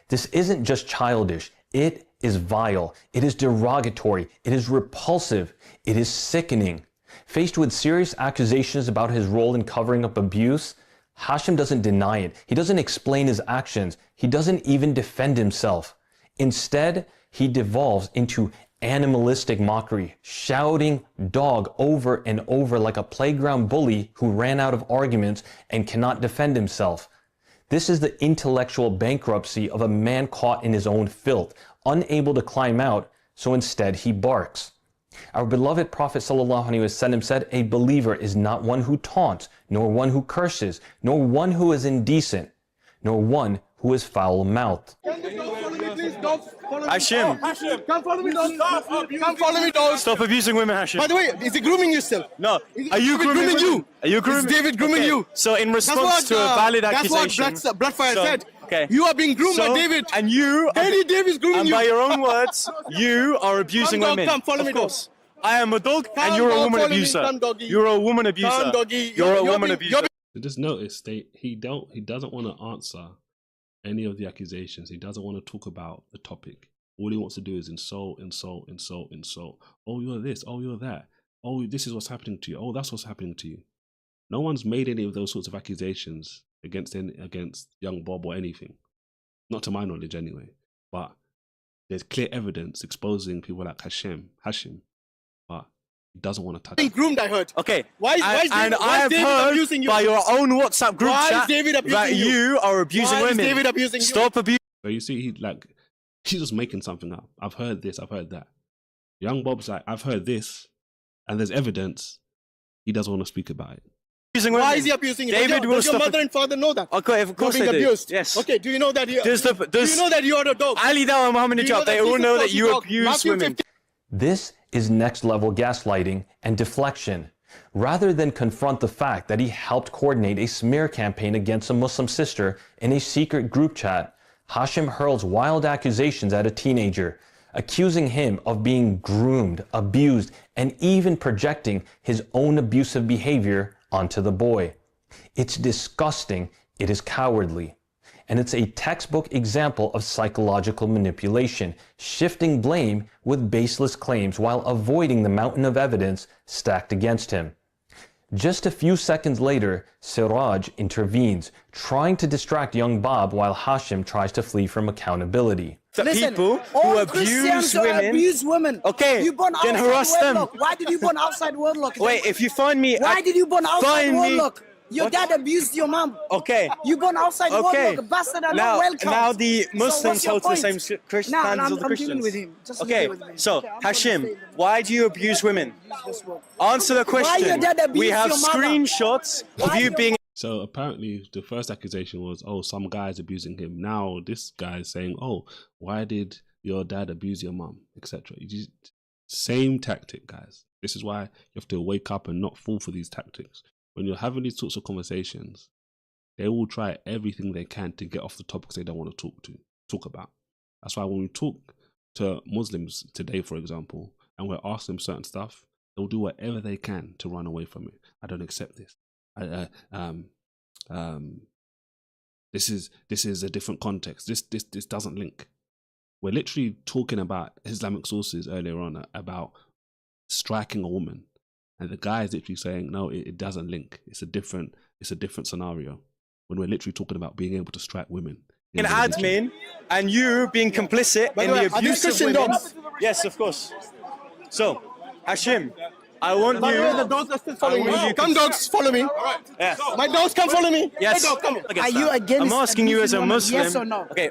This isn't just childish. It is vile. It is derogatory. It is repulsive. It is sickening. Faced with serious accusations about his role in covering up abuse, Hashim doesn't deny it. He doesn't explain his actions. He doesn't even defend himself. Instead, he devolves into animalistic mockery, shouting dog over and over like a playground bully who ran out of arguments and cannot defend himself. This is the intellectual bankruptcy of a man caught in his own filth, unable to climb out, so instead he barks. Our beloved Prophet ﷺ said, a believer is not one who taunts, nor one who curses, nor one who is indecent, nor one who is foul-mouthed. Hashim. Come follow me, dog. Come follow me, dog. Stop abusing women, Hashim. By the way, is he grooming you still? No. Are you grooming you? Are you grooming? Is David grooming you? So in response to a valid accusation. That's what Bloodfire said. Okay. You are being groomed by David. And you. David's grooming you. And by your own words, you are abusing women. Come follow me, dog. I am a dog and you're a woman abuser. You're a woman abuser. You're a woman abuser. Just notice he doesn't want to answer any of the accusations. He doesn't want to talk about the topic. All he wants to do is insult. Oh, you're this. Oh, you're that. Oh, this is what's happening to you. Oh, that's what's happening to you. No one's made any of those sorts of accusations against young Bob or anything. Not to my knowledge anyway. But there's clear evidence exposing people like Hashim. But he doesn't want to touch it. Groomed, I heard. Okay. Why is David abusing you? By your own WhatsApp group chat that you are abusing women. Why is David abusing you? Stop abusing. So you see, he's just making something up. I've heard this, I've heard that. Young Bob's like, I've heard this, and there's evidence. He doesn't want to speak about it. Why is he abusing you? Does your mother and father know that? Okay, of course they do. Abused? Yes. Okay, do you know that do you know that you are a dog? Ali Dawah and Muhammad Hijab, they all know that you abuse women. This is next-level gaslighting and deflection. Rather than confront the fact that he helped coordinate a smear campaign against a Muslim sister in a secret group chat, Hashim hurls wild accusations at a teenager, accusing him of being groomed, abused, and even projecting his own abusive behavior onto the boy. It's disgusting, it is cowardly. And it's a textbook example of psychological manipulation, shifting blame with baseless claims while avoiding the mountain of evidence stacked against him. Just a few seconds later, Siraj intervenes, trying to distract young Bob while Hashim tries to flee from accountability. Listen, people who abuse women. Okay, then harass them. Why did you born outside wedlock? Wait, if you find me... Why did you born outside wedlock? Your dad abused your mom. Okay. You born outside wedlock, bastard, and not welcome. Now the Muslims hold to the same Christians of the Christians. I'm dealing with him. Okay, so Hashim, why do you abuse women? Answer the question. Why your dad abused We have your mother? screenshots of you being... So apparently the first accusation was, oh, some guy's abusing him. Now this guy's saying, oh, why did your dad abuse your mom, etc. Same tactic, guys. This is why you have to wake up and not fall for these tactics. When you're having these sorts of conversations, they will try everything they can to get off the topics they don't want to talk about. That's why when we talk to Muslims today, for example, and we're asking them certain stuff, they'll do whatever they can to run away from it. I don't accept this. This is a different context. This doesn't link. We're literally talking about Islamic sources earlier on about striking a woman, and the guy is literally saying no, it doesn't link. It's a different scenario. When we're literally talking about being able to strike women. An admin, and you being complicit in the abuse of women. Yes, of course. So, Hashim, I want you. The dogs are still following me. Come, dogs, follow me. Yes. My dogs, come follow me. Yes. Hey, dog, come. Are you against? I'm asking you as a Muslim. Yes or no? Okay.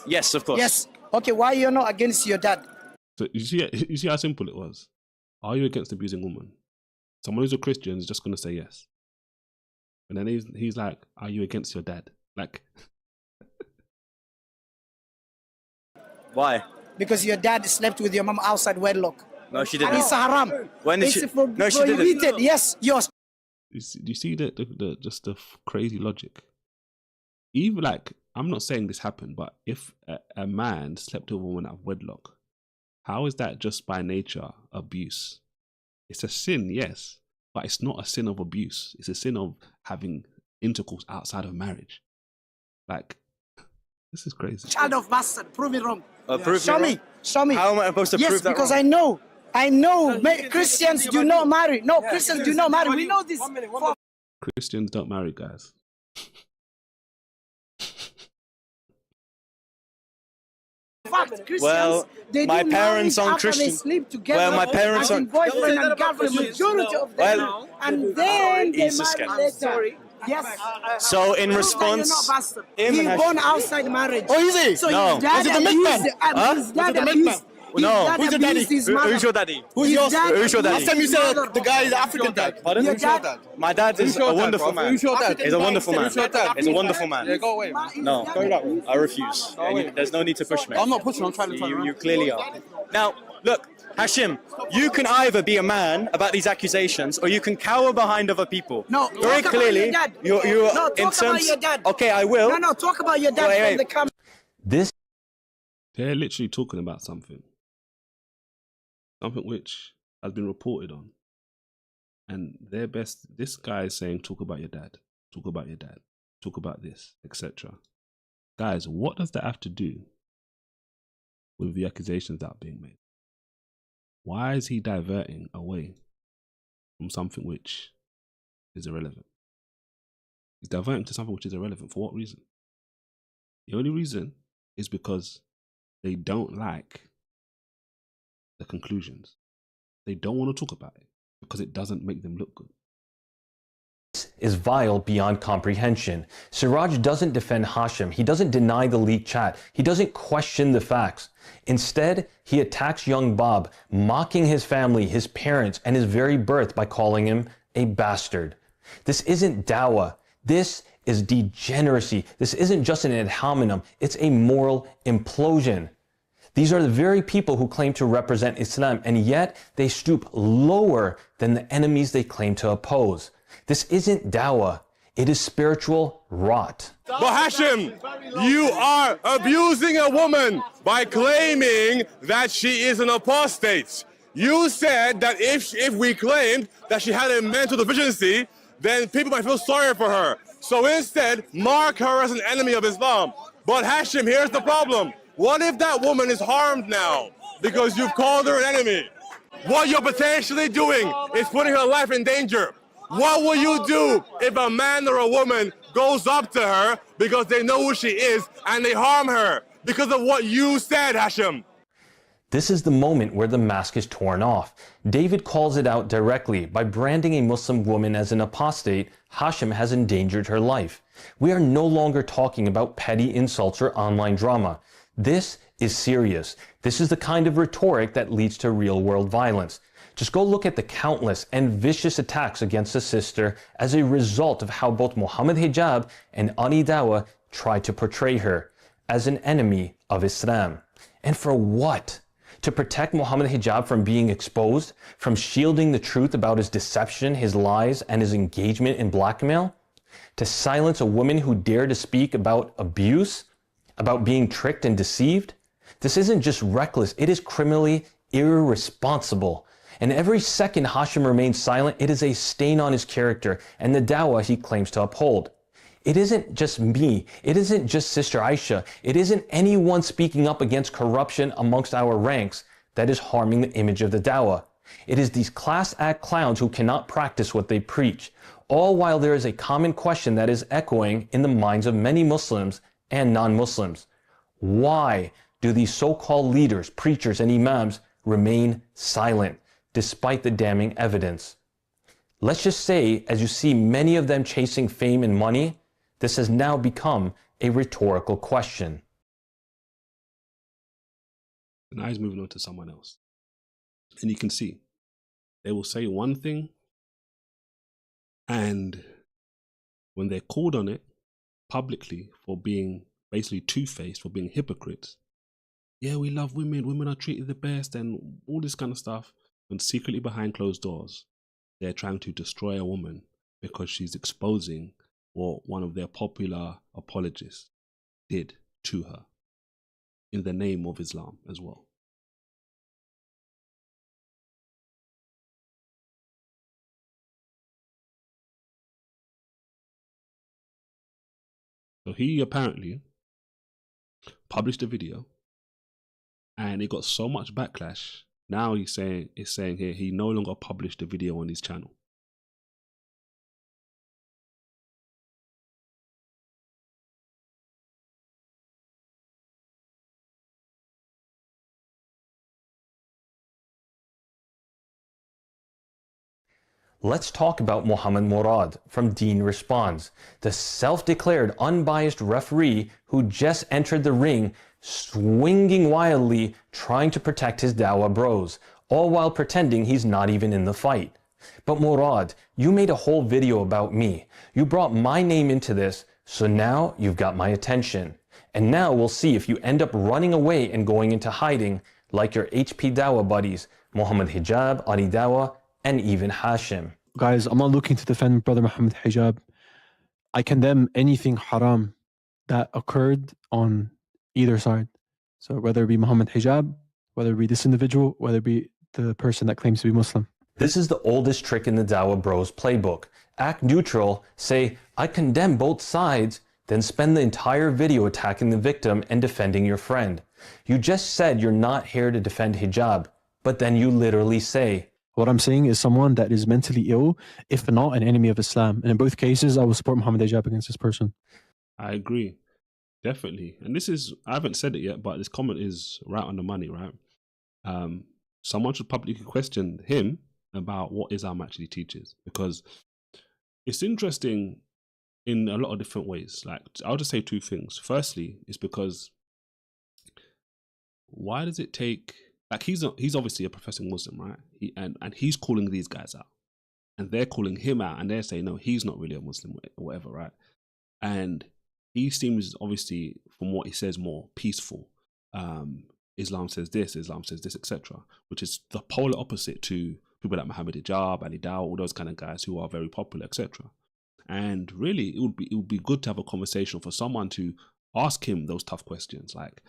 Yes, of course. Yes. Okay. Why you're not against your dad? So you see how simple it was. Are you against abusing women? Someone who's a Christian is just going to say yes. And then he's like, are you against your dad? Like, why? Because your dad slept with your mom outside wedlock. No, she didn't. And it's haram. When did it's she? No, she didn't. Yes, yours. Do you see the crazy logic? Even like, I'm not saying this happened, but if a man slept with a woman out of wedlock, how is that just by nature abuse? It's a sin, yes, but it's not a sin of abuse. It's a sin of having intercourse outside of marriage. Like, this is crazy. Child of bastard, prove me wrong. Show me. How am I supposed to prove that? Yes, because wrong? I know. Christians do not marry. No, Christians do not marry. We know this. Christians don't marry, guys. Well, my parents aren't Christian. Well, my parents aren't. Boyfriend and girlfriend, majority of them. And then they marry later. Yes. So in Prove that you're response, not bastard. him He and Hashim- born outside marriage. Oh, is he? So No. his dad Is it the abused, milkman? Huh? his dad Is it the abused, milkman? his No. dad Who's your daddy? abused his mother. Who's your daddy? Who's His yours? dad Who's your daddy? Last time you abused said his mother. the guy is African dad. Pardon? Your Who's your dad- dad? My dad is Who's your a dad, wonderful bro? man. Who's your dad? He's a wonderful man. Who's your dad? He's a wonderful man. Yeah, go away. No, I refuse. There's no need to push me. I'm not pushing. I'm trying to turn You around. clearly are. Now, look, Hashim, you can either be a man about these accusations, or you can cower behind other people. No, very talk clearly, about your dad. you're No, in talk about terms. your dad. Okay, I will. No, talk about your dad Wait, from the camera. This They're literally talking about something which has been reported on, and their best. This guy is saying, "Talk about your dad. Talk about your dad. Talk about this, etc." Guys, what does that have to do with the accusations that are being made? Why is he diverting away from something which is irrelevant? He's diverting to something which is irrelevant. For what reason? The only reason is because they don't like the conclusions. They don't want to talk about it because it doesn't make them look good. is vile beyond comprehension. Siraj doesn't defend Hashim. He doesn't deny the leaked chat. He doesn't question the facts. Instead, he attacks young Bob, mocking his family, his parents, and his very birth by calling him a bastard. This isn't dawah. This is degeneracy. This isn't just an ad hominem. It's a moral implosion. These are the very people who claim to represent Islam, and yet they stoop lower than the enemies they claim to oppose. This isn't dawah. It is spiritual rot. But Hashim, you are abusing a woman by claiming that she is an apostate. You said that if we claimed that she had a mental deficiency, then people might feel sorry for her. So instead, mark her as an enemy of Islam. But Hashim, here's the problem. What if that woman is harmed now because you've called her an enemy? What you're potentially doing is putting her life in danger. What will you do if a man or a woman goes up to her because they know who she is and they harm her because of what you said, Hashim? This is the moment where the mask is torn off. David calls it out directly. By branding a Muslim woman as an apostate, Hashim has endangered her life. We are no longer talking about petty insults or online drama. This is serious. This is the kind of rhetoric that leads to real-world violence. Just go look at the countless and vicious attacks against a sister as a result of how both Muhammad Hijab and Ani Dawah tried to portray her as an enemy of Islam. And for what? To protect Muhammad Hijab from being exposed, from shielding the truth about his deception, his lies, and his engagement in blackmail? To silence a woman who dared to speak about abuse, about being tricked and deceived? This isn't just reckless, it is criminally irresponsible. And every second Hashim remains silent, it is a stain on his character and the dawah he claims to uphold. It isn't just me, it isn't just Sister Aisha, it isn't anyone speaking up against corruption amongst our ranks that is harming the image of the dawah. It is these class act clowns who cannot practice what they preach, all while there is a common question that is echoing in the minds of many Muslims and non-Muslims. Why do these so-called leaders, preachers, and imams remain silent despite the damning evidence? Let's just say, as you see many of them chasing fame and money, this has now become a rhetorical question. Now he's moving on to someone else. And you can see, they will say one thing, and when they're called on it publicly for being basically two-faced, for being hypocrites, yeah, we love women, women are treated the best, and all this kind of stuff, and secretly behind closed doors, they're trying to destroy a woman because she's exposing what one of their popular apologists did to her in the name of Islam as well. So he apparently published a video and it got so much backlash. Now he's saying here he no longer published the video on his channel. Let's talk about Muhammad Murad from Deen Responds, the self-declared unbiased referee who just entered the ring, swinging wildly, trying to protect his Dawah bros, all while pretending he's not even in the fight. But Murad, you made a whole video about me. You brought my name into this, so now you've got my attention. And now we'll see if you end up running away and going into hiding like your HP Dawah buddies, Muhammad Hijab, Ali Dawah, and even Hashim. Guys, I'm not looking to defend Brother Muhammad Hijab. I condemn anything haram that occurred on either side. So whether it be Muhammad Hijab, whether it be this individual, whether it be the person that claims to be Muslim. This is the oldest trick in the Dawah Bros playbook. Act neutral, say, I condemn both sides, then spend the entire video attacking the victim and defending your friend. You just said you're not here to defend hijab, but then you literally say, what I'm saying is someone that is mentally ill, if not an enemy of Islam. And in both cases, I will support Muhammad Hijab against this person. I agree. Definitely. And this is, I haven't said it yet, but this comment is right on the money, right? Someone should publicly question him about what Islam actually teaches, because it's interesting in a lot of different ways. Like, I'll just say two things. Firstly, it's because why does it take, like, he's obviously a professing Muslim, right? And he's calling these guys out, and they're calling him out, and they're saying, no, he's not really a Muslim or whatever, right? And he seems, obviously, from what he says, more peaceful. Islam says this, etc., which is the polar opposite to people like Muhammad Hijab, Ali Dawah, all those kind of guys who are very popular, etc. And really, it would be good to have a conversation for someone to ask him those tough questions, like,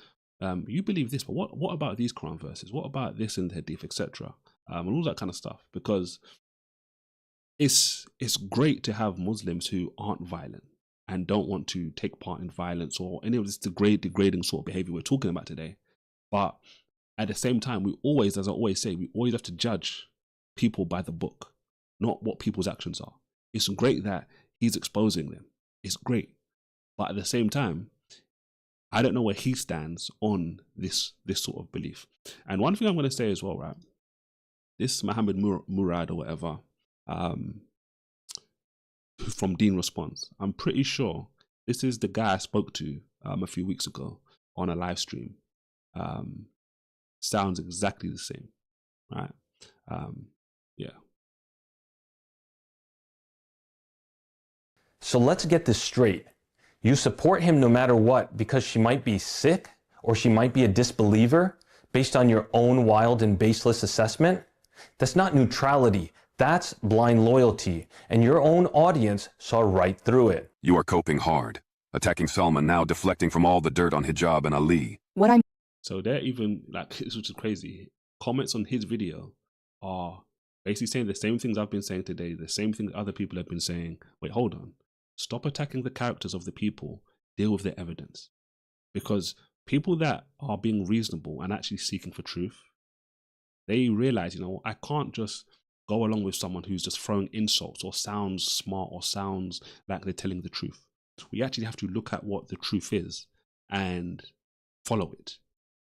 you believe this, but what about these Quran verses? What about this in the Hadith, etc. And all that kind of stuff, because it's great to have Muslims who aren't violent and don't want to take part in violence or any of this degrading sort of behavior we're talking about today. But at the same time, we always, as I always say, we always have to judge people by the book, not what people's actions are. It's great that he's exposing them. It's great. But at the same time, I don't know where he stands on this sort of belief. And one thing I'm going to say as well, right? This Muhammad Murad or whatever, from Deen Response, I'm pretty sure this is the guy I spoke to a few weeks ago on a live stream. Sounds exactly the same, right? Yeah. So let's get this straight. You support him no matter what because she might be sick or she might be a disbeliever based on your own wild and baseless assessment? That's not neutrality. That's blind loyalty. And your own audience saw right through it. You are coping hard, attacking Salman, now deflecting from all the dirt on hijab and Ali. So they're even, like, which is crazy. Comments on his video are basically saying the same things I've been saying today, the same thing other people have been saying. Wait, hold on. Stop attacking the characters of the people. Deal with their evidence. Because people that are being reasonable and actually seeking for truth, they realize, I can't just go along with someone who's just throwing insults or sounds smart or sounds like they're telling the truth. We actually have to look at what the truth is and follow it.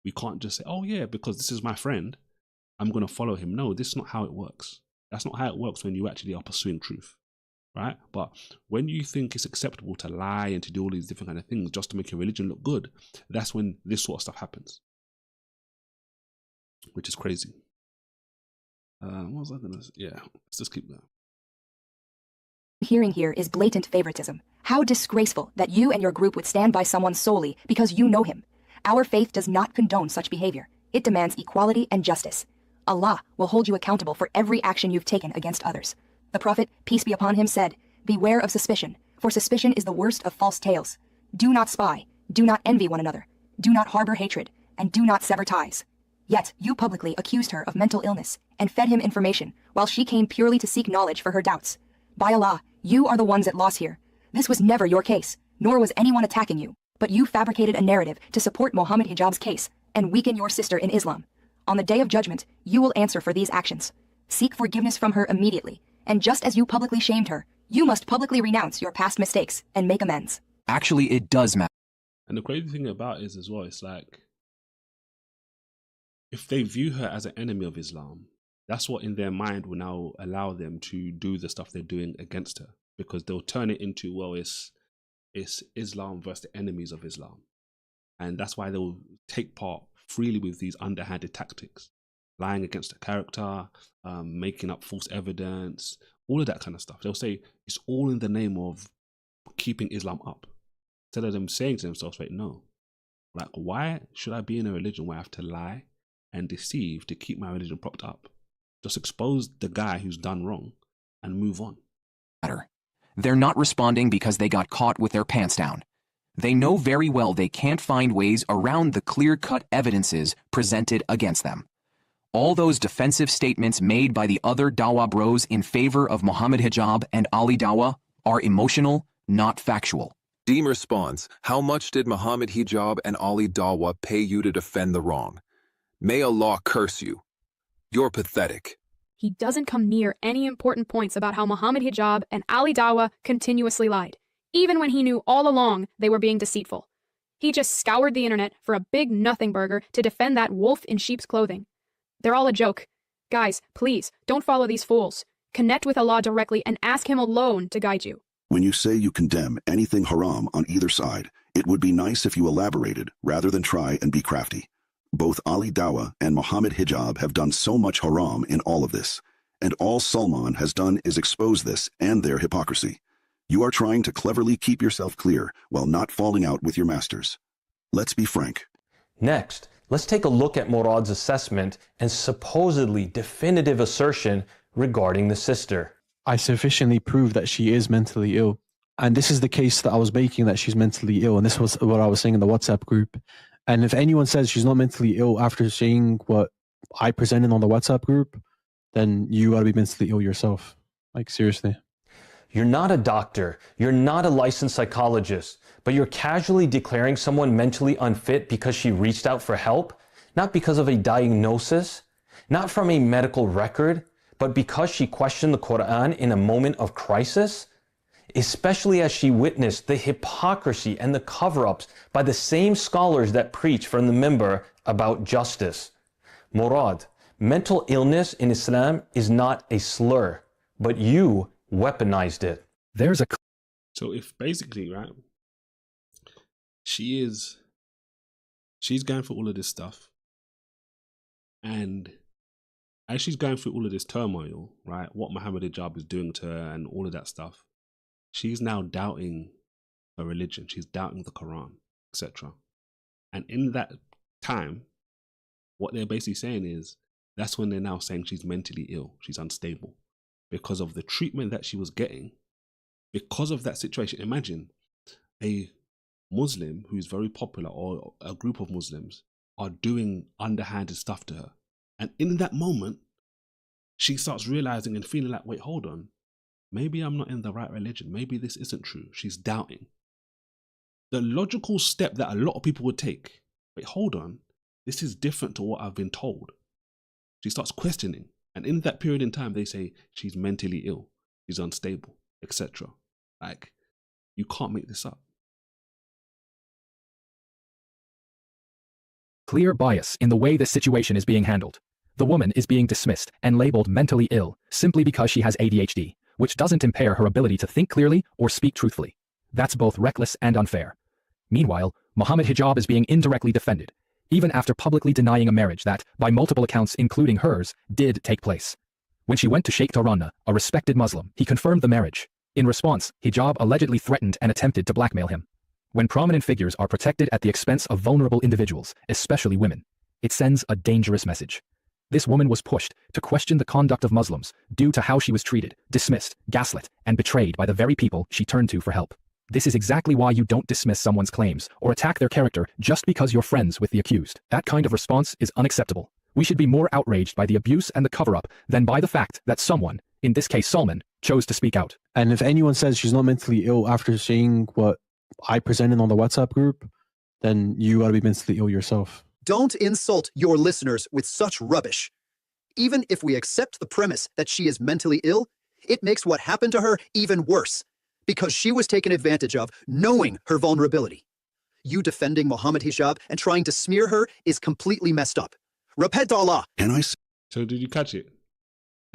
We can't just say, oh yeah, because this is my friend, I'm going to follow him. No, this is not how it works. That's not how it works when you actually are pursuing truth, right? But when you think it's acceptable to lie and to do all these different kind of things just to make your religion look good, that's when this sort of stuff happens, which is crazy. What was I going to say? Yeah, let's just keep going. Hearing here is blatant favoritism. How disgraceful that you and your group would stand by someone solely because you know him. Our faith does not condone such behavior. It demands equality and justice. Allah will hold you accountable for every action you've taken against others. The Prophet, peace be upon him, said, "Beware of suspicion, for suspicion is the worst of false tales. Do not spy, do not envy one another, do not harbor hatred, and do not sever ties." Yet you publicly accused her of mental illness and fed him information while she came purely to seek knowledge for her doubts. By Allah, you are the ones at loss here. This was never your case, nor was anyone attacking you, but you fabricated a narrative to support Muhammad Hijab's case and weaken your sister in Islam. On the day of judgment, you will answer for these actions. Seek forgiveness from her immediately, and just as you publicly shamed her, you must publicly renounce your past mistakes and make amends. Actually, it does matter. And the crazy thing about it is as well, it's like, if they view her as an enemy of Islam, that's what in their mind will now allow them to do the stuff they're doing against her, because they'll turn it into, well, it's Islam versus the enemies of Islam. And that's why they'll take part freely with these underhanded tactics, lying against the character, making up false evidence, all of that kind of stuff. They'll say it's all in the name of keeping Islam up. Instead of them saying to themselves, wait, no, like, why should I be in a religion where I have to lie and deceive to keep my religion propped up? Just expose the guy who's done wrong and move on. They're not responding because they got caught with their pants down. They know very well they can't find ways around the clear-cut evidences presented against them. All those defensive statements made by the other Dawah bros in favor of Muhammad Hijab and Ali Dawah are emotional, not factual. Deem responds, how much did Muhammad Hijab and Ali Dawah pay you to defend the wrong? May Allah curse you. You're pathetic. He doesn't come near any important points about how Muhammad Hijab and Ali Dawah continuously lied, even when he knew all along they were being deceitful. He just scoured the internet for a big nothing burger to defend that wolf in sheep's clothing. They're all a joke. Guys, please, don't follow these fools. Connect with Allah directly and ask Him alone to guide you. When you say you condemn anything haram on either side, it would be nice if you elaborated rather than try and be crafty. Both Ali Dawah and Muhammad Hijab have done so much haram in all of this, and all Salman has done is expose this and their hypocrisy. You are trying to cleverly keep yourself clear while not falling out with your masters. Let's be frank. Next, let's take a look at Murad's assessment and supposedly definitive assertion regarding the sister. I sufficiently proved that she is mentally ill. And this is the case that I was making, that she's mentally ill. And this was what I was saying in the WhatsApp group. And if anyone says she's not mentally ill after seeing what I presented on the WhatsApp group, then you gotta be mentally ill yourself. Like, seriously. You're not a doctor, you're not a licensed psychologist, but you're casually declaring someone mentally unfit because she reached out for help, not because of a diagnosis, not from a medical record, but because she questioned the Quran in a moment of crisis, especially as she witnessed the hypocrisy and the cover-ups by the same scholars that preach from the minbar about justice. Murad, mental illness in Islam is not a slur, but you weaponized it. So if basically, right, she's going through all of this stuff, and as she's going through all of this turmoil, right, what Muhammad Hijab is doing to her and all of that stuff, she's now doubting her religion. She's doubting the Quran, etc. And in that time, what they're basically saying is, that's when they're now saying she's mentally ill, she's unstable, because of the treatment that she was getting, because of that situation. Imagine a Muslim who's very popular, or a group of Muslims, are doing underhanded stuff to her. And in that moment, she starts realizing and feeling like, wait, hold on. Maybe I'm not in the right religion. Maybe this isn't true. She's doubting. The logical step that a lot of people would take, wait, hold on. This is different to what I've been told. She starts questioning. And in that period in time, they say she's mentally ill, she's unstable, etc. Like, you can't make this up. Clear bias in the way this situation is being handled. The woman is being dismissed and labeled mentally ill simply because she has ADHD, which doesn't impair her ability to think clearly or speak truthfully. That's both reckless and unfair. Meanwhile, Muhammad Hijab is being indirectly defended, even after publicly denying a marriage that, by multiple accounts including hers, did take place. When she went to Sheikh Tarana, a respected Muslim, he confirmed the marriage. In response, Hijab allegedly threatened and attempted to blackmail him. When prominent figures are protected at the expense of vulnerable individuals, especially women, it sends a dangerous message. This woman was pushed to question the conduct of Muslims due to how she was treated, dismissed, gaslit, and betrayed by the very people she turned to for help. This is exactly why you don't dismiss someone's claims or attack their character just because you're friends with the accused. That kind of response is unacceptable. We should be more outraged by the abuse and the cover-up than by the fact that someone, in this case Salman, chose to speak out. And if anyone says she's not mentally ill after seeing what I presented on the WhatsApp group, then you gotta be mentally ill yourself. Don't insult your listeners with such rubbish. Even if we accept the premise that she is mentally ill, it makes what happened to her even worse, because she was taken advantage of knowing her vulnerability. You defending Muhammad Hijab and trying to smear her is completely messed up. Repent to Allah. So did you catch it?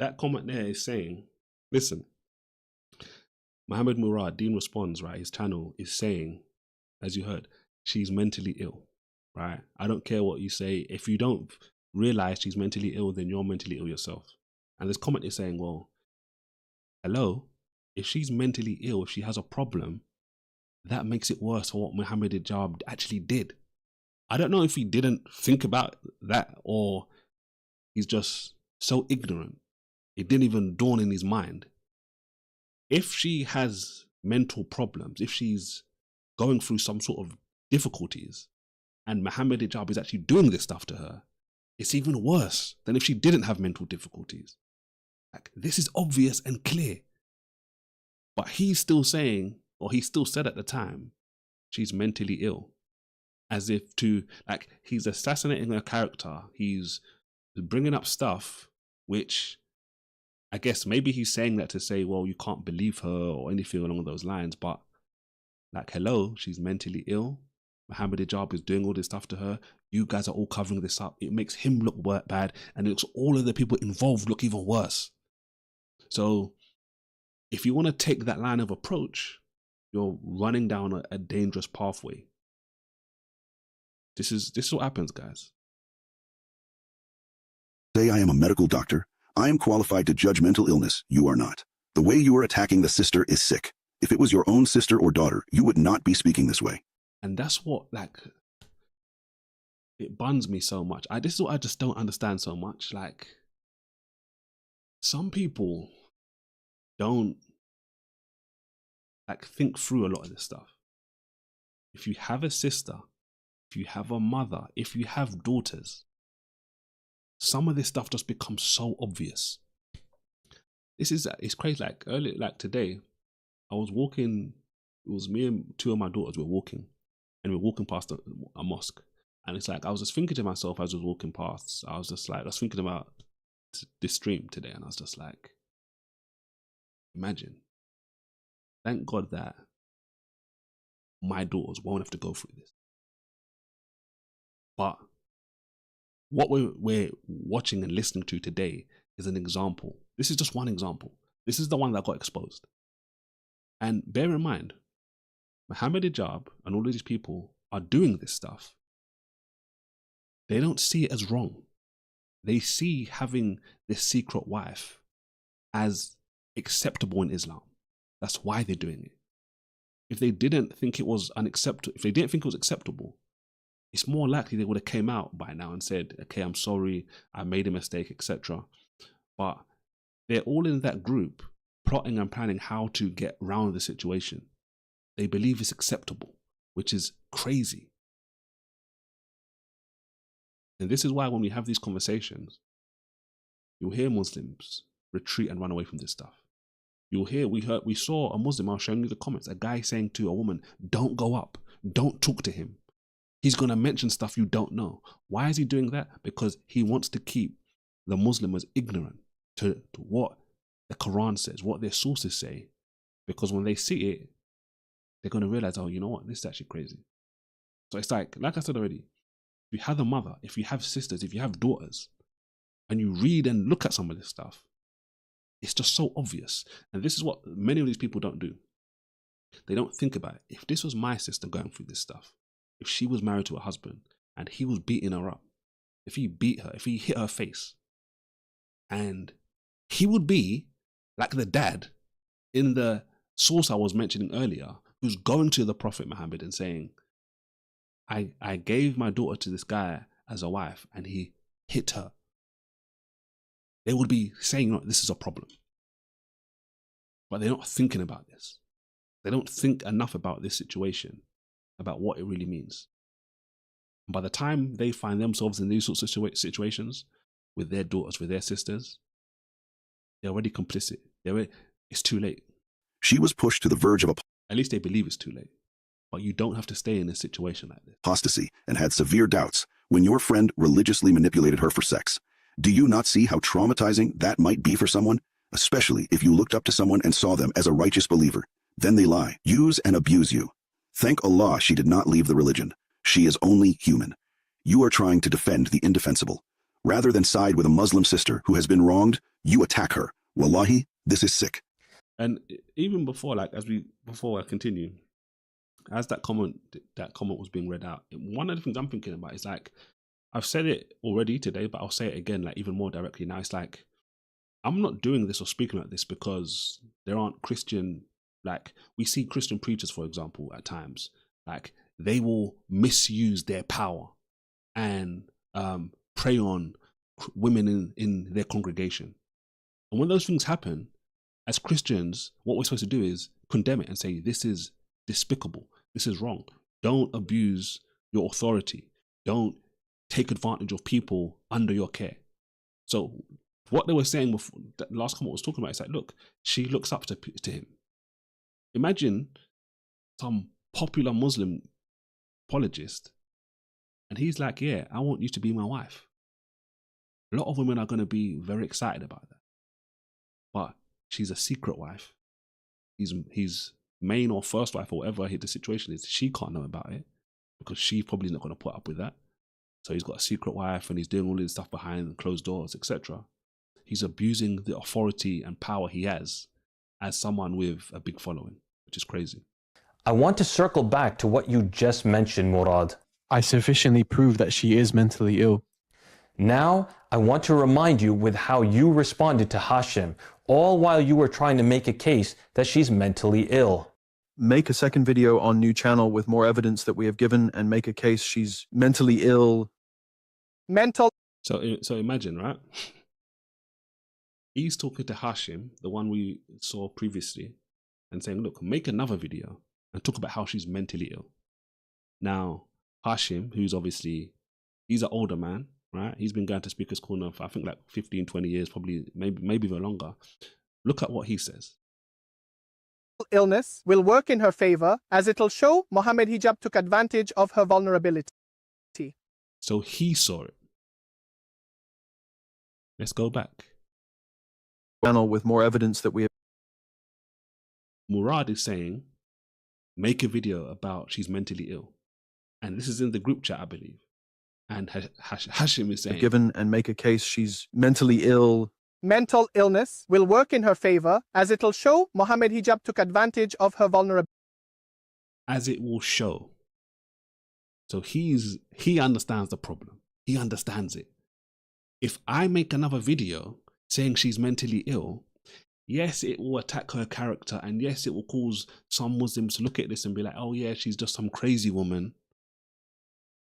that comment there is saying, listen, Muhammad Murad, Dean Responds, right, his channel is saying, as you heard, she's mentally ill, right? I don't care what you say. If you don't realize she's mentally ill, then you're mentally ill yourself. And this comment is saying, well, hello, if she's mentally ill, if she has a problem, that makes it worse for what Muhammad Hijab actually did. I don't know if he didn't think about that or he's just so ignorant. It didn't even dawn in his mind. If she has mental problems, if she's going through some sort of difficulties and Muhammad Hijab is actually doing this stuff to her, it's even worse than if she didn't have mental difficulties. Like, this is obvious and clear. But he's still saying, or he still said at the time, she's mentally ill. As if to, like, he's assassinating her character. He's bringing up stuff which, I guess maybe he's saying that to say, well, you can't believe her or anything along those lines. But, like, hello, she's mentally ill. Muhammad Hijab is doing all this stuff to her. You guys are all covering this up. It makes him look bad, and it makes all of the people involved look even worse. So, if you want to take that line of approach, you're running down a dangerous pathway. This is what happens, guys. Say I am a medical doctor. I am qualified to judge mental illness. You are not. The way you are attacking the sister is sick. If it was your own sister or daughter, you would not be speaking this way. And that's what, like, it buns me so much. This is what I just don't understand so much. Like, some people don't, like, think through a lot of this stuff. If you have a sister, if you have a mother, if you have daughters, some of this stuff just becomes so obvious. It's crazy. Like, earlier, like today, I was walking, it was me and two of my daughters were walking, and we were walking past a mosque. And it's like, I was just thinking to myself as I was walking past, I was thinking about this stream today, and I was just like, imagine. Thank God that my daughters won't have to go through this. But what we're watching and listening to today is an example. This is just one example. This is the one that got exposed. And bear in mind, Muhammad Hijab and all of these people are doing this stuff. They don't see it as wrong. They see having this secret wife as acceptable in Islam. That's why they're doing it. If they didn't think it was unacceptable, if they didn't think it was acceptable, it's more likely they would have came out by now and said, okay, I'm sorry, I made a mistake, etc. But they're all in that group plotting and planning how to get around the situation. They believe it's acceptable, which is crazy. And this is why when we have these conversations, you'll hear Muslims retreat and run away from this stuff. You'll hear, we saw a Muslim, I'll show you the comments, a guy saying to a woman, don't go up, don't talk to him. He's going to mention stuff you don't know. Why is he doing that? Because he wants to keep the Muslims ignorant to what the Quran says, what their sources say. Because when they see it, they're going to realize, oh, you know what, this is actually crazy. So it's like I said already, if you have a mother, if you have sisters, if you have daughters, and you read and look at some of this stuff, it's just so obvious. And this is what many of these people don't do. They don't think about it. If this was my sister going through this stuff, if she was married to a husband and he was beating her up, if he beat her, if he hit her face, and he would be like the dad in the source I was mentioning earlier, who's going to the Prophet Muhammad and saying, I gave my daughter to this guy as a wife and he hit her. They would be saying, no, this is a problem. But they're not thinking about this. They don't think enough about this situation, about what it really means. And by the time they find themselves in these sorts of situations with their daughters, with their sisters, they're already complicit. It's too late. She was pushed to the verge of at least they believe it's too late. But you don't have to stay in a situation like this. Apostasy and had severe doubts when your friend religiously manipulated her for sex. Do you not see how traumatizing that might be for someone? Especially if you looked up to someone and saw them as a righteous believer. Then they lie, use and abuse you. Thank Allah she did not leave the religion. She is only human. You are trying to defend the indefensible. Rather than side with a Muslim sister who has been wronged, you attack her. Wallahi, this is sick. And even before, before I continue, as that comment was being read out, one of the things I'm thinking about is like, I've said it already today, but I'll say it again, like even more directly now. It's like, I'm not doing this or speaking like this because there aren't Christian, like we see Christian preachers, for example, at times, like they will misuse their power and prey on women in their congregation. And when those things happen, as Christians, what we're supposed to do is condemn it and say, this is despicable. This is wrong. Don't abuse your authority. Don't take advantage of people under your care. So what they were saying before, that last comment was talking about, it's like, look, she looks up to him. Imagine some popular Muslim apologist, and he's like, yeah, I want you to be my wife. A lot of women are going to be very excited about that. But she's a secret wife. His main or first wife or whatever the situation is, she can't know about it because she's probably not going to put up with that. So he's got a secret wife and he's doing all this stuff behind closed doors, etc. He's abusing the authority and power he has as someone with a big following, which is crazy. I want to circle back to what you just mentioned, Murad. I sufficiently proved that she is mentally ill. Now, I want to remind you with how you responded to Hashim, all while you were trying to make a case that she's mentally ill. Make a second video on new channel with more evidence that we have given and make a case she's mentally ill. So imagine, right? He's talking to Hashim, the one we saw previously, and saying, look, make another video and talk about how she's mentally ill. Now, Hashim, who's obviously, he's an older man, right? He's been going to Speaker's Corner for, I think, like 15, 20 years, probably, maybe even longer. Look at what he says. Illness will work in her favor, as it'll show Mohammed Hijab took advantage of her vulnerability. So he saw it. Let's go back. Channel with more evidence that we have. Murad is saying, make a video about she's mentally ill. And this is in the group chat, I believe. And Hashim is saying, given and make a case she's mentally ill. Mental illness will work in her favor, as it'll show Mohammed Hijab took advantage of her vulnerability. As it will show. So he understands the problem. He understands it. If I make another video saying she's mentally ill, yes, it will attack her character, and yes, it will cause some Muslims to look at this and be like, oh yeah, she's just some crazy woman.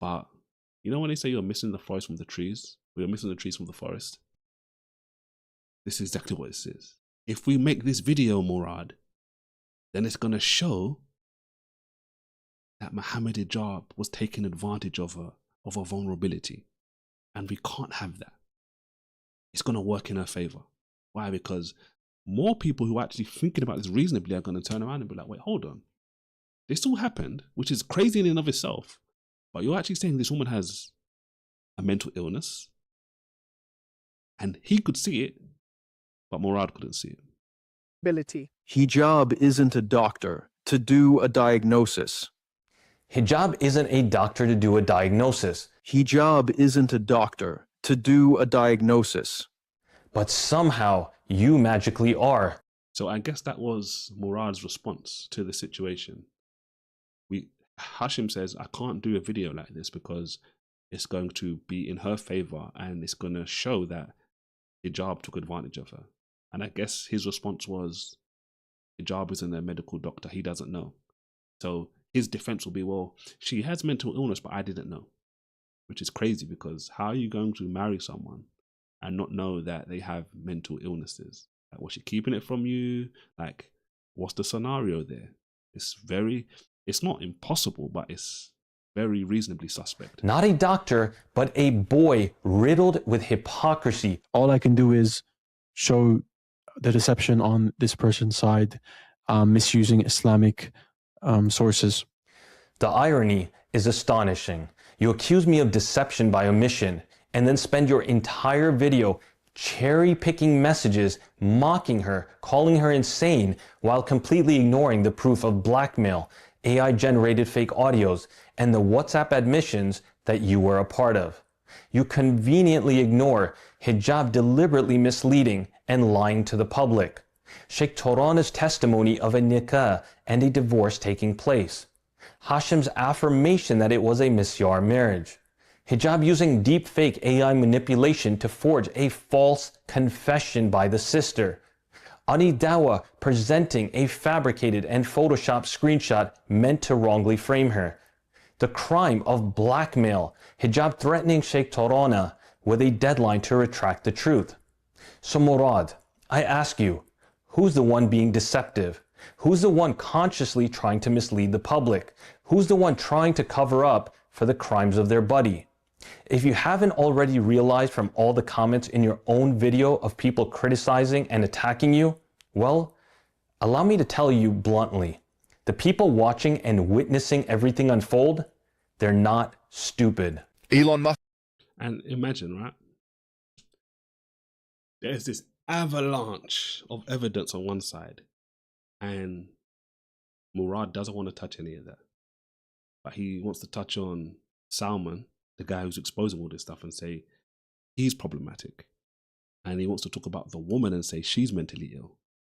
But you know when they say you're missing the forest from the trees, or you're missing the trees from the forest? This is exactly what it says. If we make this video, Murad, then it's going to show that Mohammed Hijab was taking advantage of her vulnerability. And we can't have that. It's going to work in her favor. Why? Because more people who are actually thinking about this reasonably are going to turn around and be like, wait, hold on. This all happened, which is crazy in and of itself. But you're actually saying this woman has a mental illness. And he could see it, but Murad couldn't see it. Hijab isn't a doctor to do a diagnosis. Hijab isn't a doctor to do a diagnosis. Hijab isn't a doctor to do a diagnosis. But somehow you magically are. So I guess that was Murad's response to the situation. Hashim says, I can't do a video like this because it's going to be in her favor and it's going to show that Hijab took advantage of her. And I guess his response was, Hijab isn't a medical doctor, he doesn't know. So his defense will be, well, she has mental illness, but I didn't know. Which is crazy, because how are you going to marry someone and not know that they have mental illnesses? Like, was she keeping it from you? Like, what's the scenario there? It's not impossible, but it's very reasonably suspect. Not a doctor, but a boy riddled with hypocrisy. All I can do is show the deception on this person's side, misusing Islamic sources. The irony is astonishing. You accuse me of deception by omission, and then spend your entire video cherry-picking messages, mocking her, calling her insane, while completely ignoring the proof of blackmail, AI-generated fake audios, and the WhatsApp admissions that you were a part of. You conveniently ignore hijab deliberately misleading and lying to the public, Sheikh Torana's testimony of a nikah and a divorce taking place, Hashim's affirmation that it was a misyar marriage, hijab using deepfake AI manipulation to forge a false confession by the sister, Ali Dawa presenting a fabricated and photoshopped screenshot meant to wrongly frame her, the crime of blackmail, hijab threatening Sheikh Torana with a deadline to retract the truth. So Murad, I ask you, who's the one being deceptive? Who's the one consciously trying to mislead the public? Who's the one trying to cover up for the crimes of their buddy? If you haven't already realized from all the comments in your own video of people criticizing and attacking you, well, allow me to tell you bluntly, the people watching and witnessing everything unfold, they're not stupid. Elon Musk. And imagine, right? There's this avalanche of evidence on one side, and Murad doesn't want to touch any of that. But he wants to touch on Salman, the guy who's exposing all this stuff, and say he's problematic. And he wants to talk about the woman and say she's mentally ill.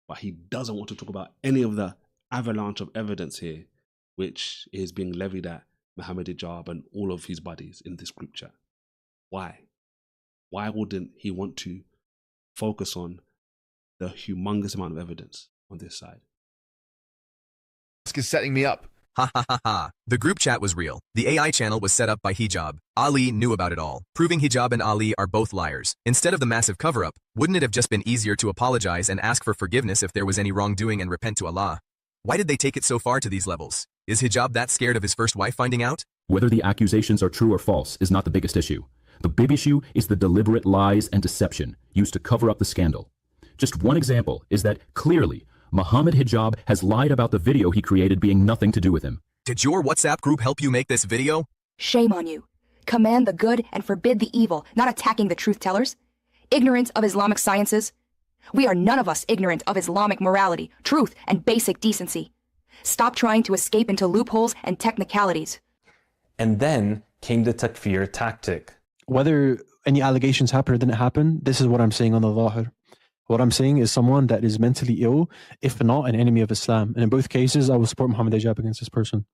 But he doesn't want to talk about any of the avalanche of evidence here, which is being levied at Muhammad Hijab and all of his buddies in this group chat. Why? Why wouldn't he want to focus on the humongous amount of evidence on this side? Musk is setting me up. Ha ha ha ha. The group chat was real. The AI channel was set up by Hijab. Ali knew about it all, proving Hijab and Ali are both liars. Instead of the massive cover-up, wouldn't it have just been easier to apologize and ask for forgiveness if there was any wrongdoing and repent to Allah? Why did they take it so far to these levels? Is Hijab that scared of his first wife finding out? Whether the accusations are true or false is not the biggest issue. The big issue is the deliberate lies and deception used to cover up the scandal. Just one example is that clearly Muhammad Hijab has lied about the video he created being nothing to do with him. Did your WhatsApp group help you make this video? Shame on you. Command the good and forbid the evil, not attacking the truth tellers. Ignorance of Islamic sciences. We are none of us ignorant of Islamic morality, truth, and basic decency. Stop trying to escape into loopholes and technicalities. And then came the takfir tactic. Whether any allegations happen or didn't happen, this is what I'm saying on the Zahir. What I'm saying is someone that is mentally ill, if not an enemy of Islam. And in both cases, I will support Muhammad Hijab against this person.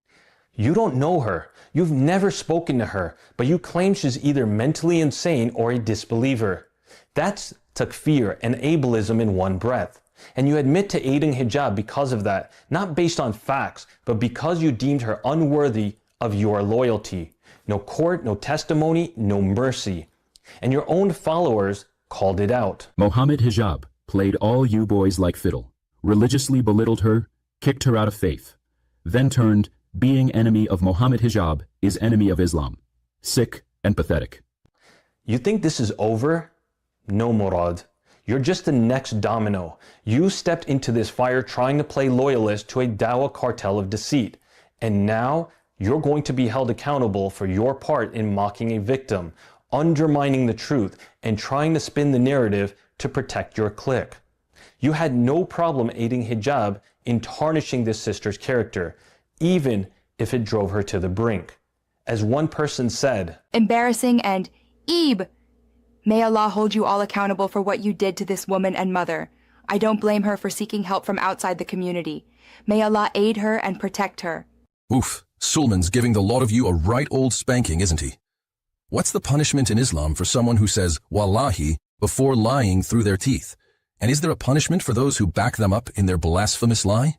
You don't know her. You've never spoken to her, but you claim she's either mentally insane or a disbeliever. That's takfir and ableism in one breath. And you admit to aiding hijab because of that, not based on facts, but because you deemed her unworthy of your loyalty. No court, no testimony, no mercy. And your own followers called it out. Muhammad Hijab played all you boys like fiddle, religiously belittled her, kicked her out of faith, then turned being enemy of Muhammad Hijab is enemy of Islam. Sick and pathetic. You think this is over? No, Murad. You're just the next domino. You stepped into this fire trying to play loyalist to a Dawah cartel of deceit. And now you're going to be held accountable for your part in mocking a victim, undermining the truth, and trying to spin the narrative to protect your clique. You had no problem aiding hijab in tarnishing this sister's character, even if it drove her to the brink. As one person said, embarrassing and Ebe. May Allah hold you all accountable for what you did to this woman and mother. I don't blame her for seeking help from outside the community. May Allah aid her and protect her. Oof, Sulman's giving the lot of you a right old spanking, isn't he? What's the punishment in Islam for someone who says wallahi before lying through their teeth? And is there a punishment for those who back them up in their blasphemous lie?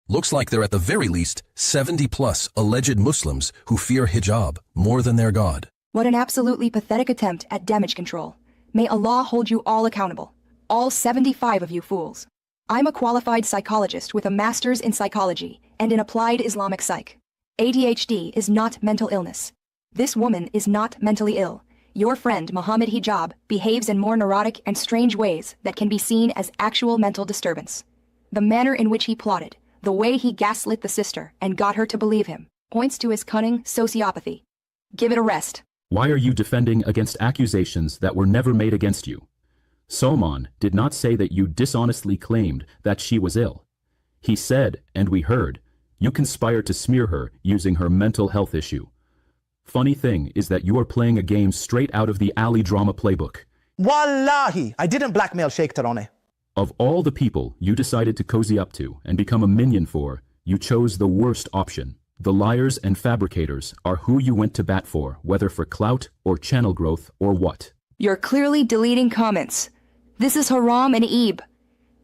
Looks like there are at the very least 70+ alleged Muslims who fear hijab more than their God. What an absolutely pathetic attempt at damage control. May Allah hold you all accountable. All 75 of you fools. I'm a qualified psychologist with a master's in psychology and in applied Islamic psych. ADHD is not mental illness. This woman is not mentally ill. Your friend Muhammad Hijab behaves in more neurotic and strange ways that can be seen as actual mental disturbance. The manner in which he plotted, the way he gaslit the sister and got her to believe him, points to his cunning sociopathy. Give it a rest. Why are you defending against accusations that were never made against you? Salman did not say that you dishonestly claimed that she was ill. He said, and we heard, you conspired to smear her using her mental health issue. Funny thing is that you are playing a game straight out of the Ali drama playbook. Wallahi, I didn't blackmail Sheikh Tarone. Of all the people you decided to cozy up to and become a minion for, you chose the worst option. The liars and fabricators are who you went to bat for, whether for clout or channel growth or what. You're clearly deleting comments. This is haram and Ebe.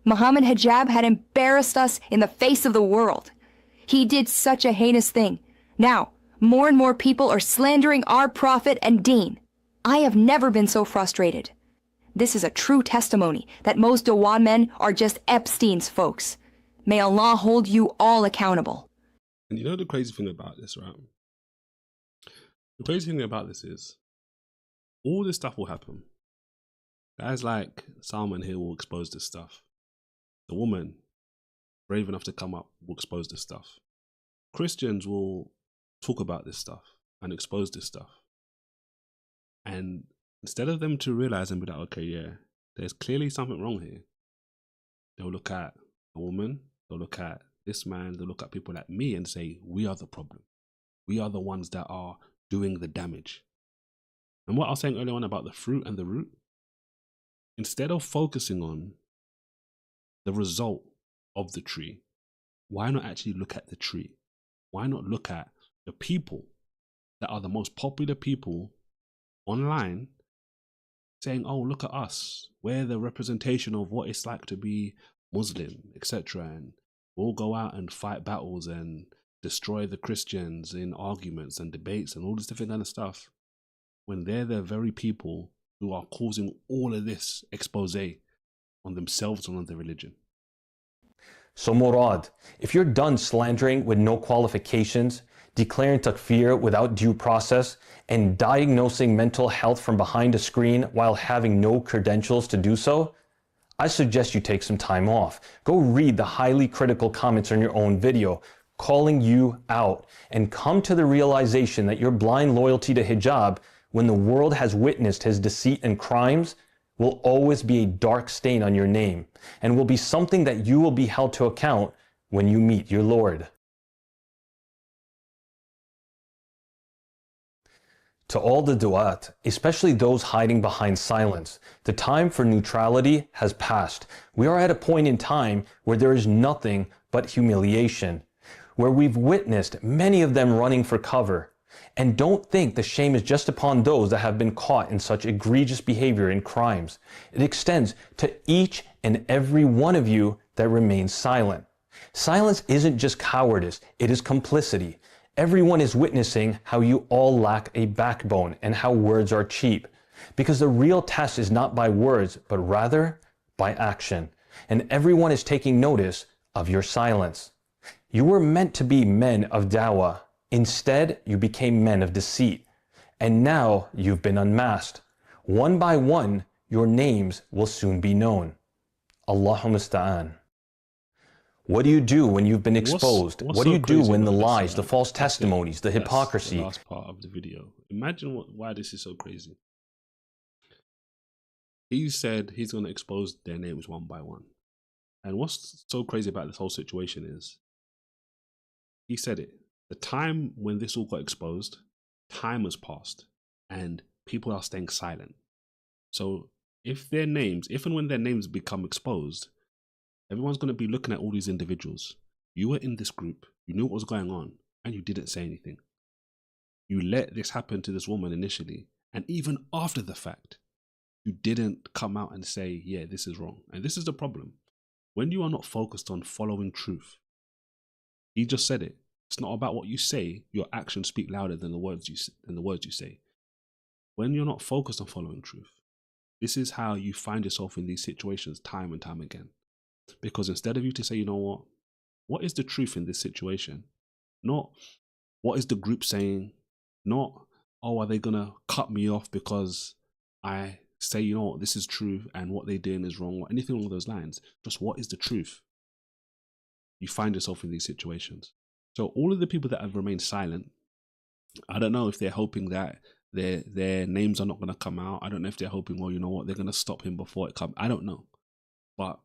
Muhammad Hijab had embarrassed us in the face of the world. He did such a heinous thing. Now, more and more people are slandering our prophet and deen. I have never been so frustrated. This is a true testimony that most Dawan men are just Epstein's folks. May Allah hold you all accountable. And you know the crazy thing about this, right? The crazy thing about this is, all this stuff will happen. Guys like Salman here will expose this stuff. The woman, brave enough to come up, will expose this stuff. Christians will talk about this stuff and expose this stuff. And instead of them to realize and be like, okay, yeah, there's clearly something wrong here, they'll look at a woman, they'll look at this man, they'll look at people like me and say, we are the problem. We are the ones that are doing the damage. And what I was saying earlier on about the fruit and the root, instead of focusing on the result of the tree, why not actually look at the tree? Why not look at the people that are the most popular people online saying, oh, look at us. We're the representation of what it's like to be Muslim, etc. And we'll go out and fight battles and destroy the Christians in arguments and debates and all this different kind of stuff, when they're the very people who are causing all of this expose on themselves and on their religion. So Murad, if you're done slandering with no qualifications, declaring takfir without due process, and diagnosing mental health from behind a screen while having no credentials to do so, I suggest you take some time off. Go read the highly critical comments on your own video, calling you out, and come to the realization that your blind loyalty to hijab, when the world has witnessed his deceit and crimes, will always be a dark stain on your name, and will be something that you will be held to account when you meet your Lord. To all the du'at, especially those hiding behind silence, the time for neutrality has passed. We are at a point in time where there is nothing but humiliation, where we've witnessed many of them running for cover. And don't think the shame is just upon those that have been caught in such egregious behavior and crimes. It extends to each and every one of you that remains silent. Silence isn't just cowardice, it is complicity. Everyone is witnessing how you all lack a backbone and how words are cheap. Because the real test is not by words, but rather by action. And everyone is taking notice of your silence. You were meant to be men of dawah. Instead, you became men of deceit. And now you've been unmasked. One by one, your names will soon be known. Allahu musta'an. What do you do when you've been exposed? What do you do when the lies, the false testimonies, the hypocrisy? That's the last part of the video. Imagine why this is so crazy. He said he's going to expose their names one by one. And what's so crazy about this whole situation is, he said it. The time when this all got exposed, time has passed and people are staying silent. So if and when their names become exposed, everyone's going to be looking at all these individuals. You were in this group, you knew what was going on, and you didn't say anything. You let this happen to this woman initially, and even after the fact, you didn't come out and say, yeah, this is wrong. And this is the problem. When you are not focused on following truth, he just said it. It's not about what you say. Your actions speak louder than the words you say. When you're not focused on following truth, this is how you find yourself in these situations time and time again. Because instead of you to say, you know what is the truth in this situation? Not what is the group saying? Not, oh, are they gonna cut me off because I say, you know what, this is true and what they're doing is wrong, or anything along those lines. Just what is the truth? You find yourself in these situations. So all of the people that have remained silent, I don't know if they're hoping that their names are not going to come out. I don't know if they're hoping, well, you know what, they're going to stop him before it comes. I don't know. But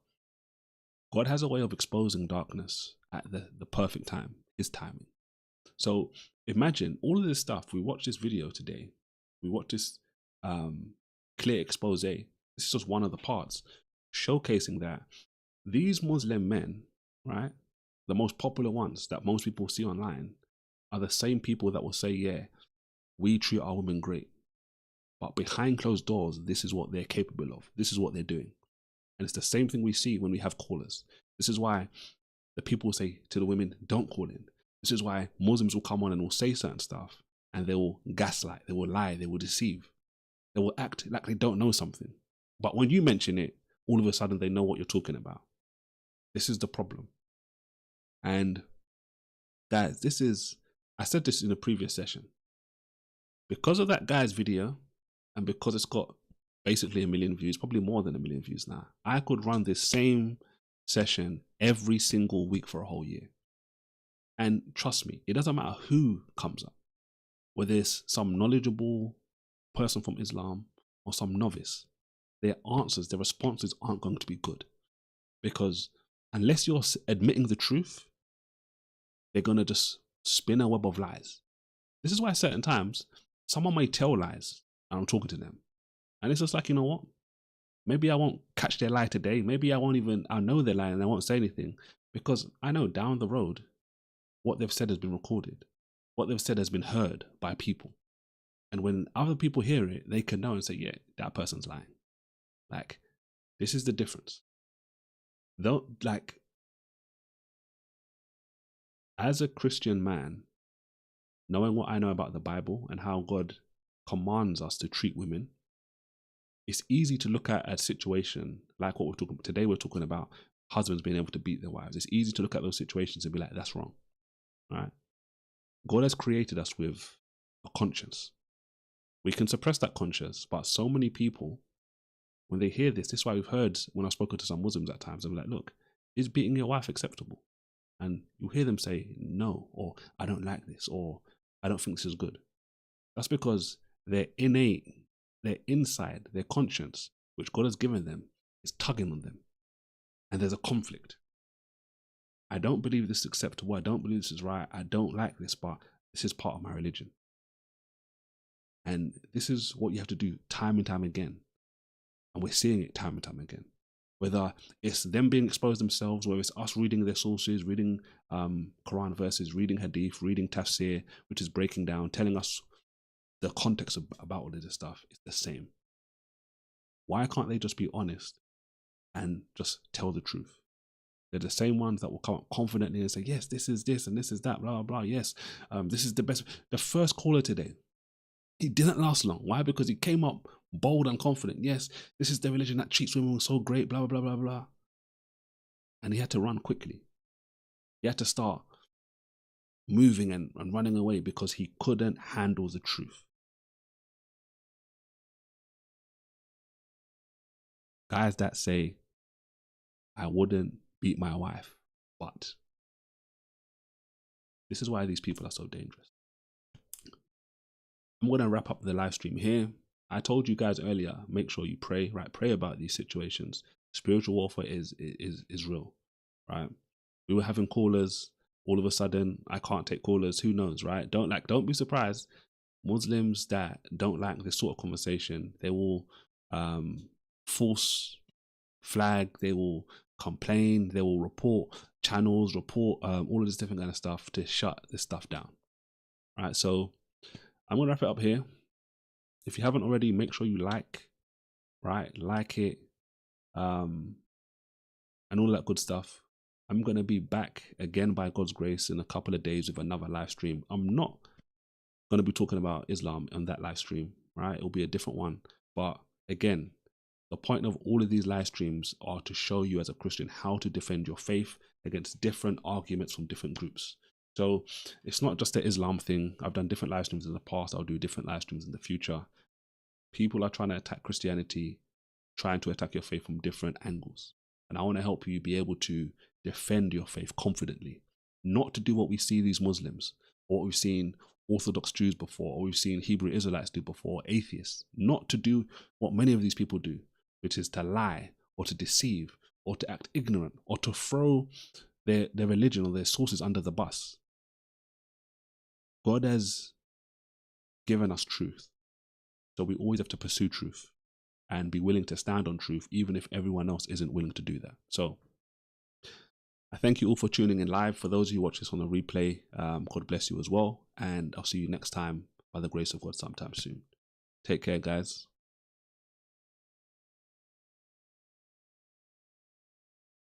God has a way of exposing darkness at the perfect time, his timing. So imagine all of this stuff. We watch this video today. We watch this clear expose. This is just one of the parts showcasing that these Muslim men, right, the most popular ones that most people see online, are the same people that will say, yeah, we treat our women great. But behind closed doors, this is what they're capable of. This is what they're doing. And it's the same thing we see when we have callers. This is why the people will say to the women, don't call in. This is why Muslims will come on and will say certain stuff and they will gaslight, they will lie, they will deceive. They will act like they don't know something. But when you mention it, all of a sudden they know what you're talking about. This is the problem. And guys, I said this in a previous session. Because of that guy's video, and because it's got basically 1 million views, probably more than 1 million views now, I could run this same session every single week for a whole year. And trust me, it doesn't matter who comes up, whether it's some knowledgeable person from Islam or some novice, their answers, their responses aren't going to be good. Because unless you're admitting the truth, they're going to just spin a web of lies. This is why certain times someone may tell lies and I'm talking to them. And it's just like, you know what? Maybe I won't catch their lie today. Maybe I'll know their lie and I won't say anything, because I know down the road what they've said has been recorded. What they've said has been heard by people. And when other people hear it, they can know and say, yeah, that person's lying. Like, this is the difference. Though, like, as a Christian man, knowing what I know about the Bible and how God commands us to treat women, it's easy to look at a situation like what we're talking about. Today we're talking about husbands being able to beat their wives. It's easy to look at those situations and be like, that's wrong. Right? God has created us with a conscience. We can suppress that conscience, but so many people, when they hear this is why we've heard, when I've spoken to some Muslims at times, I'm like, look, is beating your wife acceptable? And you hear them say no, or I don't like this, or I don't think this is good. That's because their innate, their inside, their conscience, which God has given them, is tugging on them. And there's a conflict. I don't believe this is acceptable. I don't believe this is right. I don't like this, but this is part of my religion. And this is what you have to do time and time again. And we're seeing it time and time again. Whether it's them being exposed themselves, whether it's us reading their sources, reading Quran verses, reading Hadith, reading Tafsir, which is breaking down, telling us the context about all of this stuff, it's the same. Why can't they just be honest and just tell the truth? They're the same ones that will come up confidently and say, yes, this is this and this is that, blah, blah, blah. Yes, this is the best. The first caller today, he didn't last long. Why? Because he came up bold and confident. Yes, this is the religion that treats women so great, blah, blah, blah, blah, blah. And he had to run quickly. He had to start moving and running away because he couldn't handle the truth. Guys that say, I wouldn't beat my wife, but this is why these people are so dangerous. I'm going to wrap up the live stream here. I told you guys earlier, make sure you pray, right? Pray about these situations. Spiritual warfare is real, right? We were having callers. All of a sudden, I can't take callers. Who knows, right? Don't be surprised. Muslims that don't like this sort of conversation, they will false flag, they will complain, they will report channels, report all of this different kind of stuff to shut this stuff down. Right, so I'm gonna wrap it up here. If you haven't already, make sure you like it, and all that good stuff. I'm gonna be back again by God's grace in a couple of days with another live stream. I'm not gonna be talking about Islam on that live stream, right? It'll be a different one. But again, the point of all of these live streams are to show you as a Christian how to defend your faith against different arguments from different groups. So it's not just the Islam thing. I've done different live streams in the past. I'll do different live streams in the future. People are trying to attack Christianity, trying to attack your faith from different angles. And I want to help you be able to defend your faith confidently, not to do what we see these Muslims, or what we've seen Orthodox Jews before, or we've seen Hebrew Israelites do before, atheists, not to do what many of these people do, which is to lie or to deceive or to act ignorant or to throw their religion or their sources under the bus. God has given us truth. So we always have to pursue truth and be willing to stand on truth, even if everyone else isn't willing to do that. So I thank you all for tuning in live. For those of you who watch this on the replay, God bless you as well. And I'll see you next time by the grace of God sometime soon. Take care, guys.